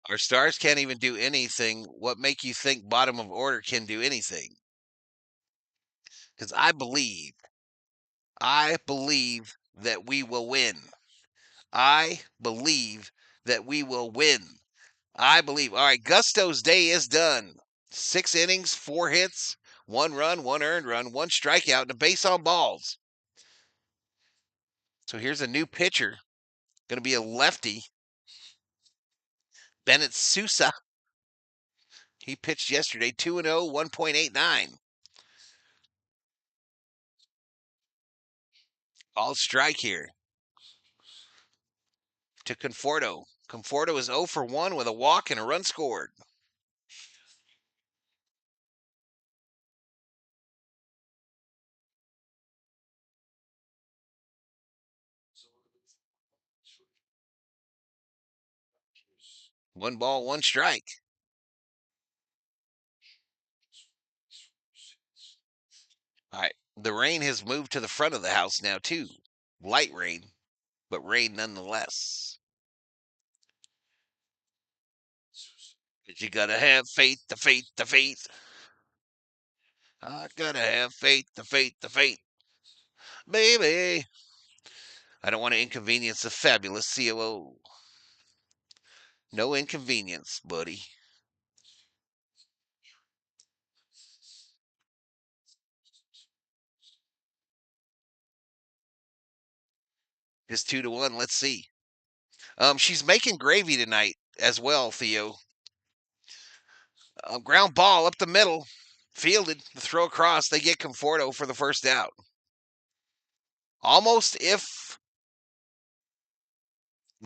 Our stars can't even do anything. What make you think bottom of order can do anything? Because I believe that we will win. I believe that we will win. I believe. All right, Gusto's day is done. 6 innings, 4 hits, 1 run, 1 earned run, 1 strikeout, and a base on balls. So here's a new pitcher. Going to be a lefty. Bennett Sousa. He pitched yesterday 2-0, 1.89. All strike here to Conforto. Conforto is 0 for 1 with a walk and a run scored. One ball, 1 strike. All right. The rain has moved to the front of the house now, too. Light rain, but rain nonetheless. But you gotta have faith, the faith, the faith. I gotta have faith, the faith, the faith. Baby. I don't want to inconvenience the fabulous COO. No inconvenience, buddy. Just 2-1. Let's see. She's making gravy tonight as well, Theo. A ground ball up the middle, fielded, the throw across. They get Conforto for the first out. Almost if,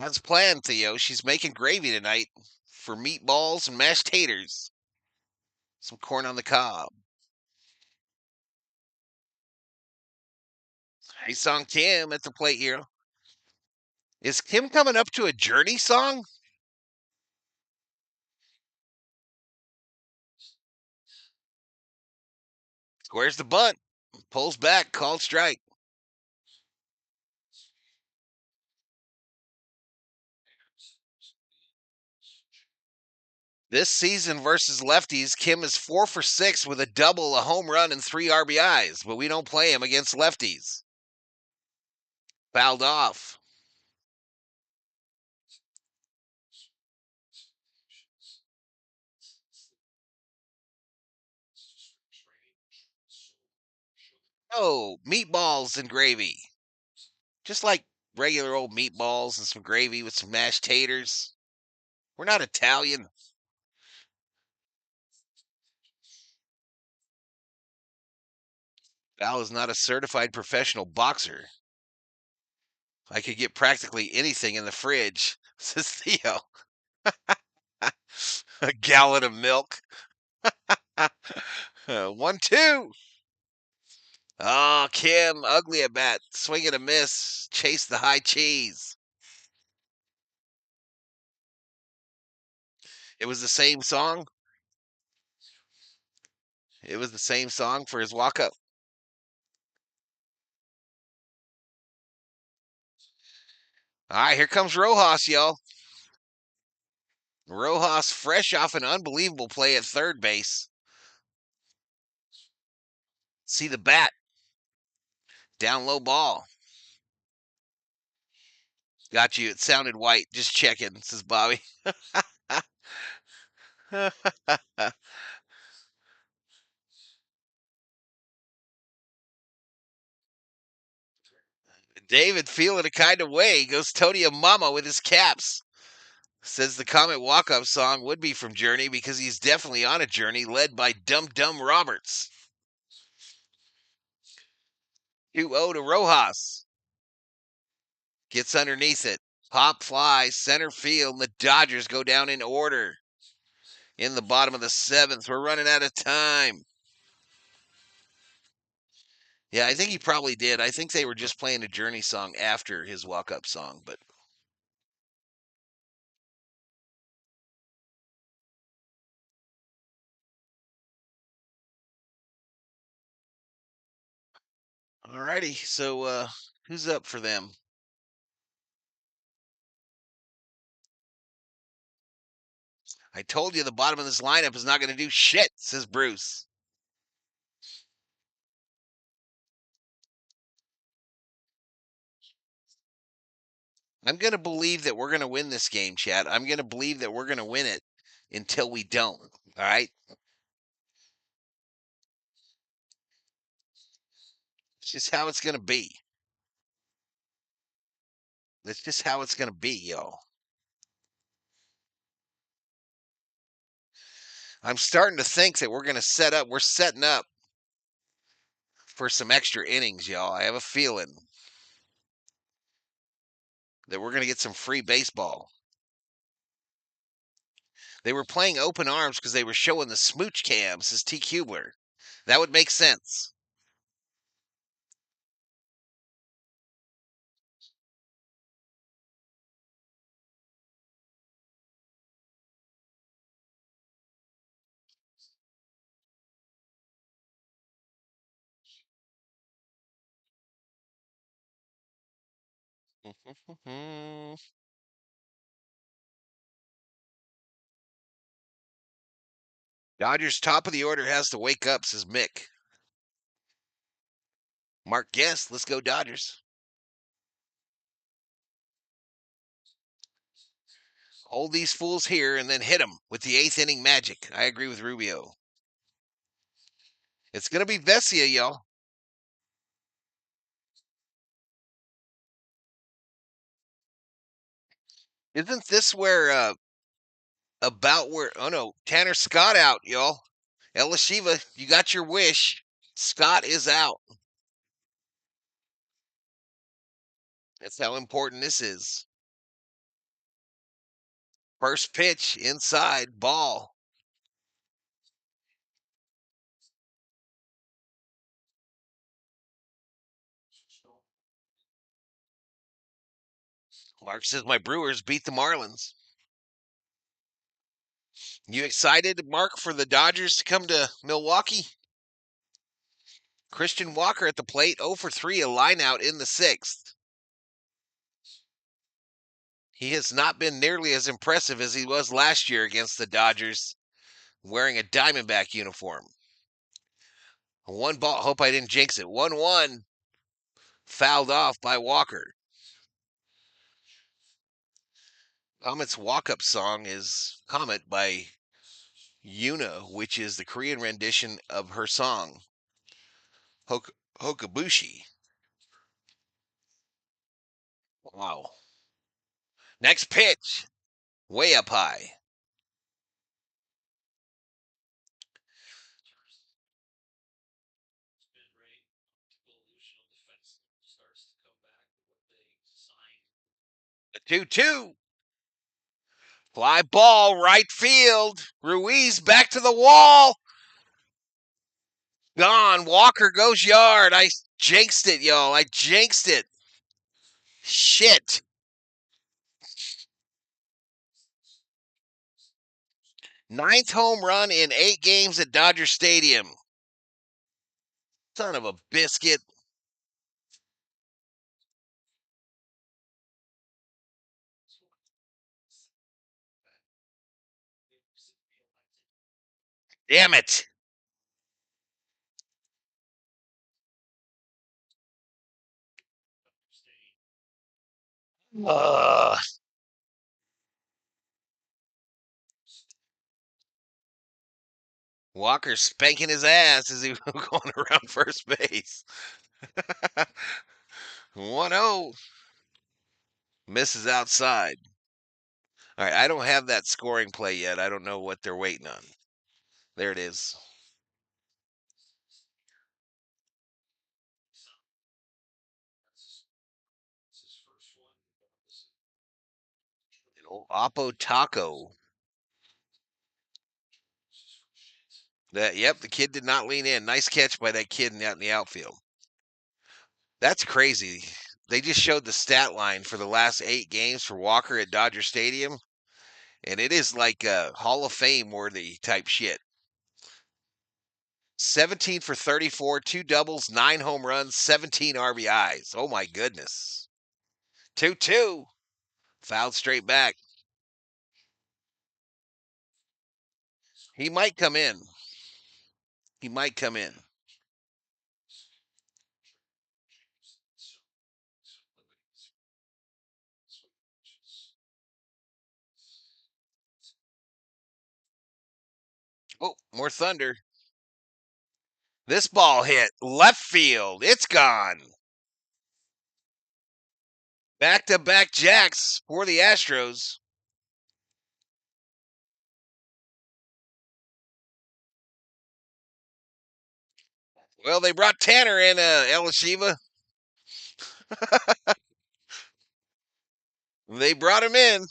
as planned, Theo, she's making gravy tonight for meatballs and mashed taters. Some corn on the cob. Hey, song Kim at the plate here. Is Kim coming up to a Journey song? Squares the bunt. Pulls back. Called strike. This season versus lefties, Kim is 4 for 6 with a double, a home run, and 3 RBIs, but we don't play him against lefties. Fouled off. Oh, meatballs and gravy. Just like regular old meatballs and some gravy with some mashed taters. We're not Italian. Val is not a certified professional boxer. I could get practically anything in the fridge, says Theo. A gallon of milk. 1-2. Oh, Kim, ugly at bat. Swing and a miss. Chase the high cheese. It was the same song. It was the same song for his walk up. All right, here comes Rojas, y'all. Rojas fresh off an unbelievable play at third base. See the bat. Down low ball. Got you. It sounded white. Just checking, says Bobby. David feeling a kind of way. Goes Tony Mama with his caps. Says the Comet walk-up song would be from Journey because he's definitely on a journey led by Dum Dum Roberts. 2-0 to Rojas. Gets underneath it. Pop fly, center field, and the Dodgers go down in order. In the bottom of the 7th, we're running out of time. Yeah, I think he probably did. I think they were just playing a Journey song after his walk-up song, but alrighty. So who's up for them? I told you the bottom of this lineup is not going to do shit, says Bruce. I'm going to believe that we're going to win this game, Chad. I'm going to believe that we're going to win it until we don't. All right? It's just how it's going to be. That's just how it's going to be, y'all. I'm starting to think that we're setting up for some extra innings, y'all. I have a feeling that we're going to get some free baseball. They were playing open arms because they were showing the smooch cams, says T. Kubler. That would make sense. Dodgers top of the order has to wake up, says Mick. Mark Guest, let's go Dodgers. Hold these fools here and then hit them with the 8th inning magic. I agree with Rubio. It's going to be Vesia, y'all. Isn't this where about where. Oh no, Tanner Scott out, y'all. Elishiva, you got your wish. Scott is out. That's how important this is. First pitch inside, ball. Mark says my Brewers beat the Marlins. You excited, Mark, for the Dodgers to come to Milwaukee? Christian Walker at the plate, 0 for 3, a line out in the sixth. He has not been nearly as impressive as he was last year against the Dodgers, wearing a Diamondback uniform. One ball, hope I didn't jinx it. 1-1, fouled off by Walker. Comet's walk-up song is Comet by Yuna, which is the Korean rendition of her song, Hokabushi. Wow. Next pitch, way up high. A 2-2. Fly ball, right field. Ruiz back to the wall. Gone. Walker goes yard. I jinxed it, y'all. I jinxed it. Shit. Ninth home run in 8 games at Dodger Stadium. Son of a biscuit. Damn it. Ugh. Walker spanking his ass as he was going around first base. 1-0. Misses outside. All right, I don't have that scoring play yet. I don't know what they're waiting on. There it is. Oppo Taco. Yep, the kid did not lean in. Nice catch by that kid out in the outfield. That's crazy. They just showed the stat line for the last 8 games for Walker at Dodger Stadium, and it is like a Hall of Fame worthy type shit. 17 for 34, 2 doubles, 9 home runs, 17 RBIs. Oh my goodness. 2-2. Fouled straight back. He might come in. He might come in. Oh, more thunder. This ball hit left field. It's gone. Back-to-back jacks for the Astros. Well, they brought Tanner in, Elishiva. They brought him in.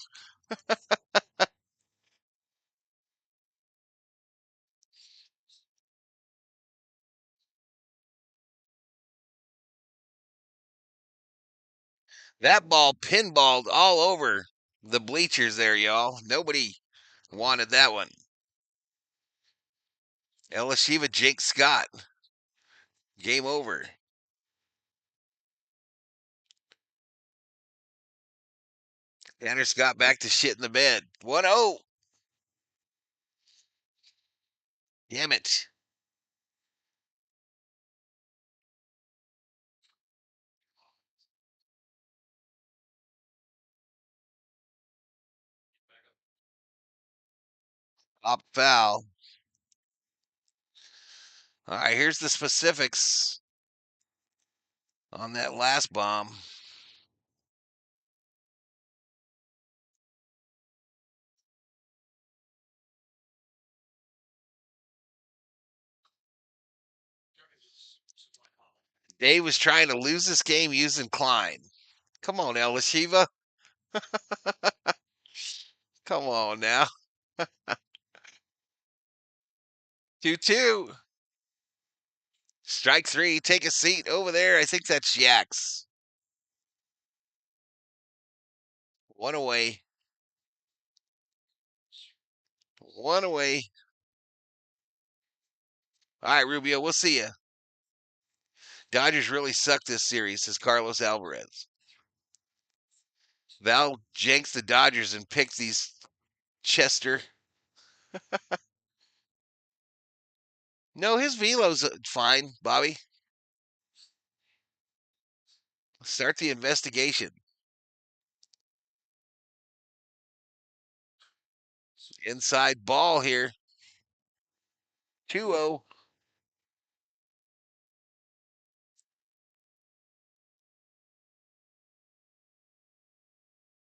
That ball pinballed all over the bleachers there, y'all. Nobody wanted that one. Elishiva, Jake Scott. Game over. Tanner Scott back to shit in the bed. 1-0. Damn it. Pop foul. All right, here's the specifics on that last bomb. Dave was trying to lose this game using Klein. Come on now, Lashiva. Come on now. 2-2. Strike three. Take a seat over there. I think that's Jax. One away. One away. All right, Rubio, we'll see you. Dodgers really suck this series, says Carlos Alvarez. Val janks the Dodgers and picks these Chester. No, his velo's fine, Bobby. Start the investigation. Inside ball here. 2-0.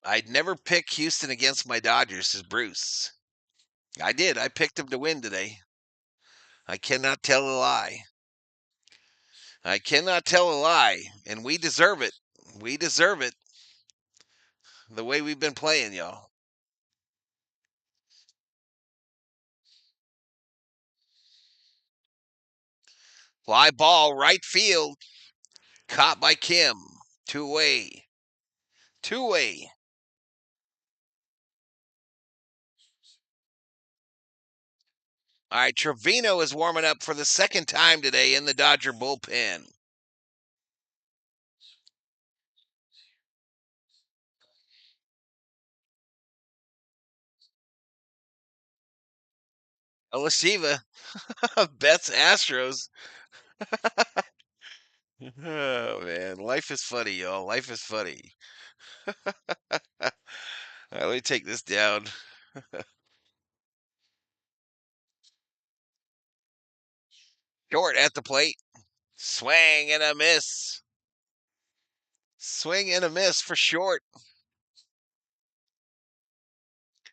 I'd never pick Houston against my Dodgers, says Bruce. I did. I picked them to win today. I cannot tell a lie. I cannot tell a lie. And we deserve it. We deserve it. The way we've been playing, y'all. Fly ball, right field. Caught by Kim. Two away. Two away. All right, Trevino is warming up for the second time today in the Dodger bullpen. Elisheva bets Astros. Oh, man. Life is funny, y'all. Life is funny. All right, let me take this down. Short at the plate. Swing and a miss. Swing and a miss for Short.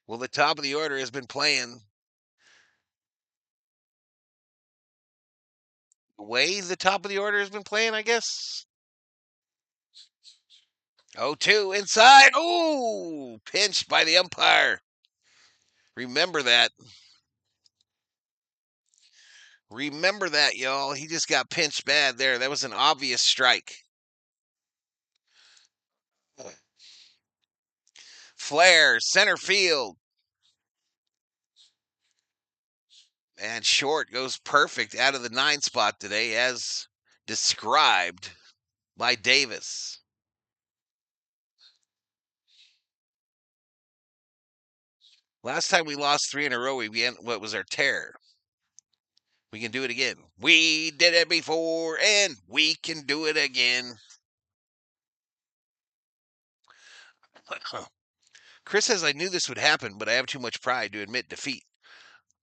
Well, the top of the order has been playing the way the top of the order has been playing, I guess. 0-2 inside. Ooh, pinched by the umpire. Remember that. Remember that, y'all. He just got pinched bad there. That was an obvious strike. Flair, center field. And Short goes perfect out of the 9 spot today, as described by Davis. Last time we lost 3 in a row, what was our tear? We can do it again. We did it before, and we can do it again. Chris says, I knew this would happen, but I have too much pride to admit defeat.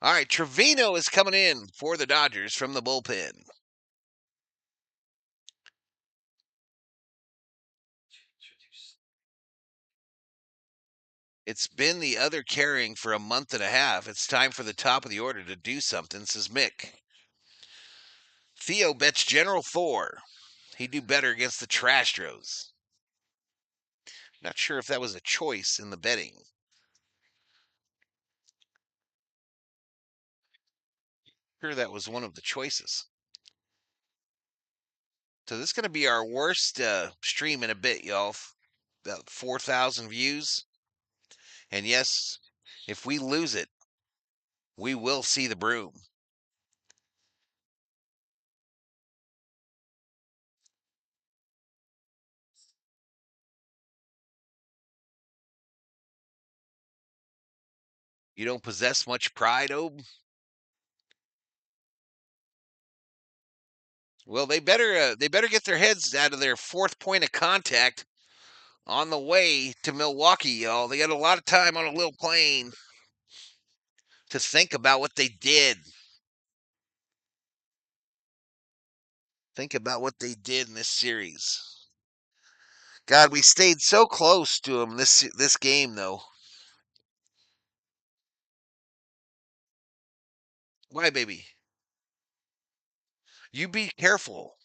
All right, Trevino is coming in for the Dodgers from the bullpen. It's been the other carrying for a month and a half. It's time for the top of the order to do something, says Mick. Theo bets General Thor. He'd do better against the Trastros. Not sure if that was a choice in the betting. Sure, that was one of the choices. So this is going to be our worst stream in a bit, y'all. About 4,000 views. And yes, if we lose it, we will see the broom. You don't possess much pride, Obe? Well, they better get their heads out of their fourth point of contact on the way to Milwaukee, y'all. They got a lot of time on a little plane to think about what they did. Think about what they did in this series. God, we stayed so close to them this game, though. Why, baby? You be careful.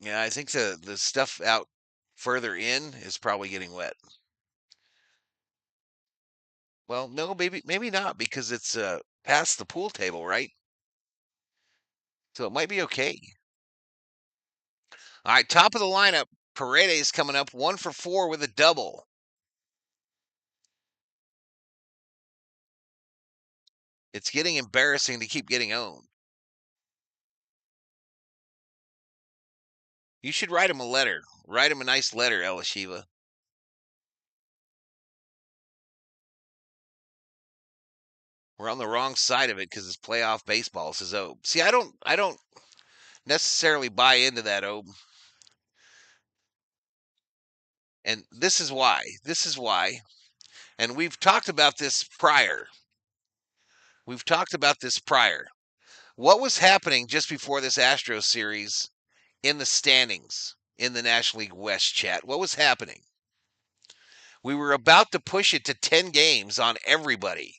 Yeah, I think the stuff out further in is probably getting wet. Well, no, maybe not because it's past the pool table, right? So it might be okay. All right, top of the lineup. Paredes coming up 1 for 4 with a double. It's getting embarrassing to keep getting owned. You should write him a letter. Write him a nice letter, Elishiva. We're on the wrong side of it because it's playoff baseball, says Obe. See, I don't necessarily buy into that, Obe. And this is why. This is why. And we've talked about this prior. We've talked about this prior. What was happening just before this Astros series in the standings in the National League West chat? What was happening? We were about to push it to 10 games on everybody.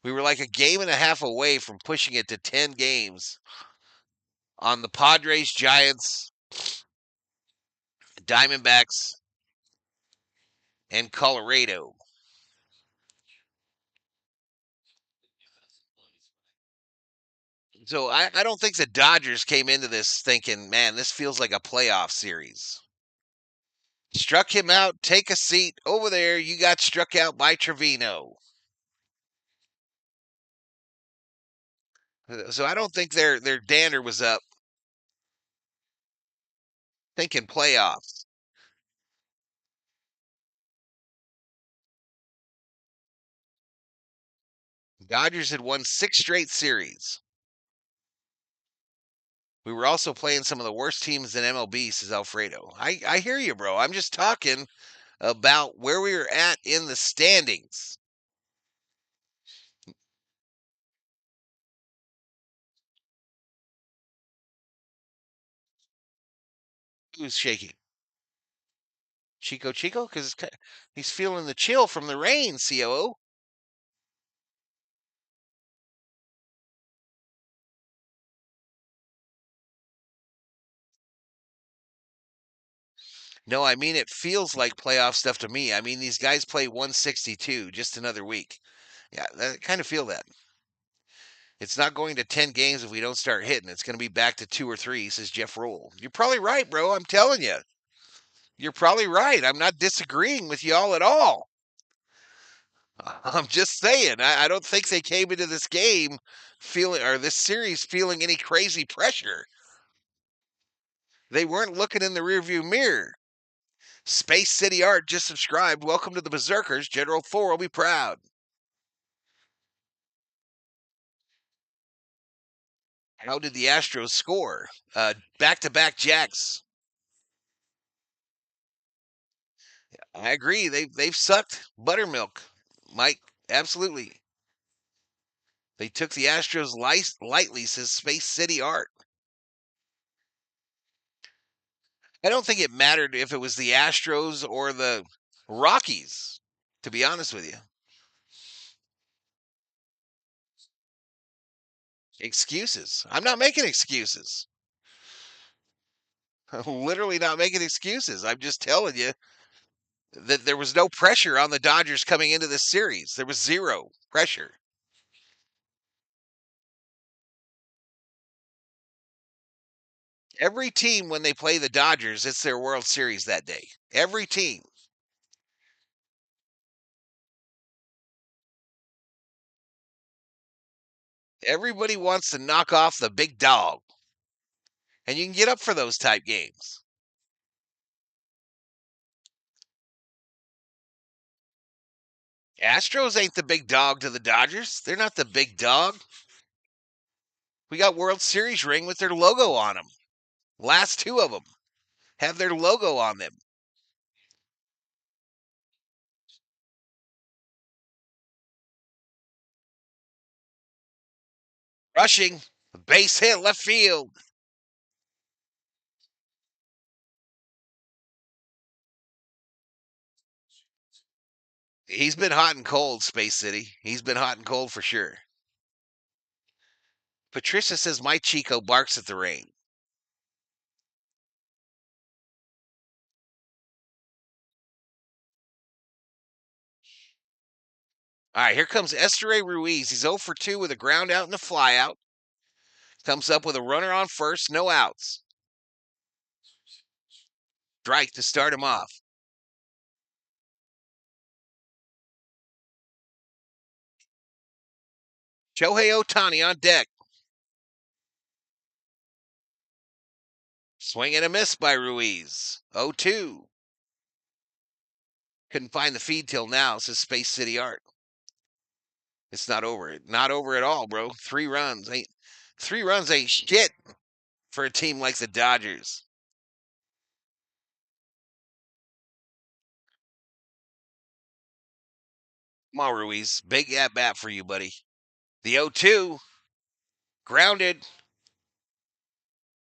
We were like a game and a half away from pushing it to 10 games on the Padres, Giants, Diamondbacks, and Colorado. So I don't think the Dodgers came into this thinking, man, this feels like a playoff series. Struck him out. Take a seat over there. You got struck out by Trevino. So I don't think their dander was up thinking playoffs. Dodgers had won 6 straight series. We were also playing some of the worst teams in MLB, says Alfredo. I hear you, bro. I'm just talking about where we were at in the standings. Who's shaking? Chico? Because he's feeling the chill from the rain, COO. No, I mean, it feels like playoff stuff to me. I mean, these guys play 162 just another week. Yeah, I kind of feel that. It's not going to 10 games if we don't start hitting. It's going to be back to 2 or 3, says Jeff Roll. You're probably right, bro. I'm telling you. You're probably right. I'm not disagreeing with y'all at all. I'm just saying, I don't think they came into this game feeling, or this series feeling any crazy pressure. They weren't looking in the rearview mirror. Space City Art just subscribed. Welcome to the Berserkers. General Thor will be proud. How did the Astros score? Back-to-back jacks. I agree. They've sucked buttermilk, Mike. Absolutely. They took the Astros lightly, says Space City Art. I don't think it mattered if it was the Astros or the Rockies, to be honest with you. Excuses. I'm not making excuses. I'm literally not making excuses. I'm just telling you that there was no pressure on the Dodgers coming into this series. There was zero pressure. Every team, when they play the Dodgers, it's their World Series that day. Every team. Everybody wants to knock off the big dog. And you can get up for those type games. Astros ain't the big dog to the Dodgers. They're not the big dog. We got World Series ring with their logo on them. Last 2 of them have their logo on them. Rushing, base hit, left field. He's been hot and cold, Space City. He's been hot and cold for sure. Patricia says my Chico barks at the rain. All right, here comes Esteury Ruiz. He's 0 for 2 with a ground out and a fly out. Comes up with a runner on first, no outs. Strike to start him off. Shohei Ohtani on deck. Swing and a miss by Ruiz. 0-2. Couldn't find the feed till now, says Space City Art. It's not over. Not over at all, bro. 3 runs. Three runs ain't shit for a team like the Dodgers. Come on, Ruiz. Big at bat for you, buddy. The 0-2. Grounded.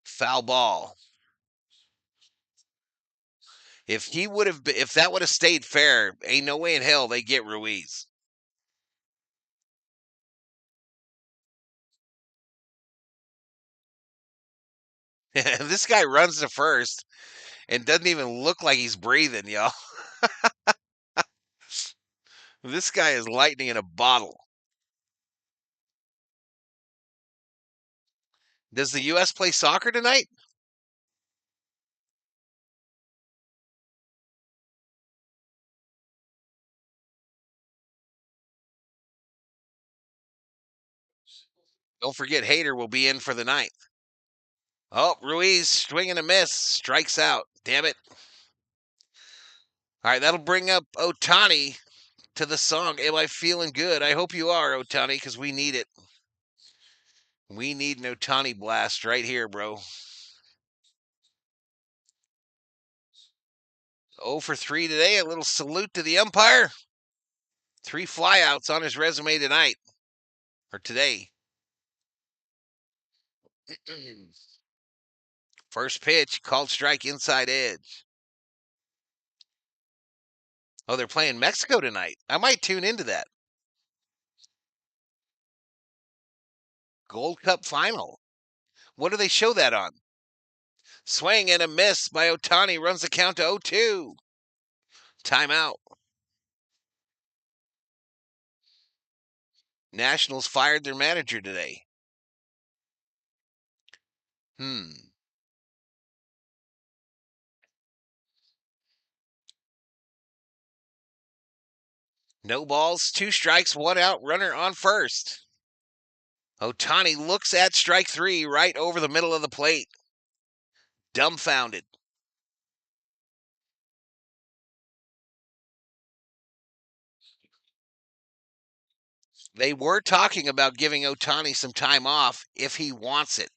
Foul ball. If that would have stayed fair, ain't no way in hell they get Ruiz. This guy runs to first and doesn't even look like he's breathing, y'all. This guy is lightning in a bottle. Does the U.S. play soccer tonight? Don't forget, Hader will be in for the ninth. Oh, Ruiz, swing and a miss, strikes out. Damn it. All right, that'll bring up Ohtani to the song, Am I Feeling Good? I hope you are, Ohtani, because we need it. We need an Ohtani blast right here, bro. 0 for 3 today. A little salute to the umpire. 3 flyouts on his resume tonight, or today. First pitch, called strike inside edge. Oh, they're playing Mexico tonight. I might tune into that. Gold Cup final. What do they show that on? Swing and a miss by Ohtani runs the count to 0-2. Timeout. Nationals fired their manager today. No balls, 2 strikes, 1 out, runner on first. Ohtani looks at strike 3 right over the middle of the plate. Dumbfounded. They were talking about giving Ohtani some time off if he wants it.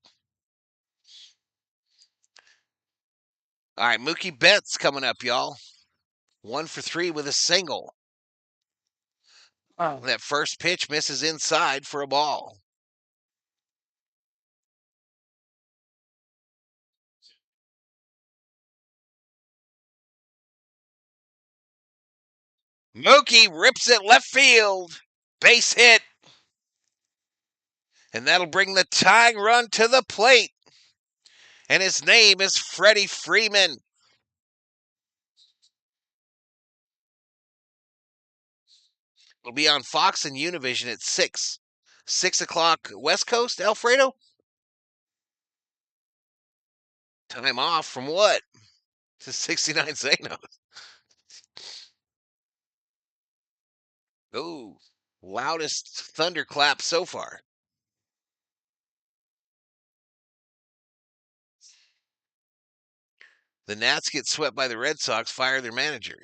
All right, Mookie Betts coming up, y'all. 1 for 3 with a single. That first pitch misses inside for a ball. Mookie rips it left field. Base hit. And that'll bring the tying run to the plate. And his name is Freddie Freeman. It'll be on Fox and Univision at 6. 6 o'clock West Coast, Alfredo? Time off from what? To 69 Zanos. Ooh, loudest thunderclap so far. The Nats get swept by the Red Sox, fire their manager.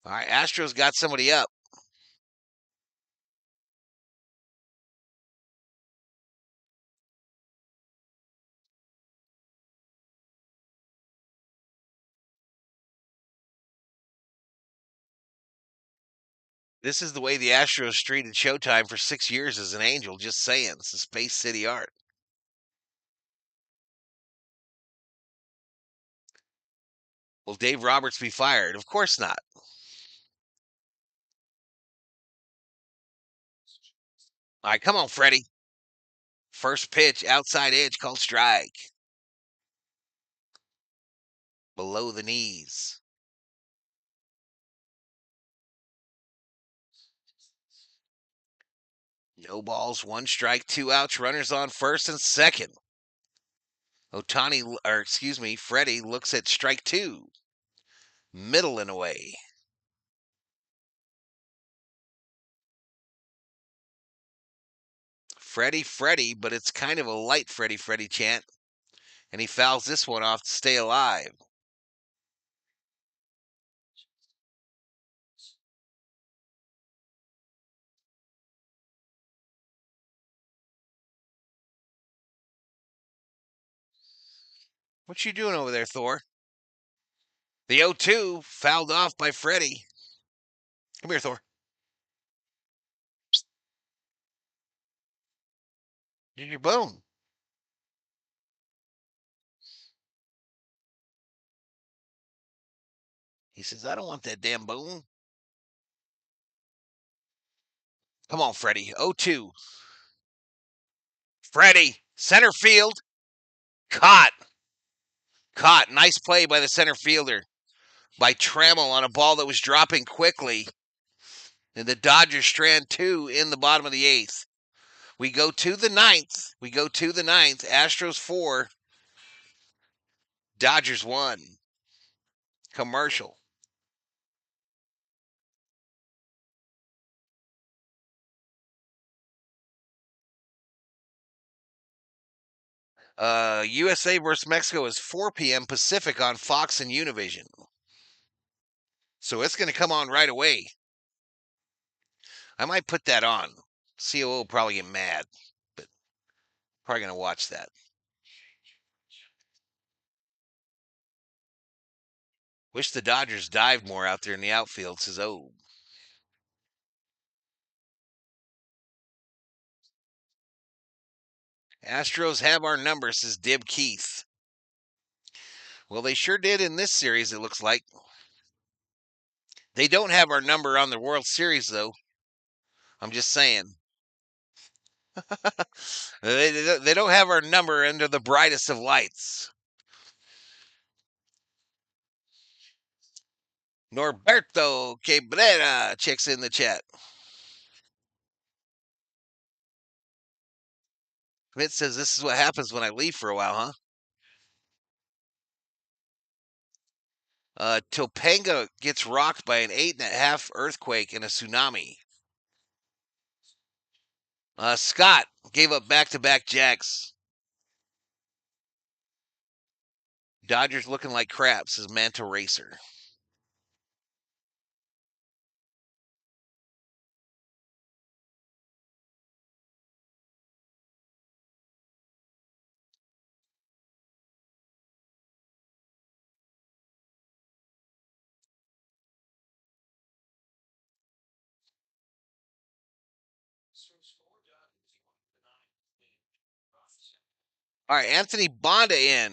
All right, Astros got somebody up. This is the way the Astros treated Showtime for 6 years as an angel, just saying. This is Space City Art. Will Dave Roberts be fired? Of course not. All right, come on, Freddie. First pitch, outside edge, called strike. Below the knees. No balls, 1 strike, 2 outs, runners on first and second. Freddie looks at strike 2. Middle and away. Freddie, but it's kind of a light Freddie chant. And he fouls this one off to stay alive. What you doing over there, Thor? The 0-2 fouled off by Freddie. Come here, Thor. Get your bone. He says, I don't want that damn bone. Come on, Freddie. 0-2. Freddie, center field. Caught. Nice play by the center fielder. By Trammell on a ball that was dropping quickly. And the Dodgers strand 2 in the bottom of the 8th. We go to the 9th. Astros 4. Dodgers 1. Commercial. USA versus Mexico is 4 p.m. Pacific on Fox and Univision. So it's going to come on right away. I might put that on. COO will probably get mad, but probably going to watch that. Wish the Dodgers dived more out there in the outfield, says O. Astros have our number, says Dib Keith. Well, they sure did in this series, it looks like. They don't have our number on the World Series, though. I'm just saying. They don't have our number under the brightest of lights. Norberto Cabrera checks in the chat. Schmidt says this is what happens when I leave for a while, huh? Topanga gets rocked by an 8.5 earthquake and a tsunami. Scott gave up back-to-back jacks. Dodgers looking like crap, says Manta Racer. All right, Anthony Bonda in.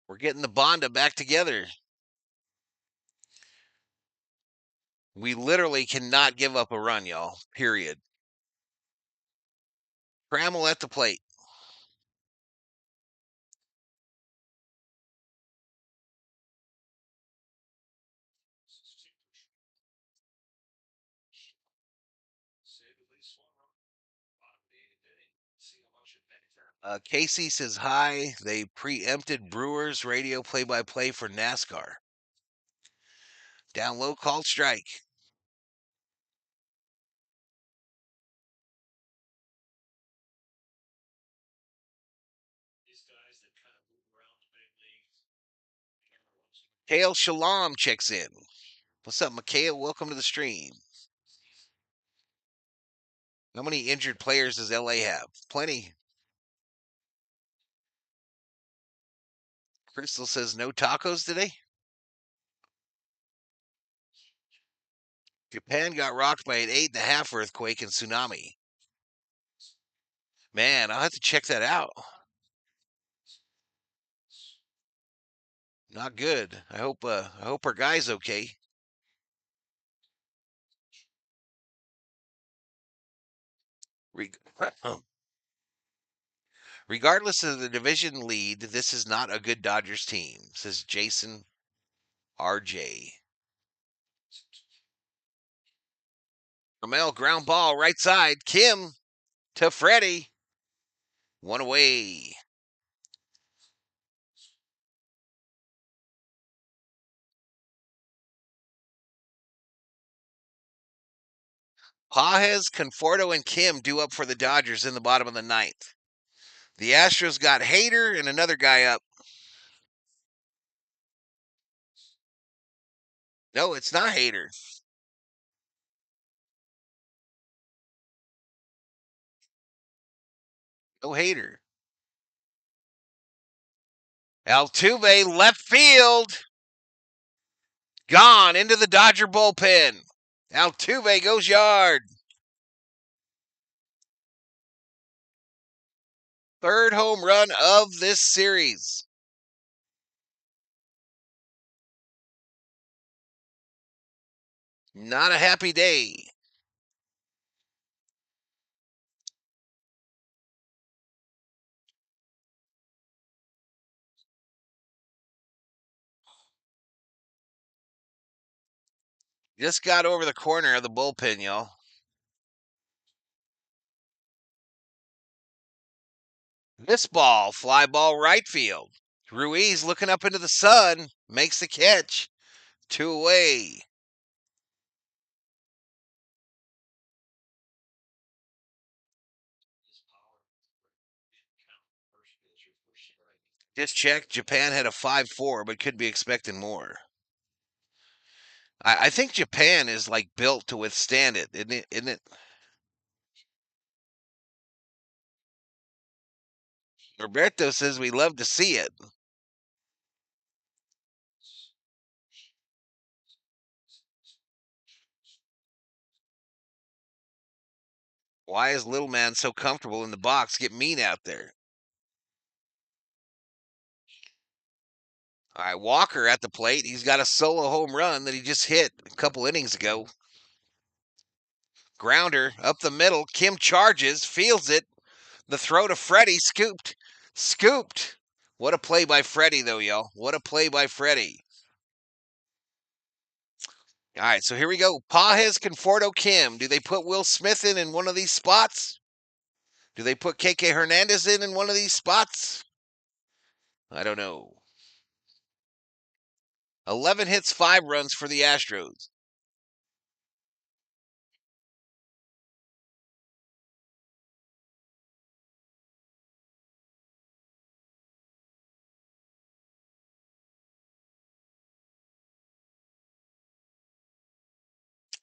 We're getting the Bonda back together. We literally cannot give up a run, y'all. Period. Trammell at the plate. Casey says hi. They preempted Brewers radio play-by-play for NASCAR. Down low, called strike. Kale Shalom checks in. What's up, Mikhail? Welcome to the stream. How many injured players does LA have? Plenty. Crystal says no tacos today. Japan got rocked by an 8.5 earthquake and tsunami. Man, I'll have to check that out. Not good. I hope our guy's okay. Regardless of the division lead, this is not a good Dodgers team, says Jason RJ. Ramel ground ball right side. Kim to Freddie. One away. Pages, Conforto, and Kim due up for the Dodgers in the bottom of the ninth. The Astros got Hader and another guy up. No, it's not Hader. No Hader. Altuve, left field. Gone into the Dodger bullpen. Altuve goes yard. Third home run of this series. Not a happy day. Just got over the corner of the bullpen, y'all. This ball, fly ball right field. Ruiz looking up into the sun, makes the catch. 2 away. Just checked. Japan had a 5-4, but could be expecting more. I think Japan is like built to withstand it, isn't it? Roberto says we love to see it. Why is little man so comfortable in the box? Get mean out there. All right, Walker at the plate. He's got a solo home run that he just hit a couple innings ago. Grounder up the middle. Kim charges, fields it. The throw to Freddie, scooped. Scooped. What a play by Freddie, though, y'all. What a play by Freddie. All right, so here we go. Pages, Conforto, Kim. Do they put Will Smith in one of these spots? Do they put KK Hernandez in one of these spots? I don't know. 11 hits, 5 runs for the Astros.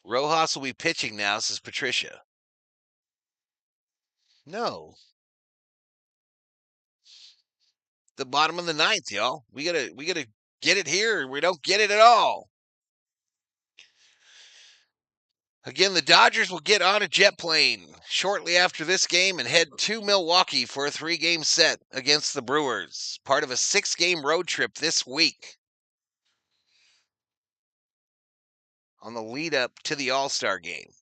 Rojas will be pitching now, says Patricia. No. The bottom of the ninth, y'all. We gotta get it here. We don't get it at all. Again, the Dodgers will get on a jet plane shortly after this game and head to Milwaukee for a 3-game set against the Brewers, part of a 6-game road trip this week on the lead up to the All-Star game.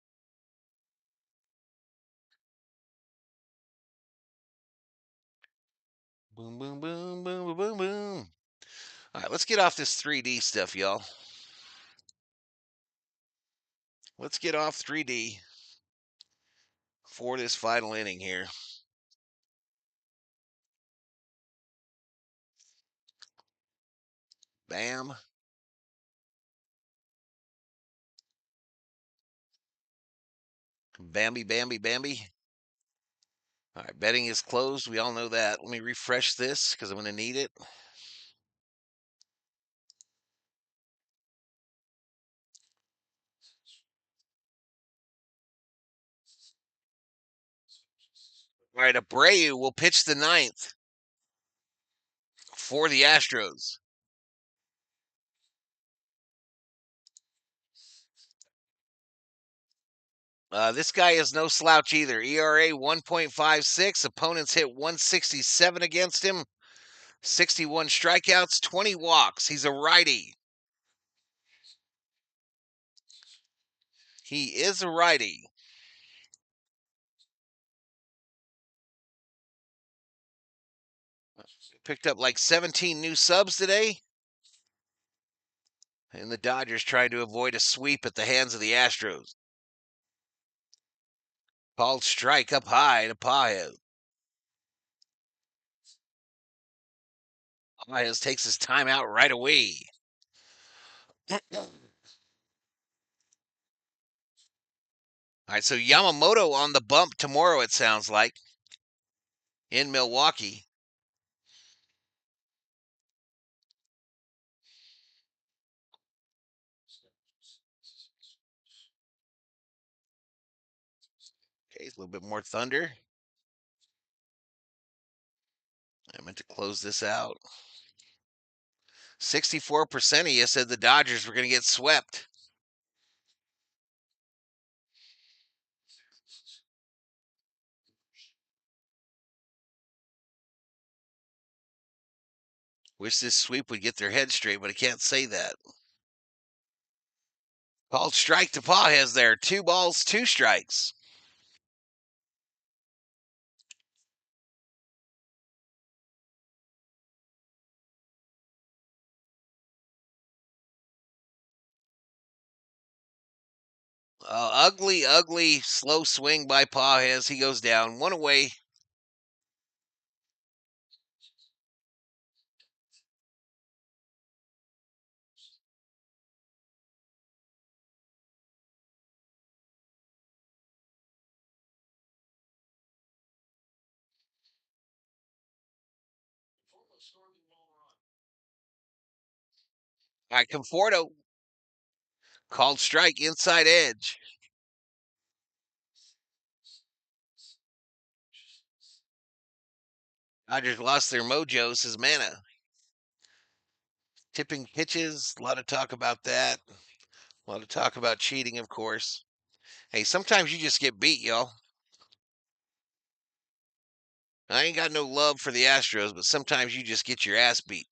Boom, boom, boom, boom, boom, boom, boom. All right, let's get off this 3D stuff, y'all. Let's get off 3D for this final inning here. Bam. Bambi, Bambi, Bambi. All right, betting is closed. We all know that. Let me refresh this because I'm going to need it. All right, Abreu will pitch the ninth for the Astros. This guy is no slouch either. ERA 1.56. Opponents hit 167 against him. 61 strikeouts, 20 walks. He's a righty. He is a righty. Picked up like 17 new subs today. And the Dodgers trying to avoid a sweep at the hands of the Astros. Called strike up high to Paez. Paez takes his time out right away. All right, so Yamamoto on the bump tomorrow, it sounds like, in Milwaukee. Okay, a little bit more thunder. I meant to close this out. 64% of you said the Dodgers were going to get swept. Wish this sweep would get their head straight, but I can't say that. Called strike to Paez there. 2 balls, 2 strikes. Ugly, ugly, slow swing by Paez. He goes down. 1 away. All right, Conforto. Called strike, inside edge. Dodgers lost their mojo, says Mana. Tipping pitches, a lot of talk about that. A lot of talk about cheating, of course. Hey, sometimes you just get beat, y'all. I ain't got no love for the Astros, but sometimes you just get your ass beat.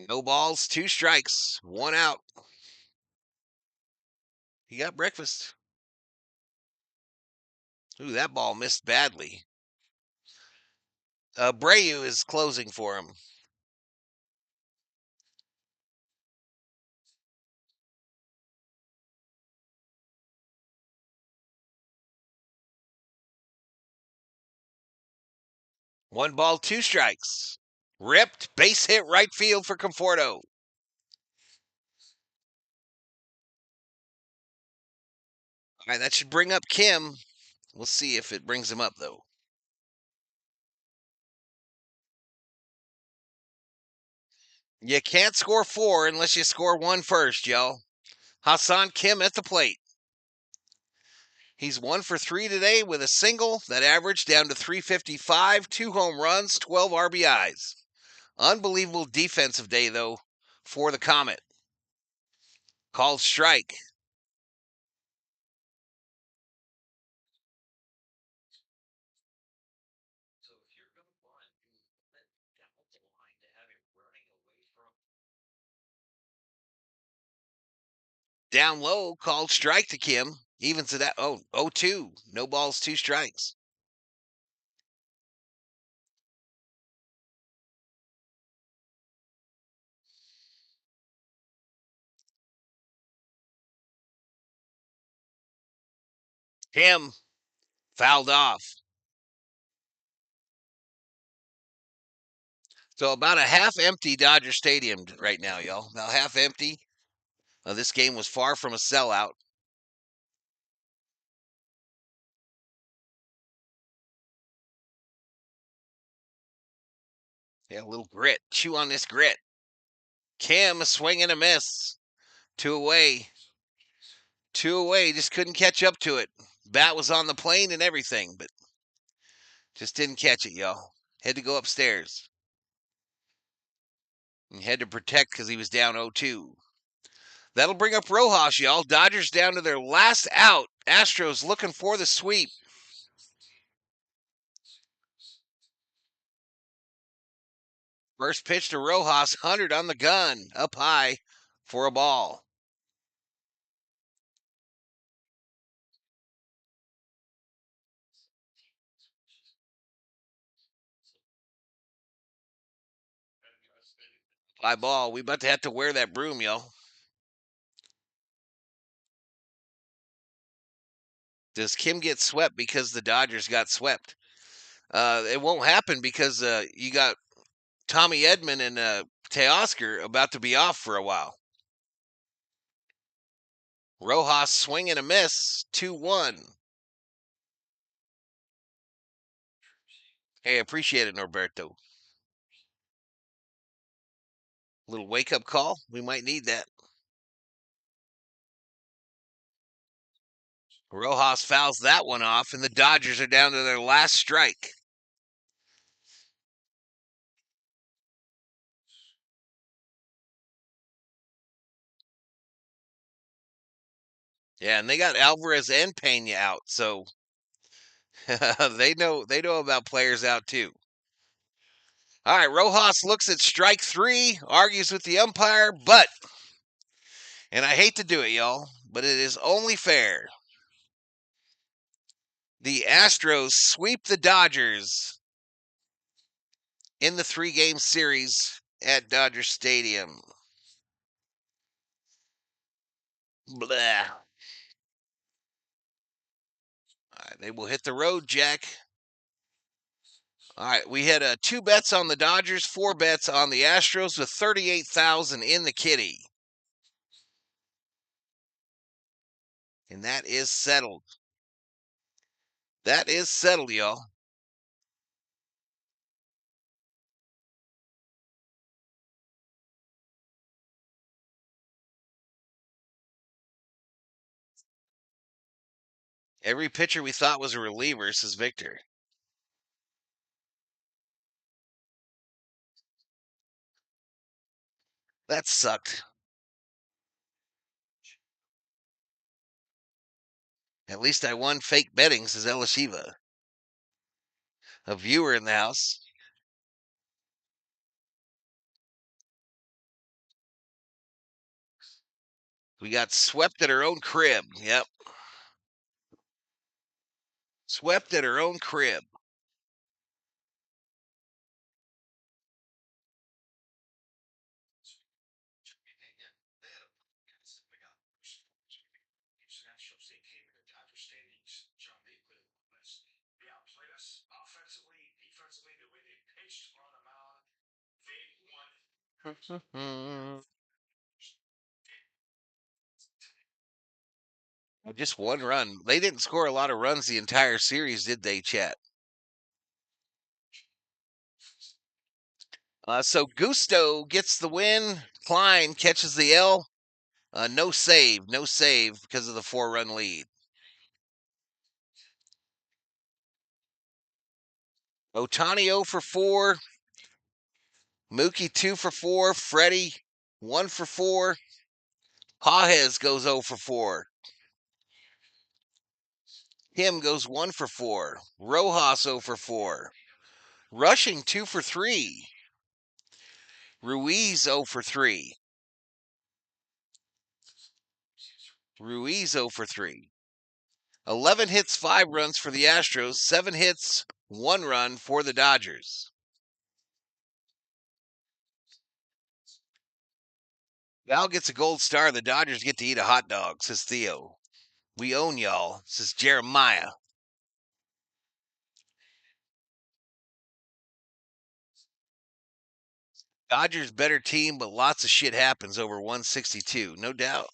No balls, 2 strikes, 1 out. He got breakfast. Ooh, that ball missed badly. Abreu is closing for him. One ball, 2 strikes. Ripped, base hit right field for Conforto. All right, that should bring up Kim. We'll see if it brings him up, though. You can't score 4 unless you score 1 first, y'all. Hassan Kim at the plate. He's 1 for 3 today with a single that averaged down to 355, 2 home runs, 12 RBIs. Unbelievable defensive day, though, for the Comet. Called strike. Down low, called strike to Kim. Even to that, 0-2. No balls, 2 strikes. Kim fouled off. So about a half empty Dodger Stadium right now, y'all. About half empty. This game was far from a sellout. Yeah, a little grit. Chew on this grit. Kim, a swing and a miss. 2 away. 2 away. Just couldn't catch up to it. Bat was on the plane and everything, but just didn't catch it, y'all. Had to go upstairs. And had to protect because he was down 0-2. That'll bring up Rojas, y'all. Dodgers down to their last out. Astros looking for the sweep. First pitch to Rojas, 100 on the gun, up high for a ball. Fly ball. We about to have to wear that broom, y'all. Does Kim get swept because the Dodgers got swept? It won't happen because you got Tommy Edman and Teoscar about to be off for a while. Rojas swing and a miss, 2-1. Hey, appreciate it, Norberto. Little wake-up call. We might need that. Rojas fouls that one off, and the Dodgers are down to their last strike. Yeah, and they got Alvarez and Pena out, so they know about players out too. All right, Rojas looks at strike 3, argues with the umpire, but, and I hate to do it, y'all, but it is only fair. The Astros sweep the Dodgers in the 3-game series at Dodger Stadium. Blah. All right, they will hit the road, Jack. All right, we had 2 bets on the Dodgers, 4 bets on the Astros with 38,000 in the kitty. And that is settled. That is settled, y'all. Every pitcher we thought was a reliever, says Victor. That sucked. At least I won fake betting, says Elishiva. A viewer in the house. We got swept at our own crib. Yep. Swept at our own crib. Just one run. They didn't score a lot of runs the entire series, did they, chat? So Gusto gets the win. Klein catches the L. No save because of the 4-run lead. Otani 0 for 4. Mookie 2 for 4. Freddie 1 for 4. Pajes goes 0 for 4. Kim goes 1 for 4. Rojas 0 for 4. Rushing 2 for 3. Ruiz 0 for 3. Ruiz 0 for 3. 11 hits, 5 runs for the Astros. 7 hits, 1 run for the Dodgers. Val gets a gold star. The Dodgers get to eat a hot dog, says Theo. We own y'all, says Jeremiah. Dodgers better team, but lots of shit happens over 162. No doubt.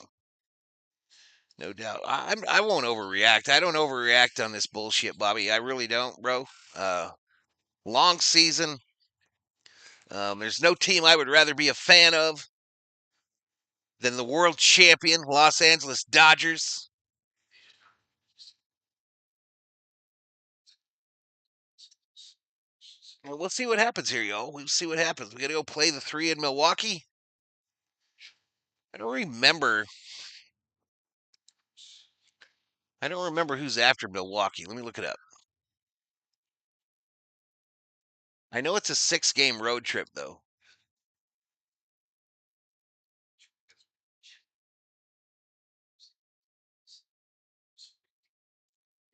No doubt. I won't overreact. I don't overreact on this bullshit, Bobby. I really don't, bro. Long season. There's no team I would rather be a fan of than the world champion Los Angeles Dodgers. Well, we'll see what happens here, y'all. We'll see what happens. We got to go play the 3 in Milwaukee. I don't remember. I don't remember who's after Milwaukee. Let me look it up. I know it's a 6-game road trip, though.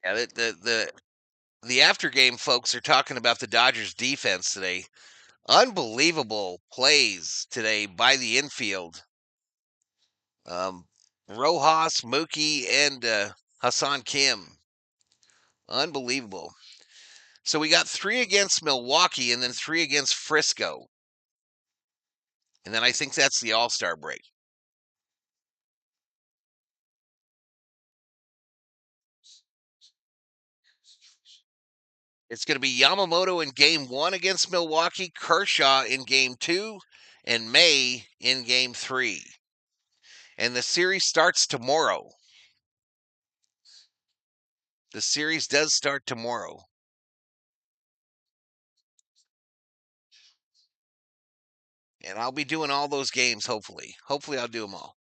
Yeah, the after game folks are talking about the Dodgers defense today. Unbelievable plays today by the infield. Rojas, Mookie, and Hassan Kim. Unbelievable. So we got 3 against Milwaukee and then 3 against Frisco. And then I think that's the All-Star break. It's going to be Yamamoto in game 1 against Milwaukee, Kershaw in game 2, and May in game 3. And the series starts tomorrow. The series does start tomorrow. And I'll be doing all those games, hopefully. Hopefully, I'll do them all.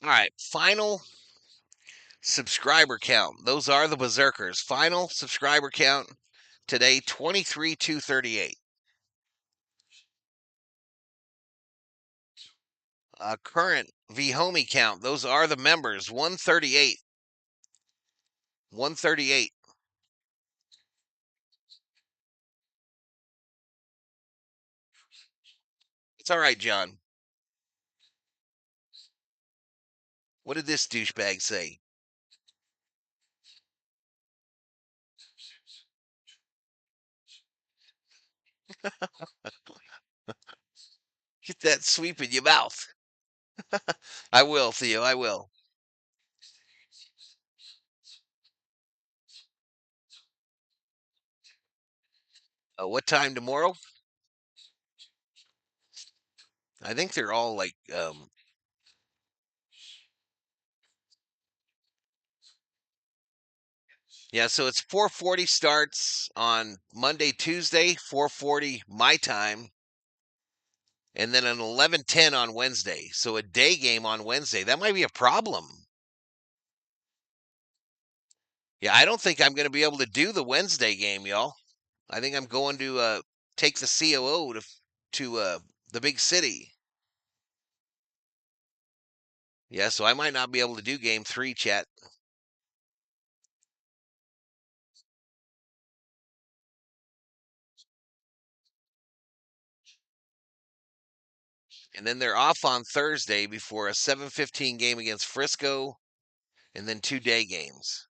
All right, final subscriber count. Those are the Berserkers. Final subscriber count today, 23,238. Current V-Homie count. Those are the members, 138. 138. It's all right, John. What did this douchebag say? Get that sweep in your mouth. I will, Theo. I will. What time tomorrow? I think they're all like yeah, so it's 4:40 starts on Monday, Tuesday, 4:40 my time, and then an 11:10 on Wednesday. So a day game on Wednesday. That might be a problem. Yeah, I don't think I'm going to be able to do the Wednesday game, y'all. I think I'm going to take the COO to the big city. Yeah, so I might not be able to do game 3, chat. And then they're off on Thursday before a 7:15 game against Frisco and then 2 day games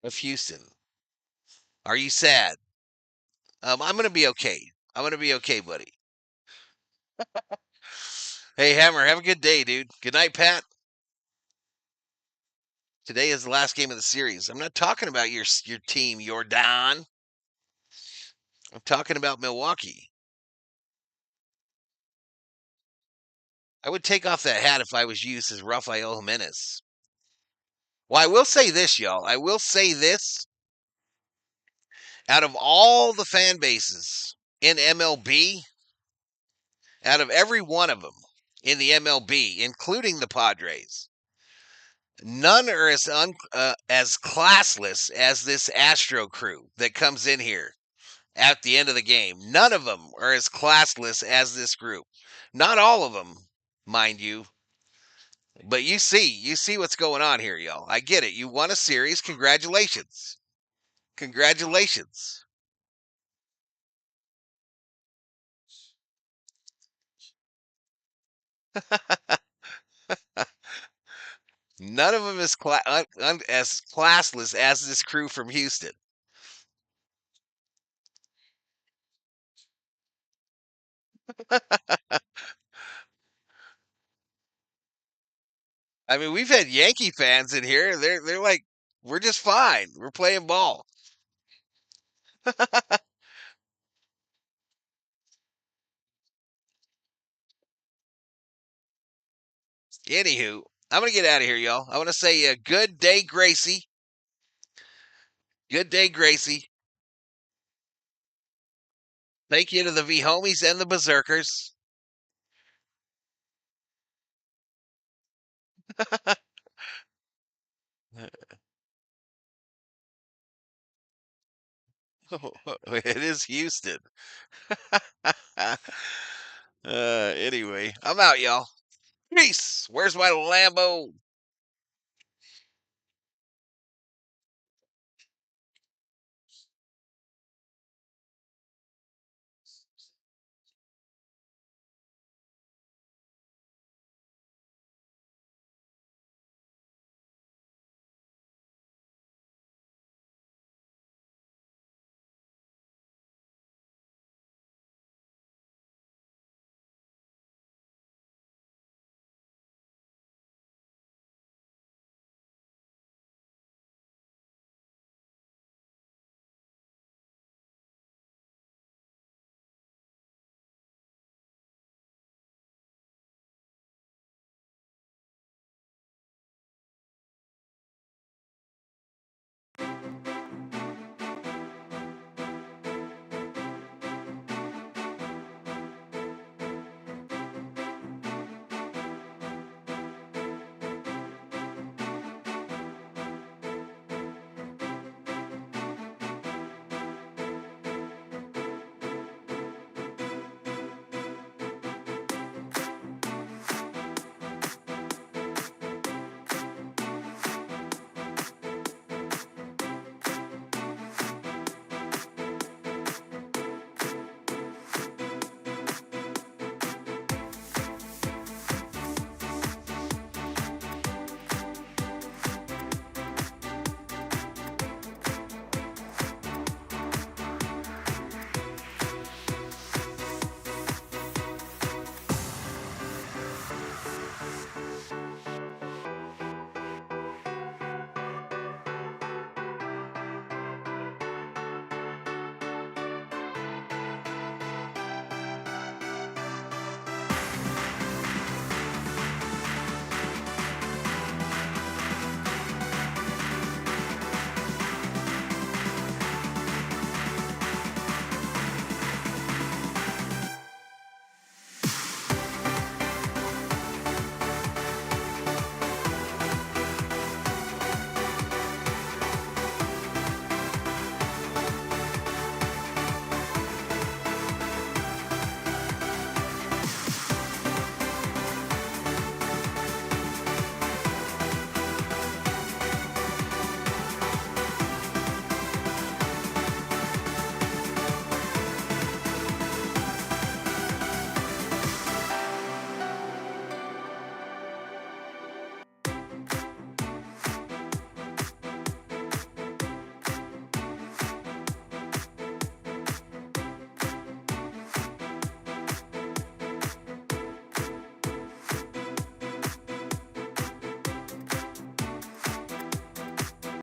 of Houston. Are you sad? I'm going to be okay. I'm going to be okay, buddy. Hey, Hammer, have a good day, dude. Good night, Pat. Today is the last game of the series. I'm not talking about your team, your Don. I'm talking about Milwaukee. I would take off that hat if I was you, says Rafael Jimenez. Well, I will say this, y'all. I will say this. Out of all the fan bases in MLB, out of every one of them in the MLB, including the Padres, none are as classless as this Astro crew that comes in here at the end of the game. None of them are as classless as this group. Not all of them, mind you. But you see what's going on here, y'all. I get it. You won a series. Congratulations. Congratulations. None of them is as classless as this crew from Houston. I mean, we've had Yankee fans in here. They're like, we're just fine. We're playing ball. Anywho, I'm gonna get out of here, y'all. I want to say good day, Gracie. Good day, Gracie. Thank you to the V homies and the Berserkers. It is Houston. Anyway, I'm out, y'all. Peace. Where's my Lambo?